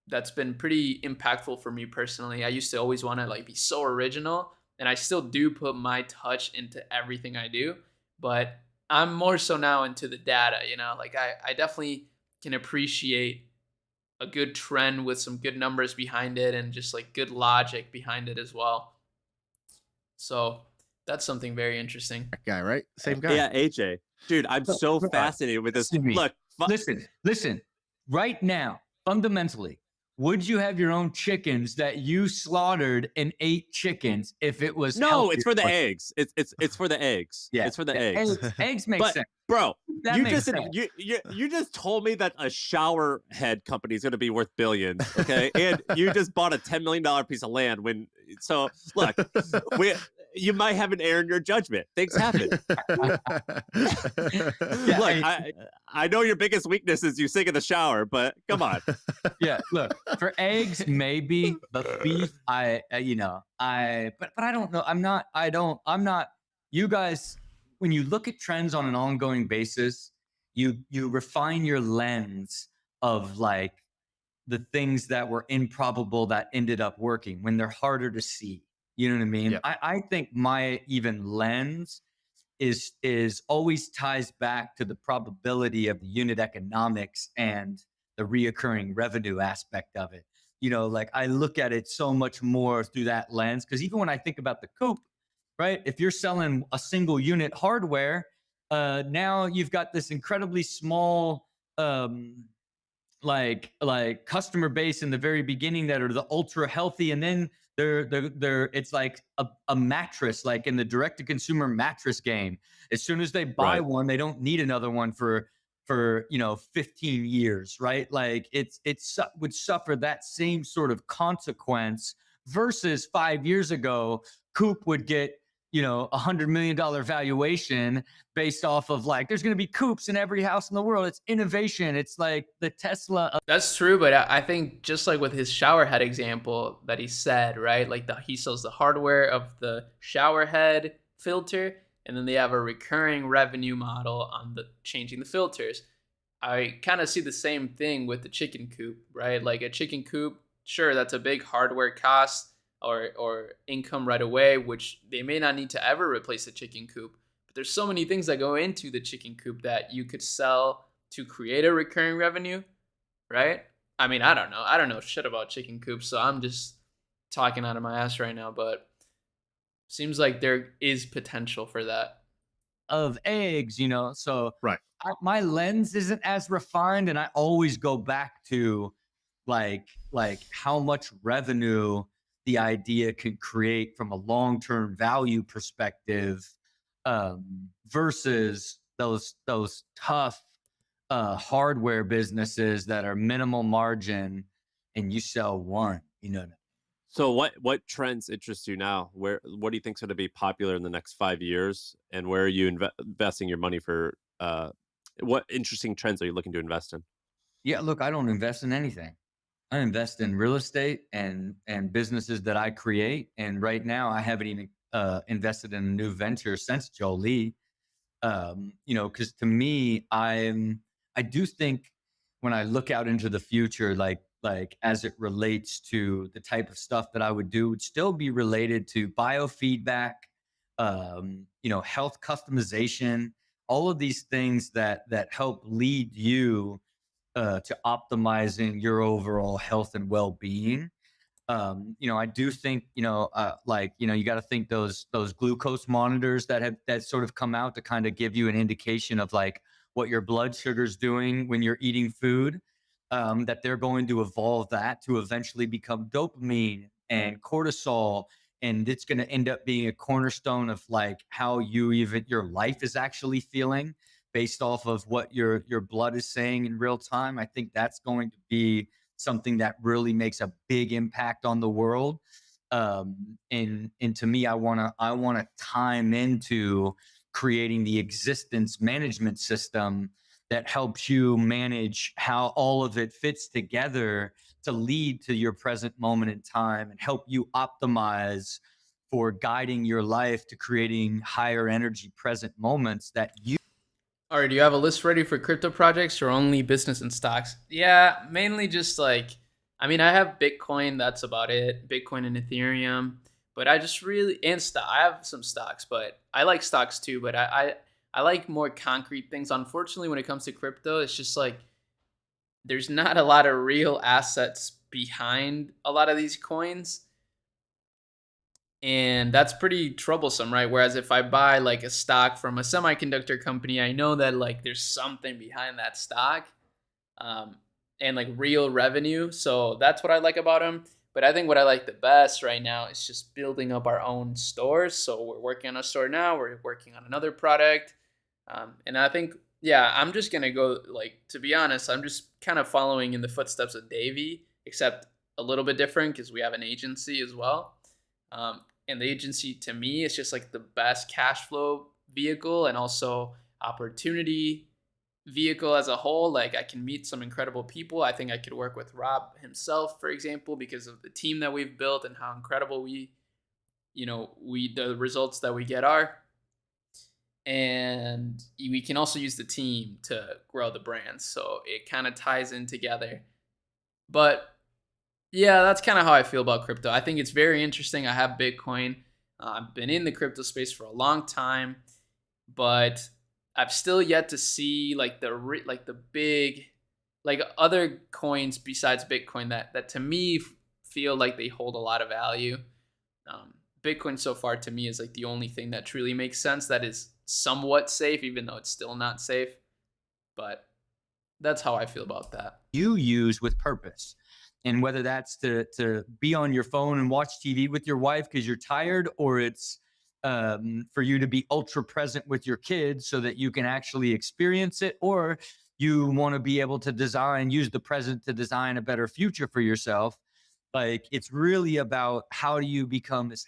that's been pretty impactful for me personally. I used to always want to like be so original, and I still do put my touch into everything I do, but I'm more so now into the data, like I definitely can appreciate a good trend with some good numbers behind it and just like good logic behind it as well. So that's something very interesting. That guy, right? Same guy. Yeah, AJ. Dude, I'm so fascinated with this. Look, listen. Right now, fundamentally, would you have your own chickens that you slaughtered and ate chickens if it was no? It's for the eggs. It's for the eggs. Yeah, it's for the eggs. Eggs make sense, bro. That you makes just sense. you just told me that a shower head company is going to be worth billions. Okay, and you just bought a $10 million piece of land. Look, you might have an error in your judgment. Things happen. Look, I know your biggest weakness is you sing in the shower, but come on. Yeah, look, for eggs, maybe, but beef, but I don't know. I'm not, you guys, when you look at trends on an ongoing basis, you refine your lens of like the things that were improbable that ended up working when they're harder to see. You know what I mean? Yep. I think my even lens is always ties back to the probability of the unit economics and the reoccurring revenue aspect of it. Like I look at it so much more through that lens, because even when I think about the coop, right? If you're selling a single unit hardware, now you've got this incredibly small like customer base in the very beginning that are the ultra healthy, and then they're it's like a mattress, like in the direct to consumer mattress game. As soon as they buy one, they don't need another one for 15 years, right? Like it would suffer that same sort of consequence, versus 5 years ago, Coop would get $100 million valuation based off of like, there's going to be Coops in every house in the world. It's innovation. It's like the Tesla. That's true, but I think just like with his shower head example that he said, right? Like he sells the hardware of the shower head filter, and then they have a recurring revenue model on the changing the filters. I kind of see the same thing with the chicken coop, right? Like a chicken coop, sure, that's a big hardware cost or income right away, which they may not need to ever replace the chicken coop. But there's so many things that go into the chicken coop that you could sell to create a recurring revenue, right? I mean, I don't know. I don't know shit about chicken coops, so I'm just talking out of my ass right now, but seems like there is potential for that. Of eggs, so right. My lens isn't as refined, and I always go back to like how much revenue the idea can create from a long-term value perspective, versus those tough hardware businesses that are minimal margin and you sell one. So what trends interest you now? What do you think is going to be popular in the next 5 years, and where are you investing your money for? What interesting trends are you looking to invest in? Yeah, look, I don't invest in anything. I invest in real estate and businesses that I create. And right now, I haven't even invested in a new venture since Jolie. Because to me, I do think when I look out into the future, like as it relates to the type of stuff that I would do, would still be related to biofeedback, health customization, all of these things that help lead you to optimizing your overall health and well-being. I do think, you got to think those glucose monitors that sort of come out to kind of give you an indication of like what your blood sugar's doing when you're eating food, that they're going to evolve that to eventually become dopamine and cortisol and it's going to end up being a cornerstone of like how your life is actually feeling based off of what your blood is saying in real time. I think that's going to be something that really makes a big impact on the world. And to me, I want to time into creating the existence management system that helps you manage how all of it fits together to lead to your present moment in time and help you optimize for guiding your life to creating higher energy present moments that you. All right, do you have a list ready for crypto projects or only business and stocks? Yeah, mainly just like, I mean, I have Bitcoin, that's about it. Bitcoin and Ethereum. But I just really, and stock, I have some stocks, but I like stocks too, but I like more concrete things. Unfortunately, when it comes to crypto, it's just like, there's not a lot of real assets behind a lot of these coins. And that's pretty troublesome, right? Whereas if I buy like a stock from a semiconductor company, I know that like there's something behind that stock, and like real revenue. So that's what I like about them. But I think what I like the best right now is just building up our own stores. So we're working on a store now. We're working on another product. And I think, yeah, I'm just going to go, like, to be honest, I'm just kind of following in the footsteps of Davey, except a little bit different because we have an agency as well. And the agency, to me, is just like the best cash flow vehicle and also opportunity vehicle as a whole. Like, I can meet some incredible people. I think I could work with Rob himself, for example, because of the team that we've built and how incredible the results that we get are. And we can also use the team to grow the brand. So it kind of ties in together. But yeah, that's kind of how I feel about crypto. I think it's very interesting. I have Bitcoin. I've been in the crypto space for a long time, but I've still yet to see like the big, like other coins besides Bitcoin that to me feel like they hold a lot of value. Bitcoin so far to me is like the only thing that truly makes sense that is somewhat safe, even though it's still not safe. But that's how I feel about that. You use with purpose. And whether that's to be on your phone and watch TV with your wife because you're tired, or it's for you to be ultra present with your kids so that you can actually experience it, or you want to be able to use the present to design a better future for yourself. Like, it's really about how do you become this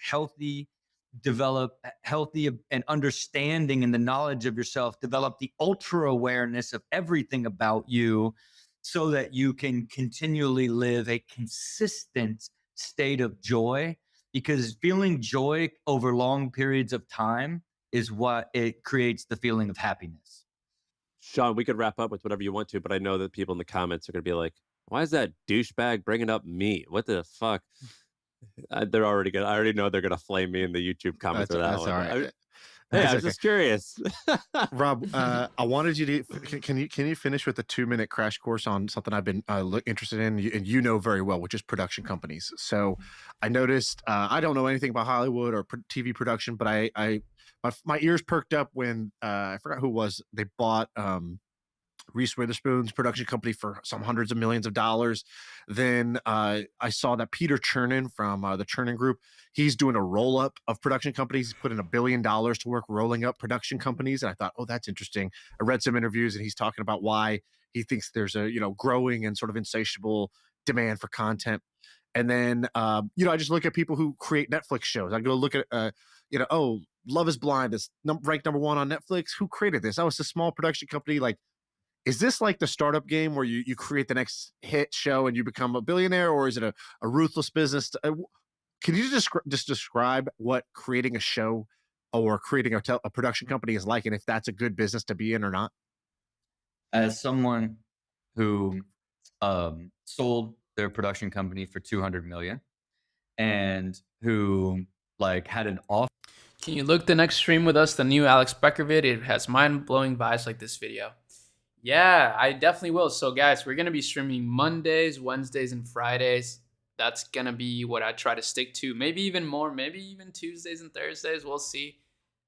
develop healthy and understanding and the knowledge of yourself, develop the ultra awareness of everything about you so that you can continually live a consistent state of joy, because feeling joy over long periods of time is what it creates the feeling of happiness. Sean, we could wrap up with whatever you want to, but I know that people in the comments are going to be like, why is that douchebag bringing up me? What the fuck? They're already gonna. I already know they're gonna flame me in the YouTube comments for that That's one. all right. Hey, I was just curious. Rob, I wanted you to can you finish with the 2-minute crash course on something I've been interested in, and you know very well, which is production companies. So I noticed I don't know anything about Hollywood or TV production, but my ears perked up when I forgot who it was. They bought Reese Witherspoon's production company for some hundreds of millions of dollars. Then I saw that Peter Chernin from the Chernin Group, he's doing a roll up of production companies. He's putting $1 billion to work rolling up production companies. And I thought, oh, that's interesting. I read some interviews and he's talking about why he thinks there's a growing and sort of insatiable demand for content. And then I just look at people who create Netflix shows. I go look at oh, Love is Blind is ranked number 1 on Netflix. Who created this? Oh, it's a small production company. Like, is this like the startup game where you create the next hit show and you become a billionaire, or is it a ruthless business? Can you just describe what creating a show or creating a production company is like, and if that's a good business to be in or not? As someone who sold their production company for $200 million and who had an offer. Can you look the next stream with us, the new Alex Becker vid? It has mind-blowing vibes like this video. Yeah, I definitely will. So guys, we're going to be streaming Mondays, Wednesdays, and Fridays. That's going to be what I try to stick to. Maybe even more, maybe even Tuesdays and Thursdays. We'll see.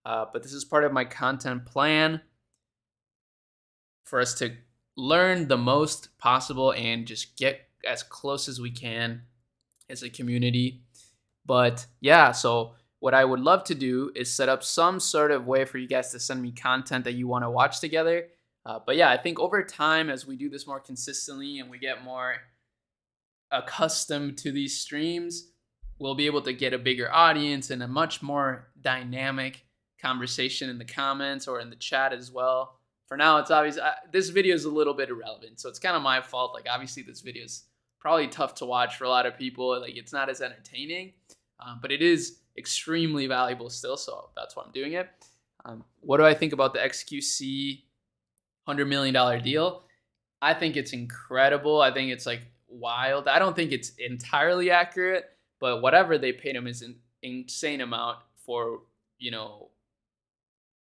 But this is part of my content plan for us to learn the most possible and just get as close as we can as a community. But yeah, so what I would love to do is set up some sort of way for you guys to send me content that you want to watch together. But yeah, I think over time, as we do this more consistently and we get more accustomed to these streams, we'll be able to get a bigger audience and a much more dynamic conversation in the comments or in the chat as well. For now, it's obvious this video is a little bit irrelevant, so it's kind of my fault. Like, obviously, this video is probably tough to watch for a lot of people. Like, it's not as entertaining, but it is extremely valuable still, so that's why I'm doing it. What do I think about the XQC $100 million deal? I think it's incredible. I think it's like wild. I don't think it's entirely accurate, but whatever they paid him is an insane amount for,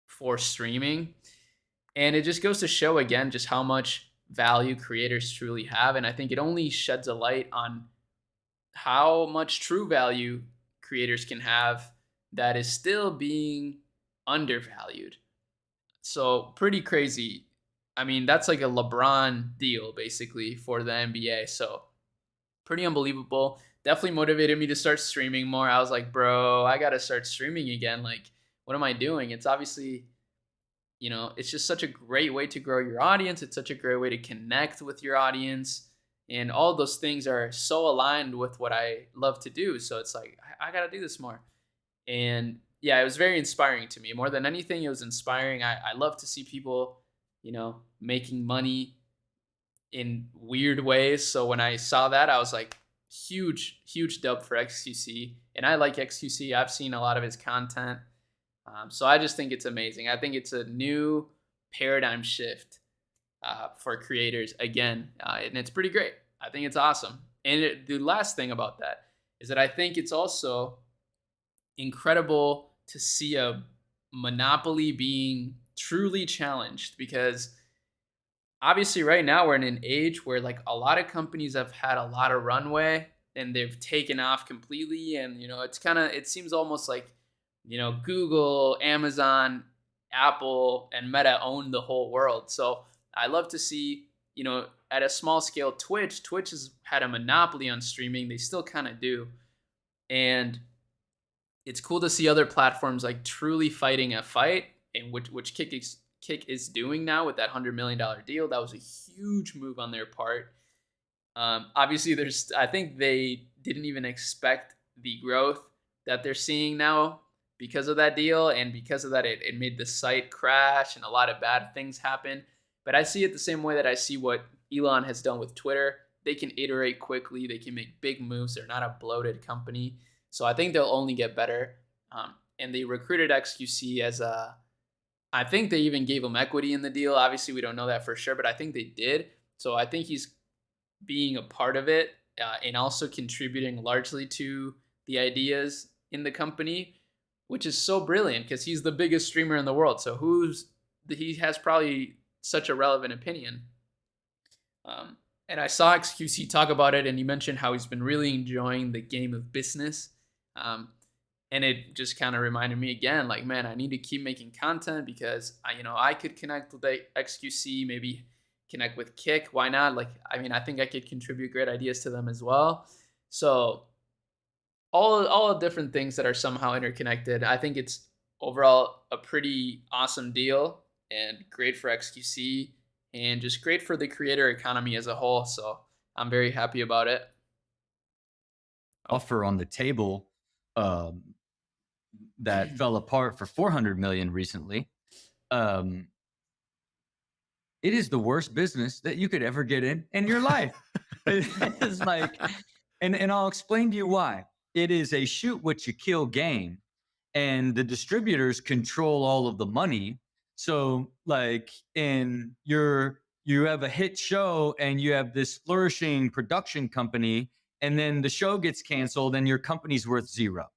for streaming. And it just goes to show again just how much value creators truly have. And I think it only sheds a light on how much true value creators can have that is still being undervalued. So pretty crazy. I mean, that's like a LeBron deal basically for the NBA. So pretty unbelievable. Definitely motivated me to start streaming more. I was like, bro, I got to start streaming again. Like, what am I doing? It's obviously, it's just such a great way to grow your audience. It's such a great way to connect with your audience. And all those things are so aligned with what I love to do. So it's like, I got to do this more. And yeah, it was very inspiring to me. More than anything, it was inspiring. I love to see people, making money in weird ways. So when I saw that, I was like, huge dub for XQC. And I like XQC. I've seen a lot of his content. So I just think it's amazing. I think it's a new paradigm shift for creators again. And it's pretty great. I think it's awesome. And the last thing about that is that I think it's also incredible to see a monopoly being truly challenged, because obviously right now we're in an age where like a lot of companies have had a lot of runway and they've taken off completely. And, it seems almost like, Google, Amazon, Apple, and Meta own the whole world. So I love to see, at a small scale, Twitch has had a monopoly on streaming. They still kind of do. And it's cool to see other platforms like truly fighting a fight, and which Kick is doing now with that $100 million deal. That was a huge move on their part. Obviously, I think they didn't even expect the growth that they're seeing now because of that deal, and because of that, it made the site crash and a lot of bad things happen. But I see it the same way that I see what Elon has done with Twitter. They can iterate quickly. They can make big moves. They're not a bloated company. So I think they'll only get better. And they recruited XQC as I think they even gave him equity in the deal. Obviously, we don't know that for sure, but I think they did. So I think he's being a part of it and also contributing largely to the ideas in the company, which is so brilliant because he's the biggest streamer in the world. So he has probably such a relevant opinion. And I saw XQC talk about it, and he mentioned how he's been really enjoying the game of business. And it just kind of reminded me again, like, man, I need to keep making content because I could connect with the XQC, maybe connect with Kick. Why not? Like, I think I could contribute great ideas to them as well. So all different things that are somehow interconnected. I think it's overall a pretty awesome deal and great for XQC and just great for the creator economy as a whole. So I'm very happy about it. Offer on the table that fell apart for 400 million recently. It is the worst business that you could ever get in your life. It's like, and I'll explain to you why. It is a shoot what you kill game, and the distributors control all of the money. So like you have a hit show and you have this flourishing production company, and then the show gets canceled and your company's worth zero.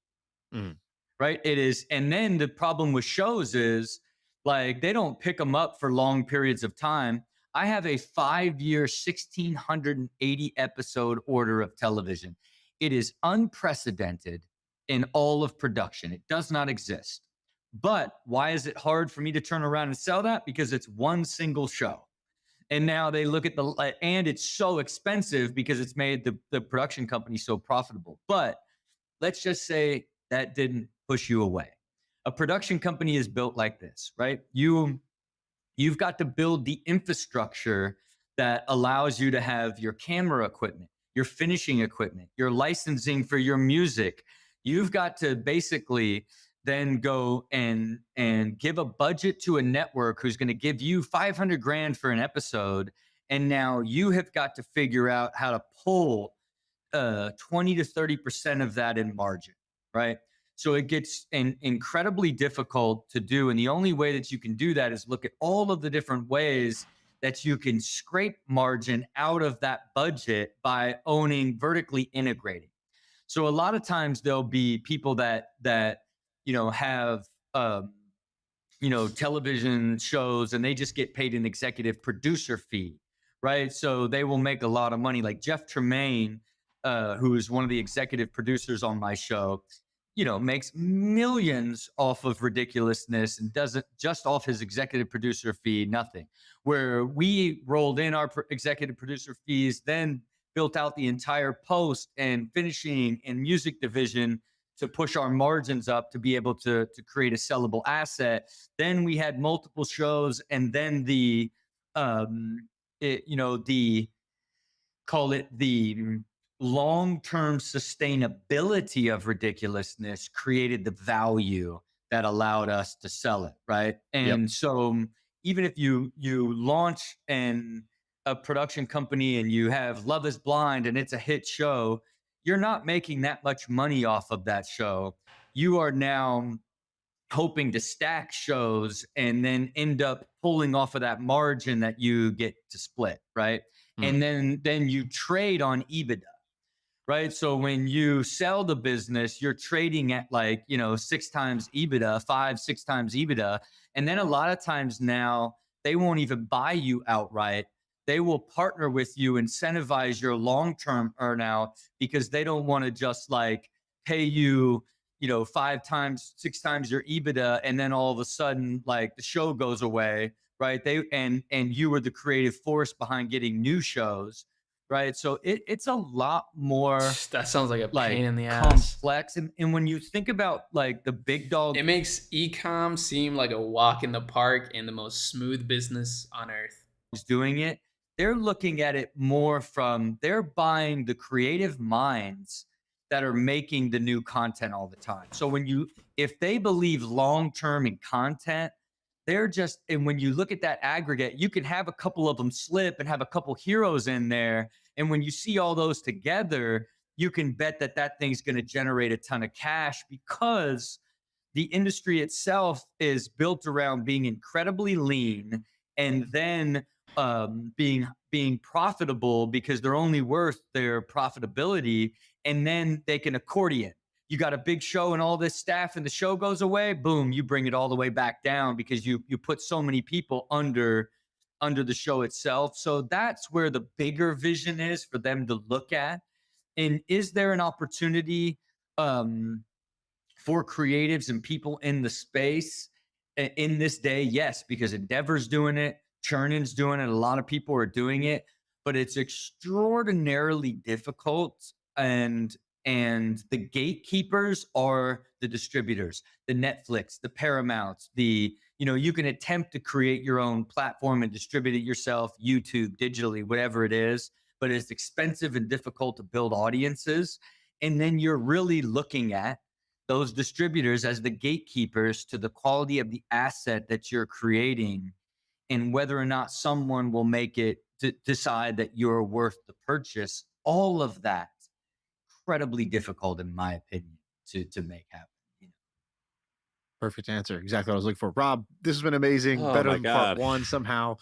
Right? It is. And then the problem with shows is like they don't pick them up for long periods of time. I have a 5-year, 1,680 episode order of television. It is unprecedented in all of production. It does not exist. But why is it hard for me to turn around and sell that? Because it's one single show. And now they look at and it's so expensive because it's made the production company so profitable. But let's just say that didn't push you away. A production company is built like this, right? You've got to build the infrastructure that allows you to have your camera equipment, your finishing equipment, your licensing for your music. You've got to basically then go and give a budget to a network who's going to give you 500 grand for an episode. And now you have got to figure out how to pull 20 to 30% of that in margin, right? So it gets incredibly difficult to do. And the only way that you can do that is look at all of the different ways that you can scrape margin out of that budget by owning vertically integrating. So a lot of times there'll be people that have television shows, and they just get paid an executive producer fee, right? So they will make a lot of money. Like Jeff Tremaine, who is one of the executive producers on my show, makes millions off of ridiculousness and doesn't just off his executive producer fee, nothing. Where we rolled in our executive producer fees, then built out the entire post and finishing and music division to push our margins up to be able to create a sellable asset. Then we had multiple shows, and then the long-term sustainability of ridiculousness created the value that allowed us to sell it, right? And so even if you launch a production company and you have Love is Blind and it's a hit show, you're not making that much money off of that show. You are now hoping to stack shows and then end up pulling off of that margin that you get to split, right? And then you trade on EBITDA, right? So when you sell the business, you're trading at 6 times EBITDA, 5-6 times EBITDA. And then a lot of times now they won't even buy you outright. They will partner with you, incentivize your long-term earnout, because they don't want to just pay you, 5 times, 6 times your EBITDA. And then all of a sudden, the show goes away, right? And you were the creative force behind getting new shows. Right. So it's a lot more. That sounds like a pain in the ass. Complex. And when you think about the big dog, it makes Ecom seem like a walk in the park and the most smooth business on earth. Doing it, they're looking at it more from, they're buying the creative minds that are making the new content all the time. So if they believe long-term in content, and when you look at that aggregate, you can have a couple of them slip and have a couple heroes in there. And when you see all those together, you can bet that thing's going to generate a ton of cash, because the industry itself is built around being incredibly lean and then being profitable, because they're only worth their profitability, and then they can accordion. You got a big show and all this staff and the show goes away, boom, you bring it all the way back down because you put so many people under the show itself. So that's where the bigger vision is for them to look at. And is there an opportunity for creatives and people in the space in this day? Yes, because Endeavor's doing it, Churnin's doing it, a lot of people are doing it, but it's extraordinarily difficult. And the gatekeepers are the distributors, the Netflix, the Paramounts, you can attempt to create your own platform and distribute it yourself, YouTube, digitally, whatever it is, but it's expensive and difficult to build audiences. And then you're really looking at those distributors as the gatekeepers to the quality of the asset that you're creating, and whether or not someone will make it to decide that you're worth the purchase. All of that incredibly difficult, in my opinion, to make happen. Perfect answer. Exactly what I was looking for. Rob, this has been amazing. Oh Better my than God. part one somehow.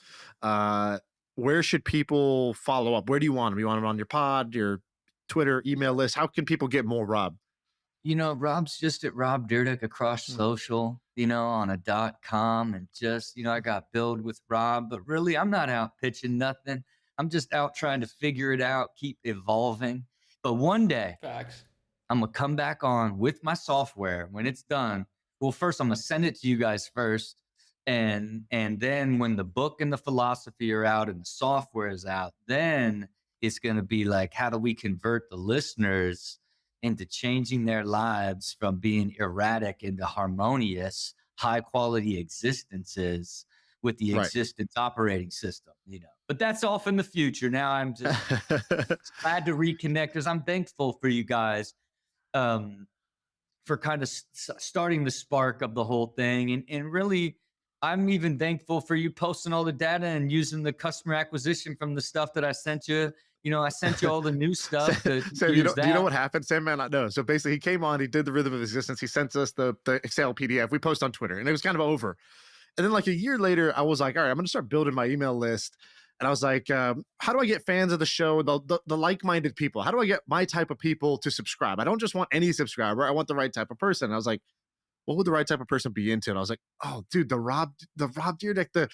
Where should people follow up? Where do you want them? You want them on your pod, your Twitter, email list? How can people get more Rob? Rob's just at Rob Dyrdek across social, on a .com, and just, I got billed with Rob, but really I'm not out pitching nothing. I'm just out trying to figure it out, keep evolving. But one day, Facts. I'm going to come back on with my software when it's done. Well, first, I'm going to send it to you guys first. And then when the book and the philosophy are out and the software is out, then it's going to be like, how do we convert the listeners into changing their lives from being erratic into harmonious, high quality existences with the Right. existence operating system, But that's off in the future. Now I'm just glad to reconnect because I'm thankful for you guys for kind of starting the spark of the whole thing. And really, I'm even thankful for you posting all the data and using the customer acquisition from the stuff that I sent you. I sent you all the new stuff to Sam, use do you know that. what happened? Sam might not know. So basically, he came on, he did the Rhythm of Existence, he sent us the Excel PDF. We post on Twitter, and it was kind of over. And then like a year later, I was like, all right, I'm going to start building my email list. And I was like, how do I get fans of the show, the like-minded people? How do I get my type of people to subscribe? I don't just want any subscriber. I want the right type of person. And I was like, what would the right type of person be into? And I was like, oh, dude, the Rob Dyrdek,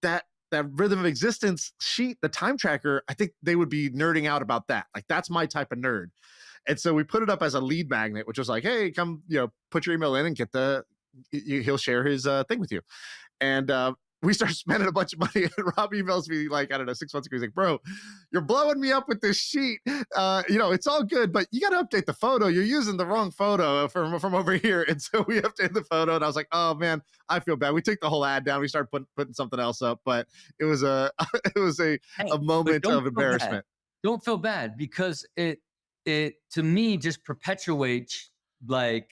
that Rhythm of Existence sheet, the time tracker, I think they would be nerding out about that. Like, that's my type of nerd. And so we put it up as a lead magnet, which was like, hey, come, put your email in and get he'll share his thing with you. And we started spending a bunch of money. And Rob emails me like, I don't know, 6 months ago. He's like, bro, you're blowing me up with this sheet. It's all good, but you got to update the photo. You're using the wrong photo from over here. And so we updated the photo, and I was like, oh man, I feel bad. We took the whole ad down. We started putting something else up, but it was a moment of embarrassment. Don't feel bad because it to me just perpetuates like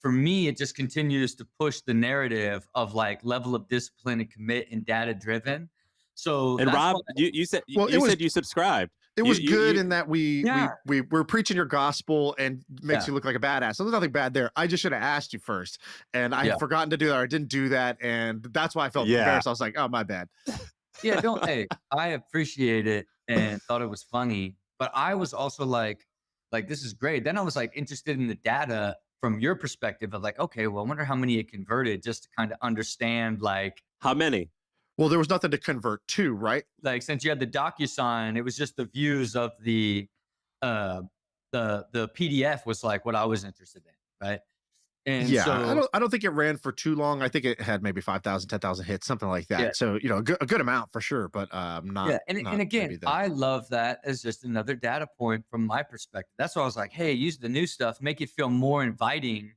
for me, it just continues to push the narrative of like level of discipline and commit and data driven. So, and Rob, you said you subscribed. It was good in that we were preaching your gospel and makes you look like a badass. So there's nothing bad there. I just should have asked you first, and I had forgotten to do that. Or I didn't do that, and that's why I felt embarrassed. I was like, oh, my bad. Hey, I appreciate it and thought it was funny, but I was also like this is great. Then I was like interested in the data from your perspective of like, okay, well, I wonder how many it converted, just to kind of understand like how many. Well, there was nothing to convert to, right? Like, since you had the DocuSign, it was just the views of the PDF was like what I was interested in, right? And so I don't think it ran for too long. I think it had maybe 5,000, 10,000 hits, something like that. Yeah. So, a good amount for sure, but not. Yeah. And again, I love that as just another data point from my perspective. That's why I was like, hey, use the new stuff, make it feel more inviting,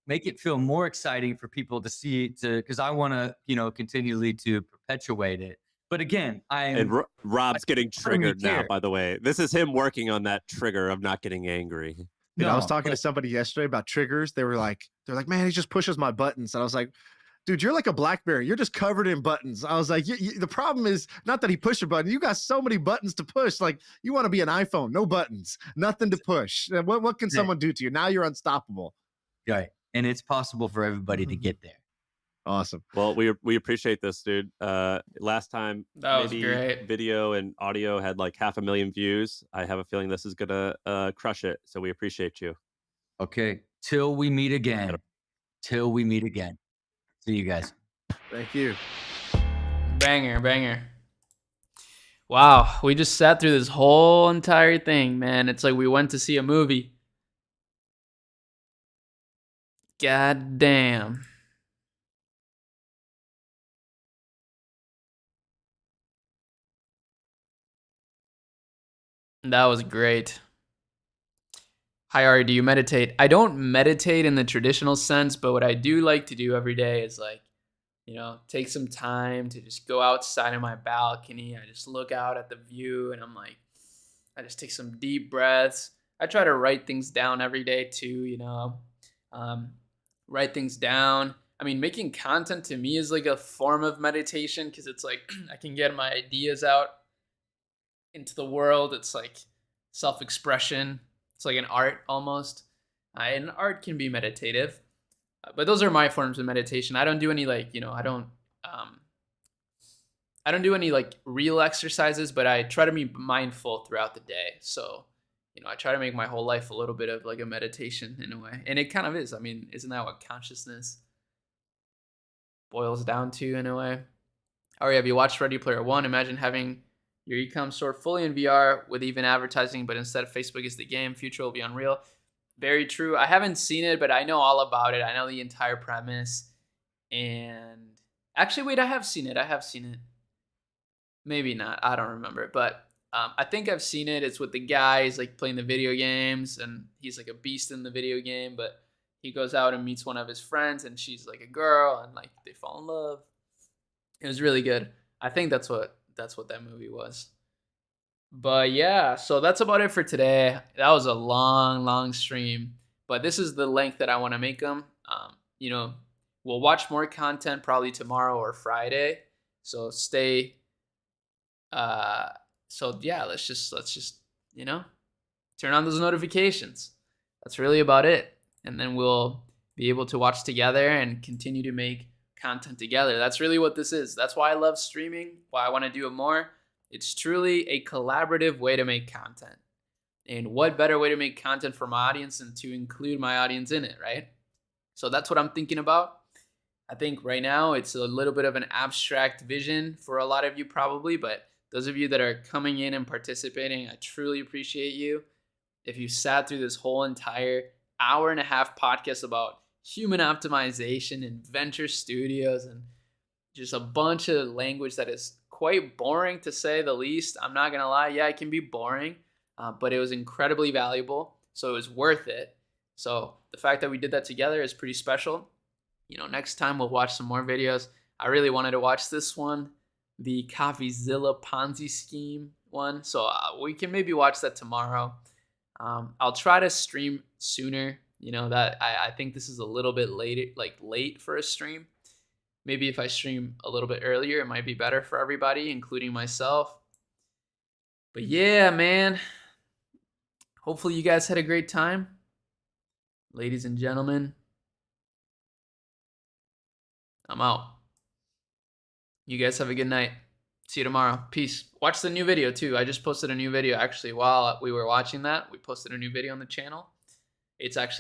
make it feel more exciting for people to see, because I want to, continually to perpetuate it. But again, Rob's getting triggered now, by the way. This is him working on that trigger of not getting angry. I was talking to somebody yesterday about triggers. They're like, man, he just pushes my buttons. And I was like, dude, you're like a BlackBerry. You're just covered in buttons. I was like, the problem is not that he pushed a button. You got so many buttons to push. Like, you want to be an iPhone, no buttons, nothing to push. What can someone do to you? Now you're unstoppable. Right. And it's possible for everybody to get there. Awesome. Well, we appreciate this, dude. Last time that was great. Video and audio had like 500,000 views. I have a feeling this is gonna crush it. So we appreciate you. Okay. Till we meet again. See you guys. Thank you. Banger. Wow, we just sat through this whole entire thing, man. It's like we went to see a movie. God damn. That was great. Hi, Ari, do you meditate? I don't meditate in the traditional sense, but what I do like to do every day is like, take some time to just go outside of my balcony. I just look out at the view and I'm like, I just take some deep breaths. I try to write things down every day too, write things down. I mean, making content to me is like a form of meditation because it's like I can get my ideas out into the world. It's like self-expression. It's like an art almost. And art can be meditative. But those are my forms of meditation. I don't do any I don't do any like real exercises, but I try to be mindful throughout the day. So, I try to make my whole life a little bit of like a meditation in a way. And it kind of is. I mean, isn't that what consciousness boils down to in a way? Ari, have you watched Ready Player One? Imagine having your Ecom store fully in VR with even advertising, but instead of Facebook is the game. Future will be unreal. Very true. I haven't seen it, but I know all about it. I know the entire premise. And actually, wait, I have seen it. Maybe not. I don't remember. But I think I've seen it. It's with the guy. He's like playing the video games, and he's like a beast in the video game. But he goes out and meets one of his friends, and she's like a girl, and like they fall in love. It was really good. I think that's what that movie was. But yeah, so that's about it for today. That was a long stream, but this is the length that I want to make them. You know, we'll watch more content probably tomorrow or Friday. So stay. So yeah, let's just you know, turn on those notifications. That's really about it, and then we'll be able to watch together and continue to make content together. That's really what this is. That's why I love streaming. Why I want to do it more. It's truly a collaborative way to make content. And what better way to make content for my audience than to include my audience in it, right? So that's what I'm thinking about. I think right now it's a little bit of an abstract vision for a lot of you probably, but those of you that are coming in and participating, I truly appreciate you. If you sat through this whole entire hour-and-a-half podcast about human optimization and venture studios and just a bunch of language that is quite boring to say the least. I'm not going to lie. Yeah, it can be boring, but it was incredibly valuable. So it was worth it. So the fact that we did that together is pretty special. You know, next time we'll watch some more videos. I really wanted to watch this one, the CoffeeZilla Ponzi scheme one. So we can maybe watch that tomorrow. I'll try to stream sooner. You know, that I think this is a little bit late for a stream. Maybe if I stream a little bit earlier, it might be better for everybody, including myself. But yeah, man. Hopefully you guys had a great time. Ladies and gentlemen, I'm out. You guys have a good night. See you tomorrow. Peace. Watch the new video too. I just posted a new video actually while we were watching that. We posted a new video on the channel. It's actually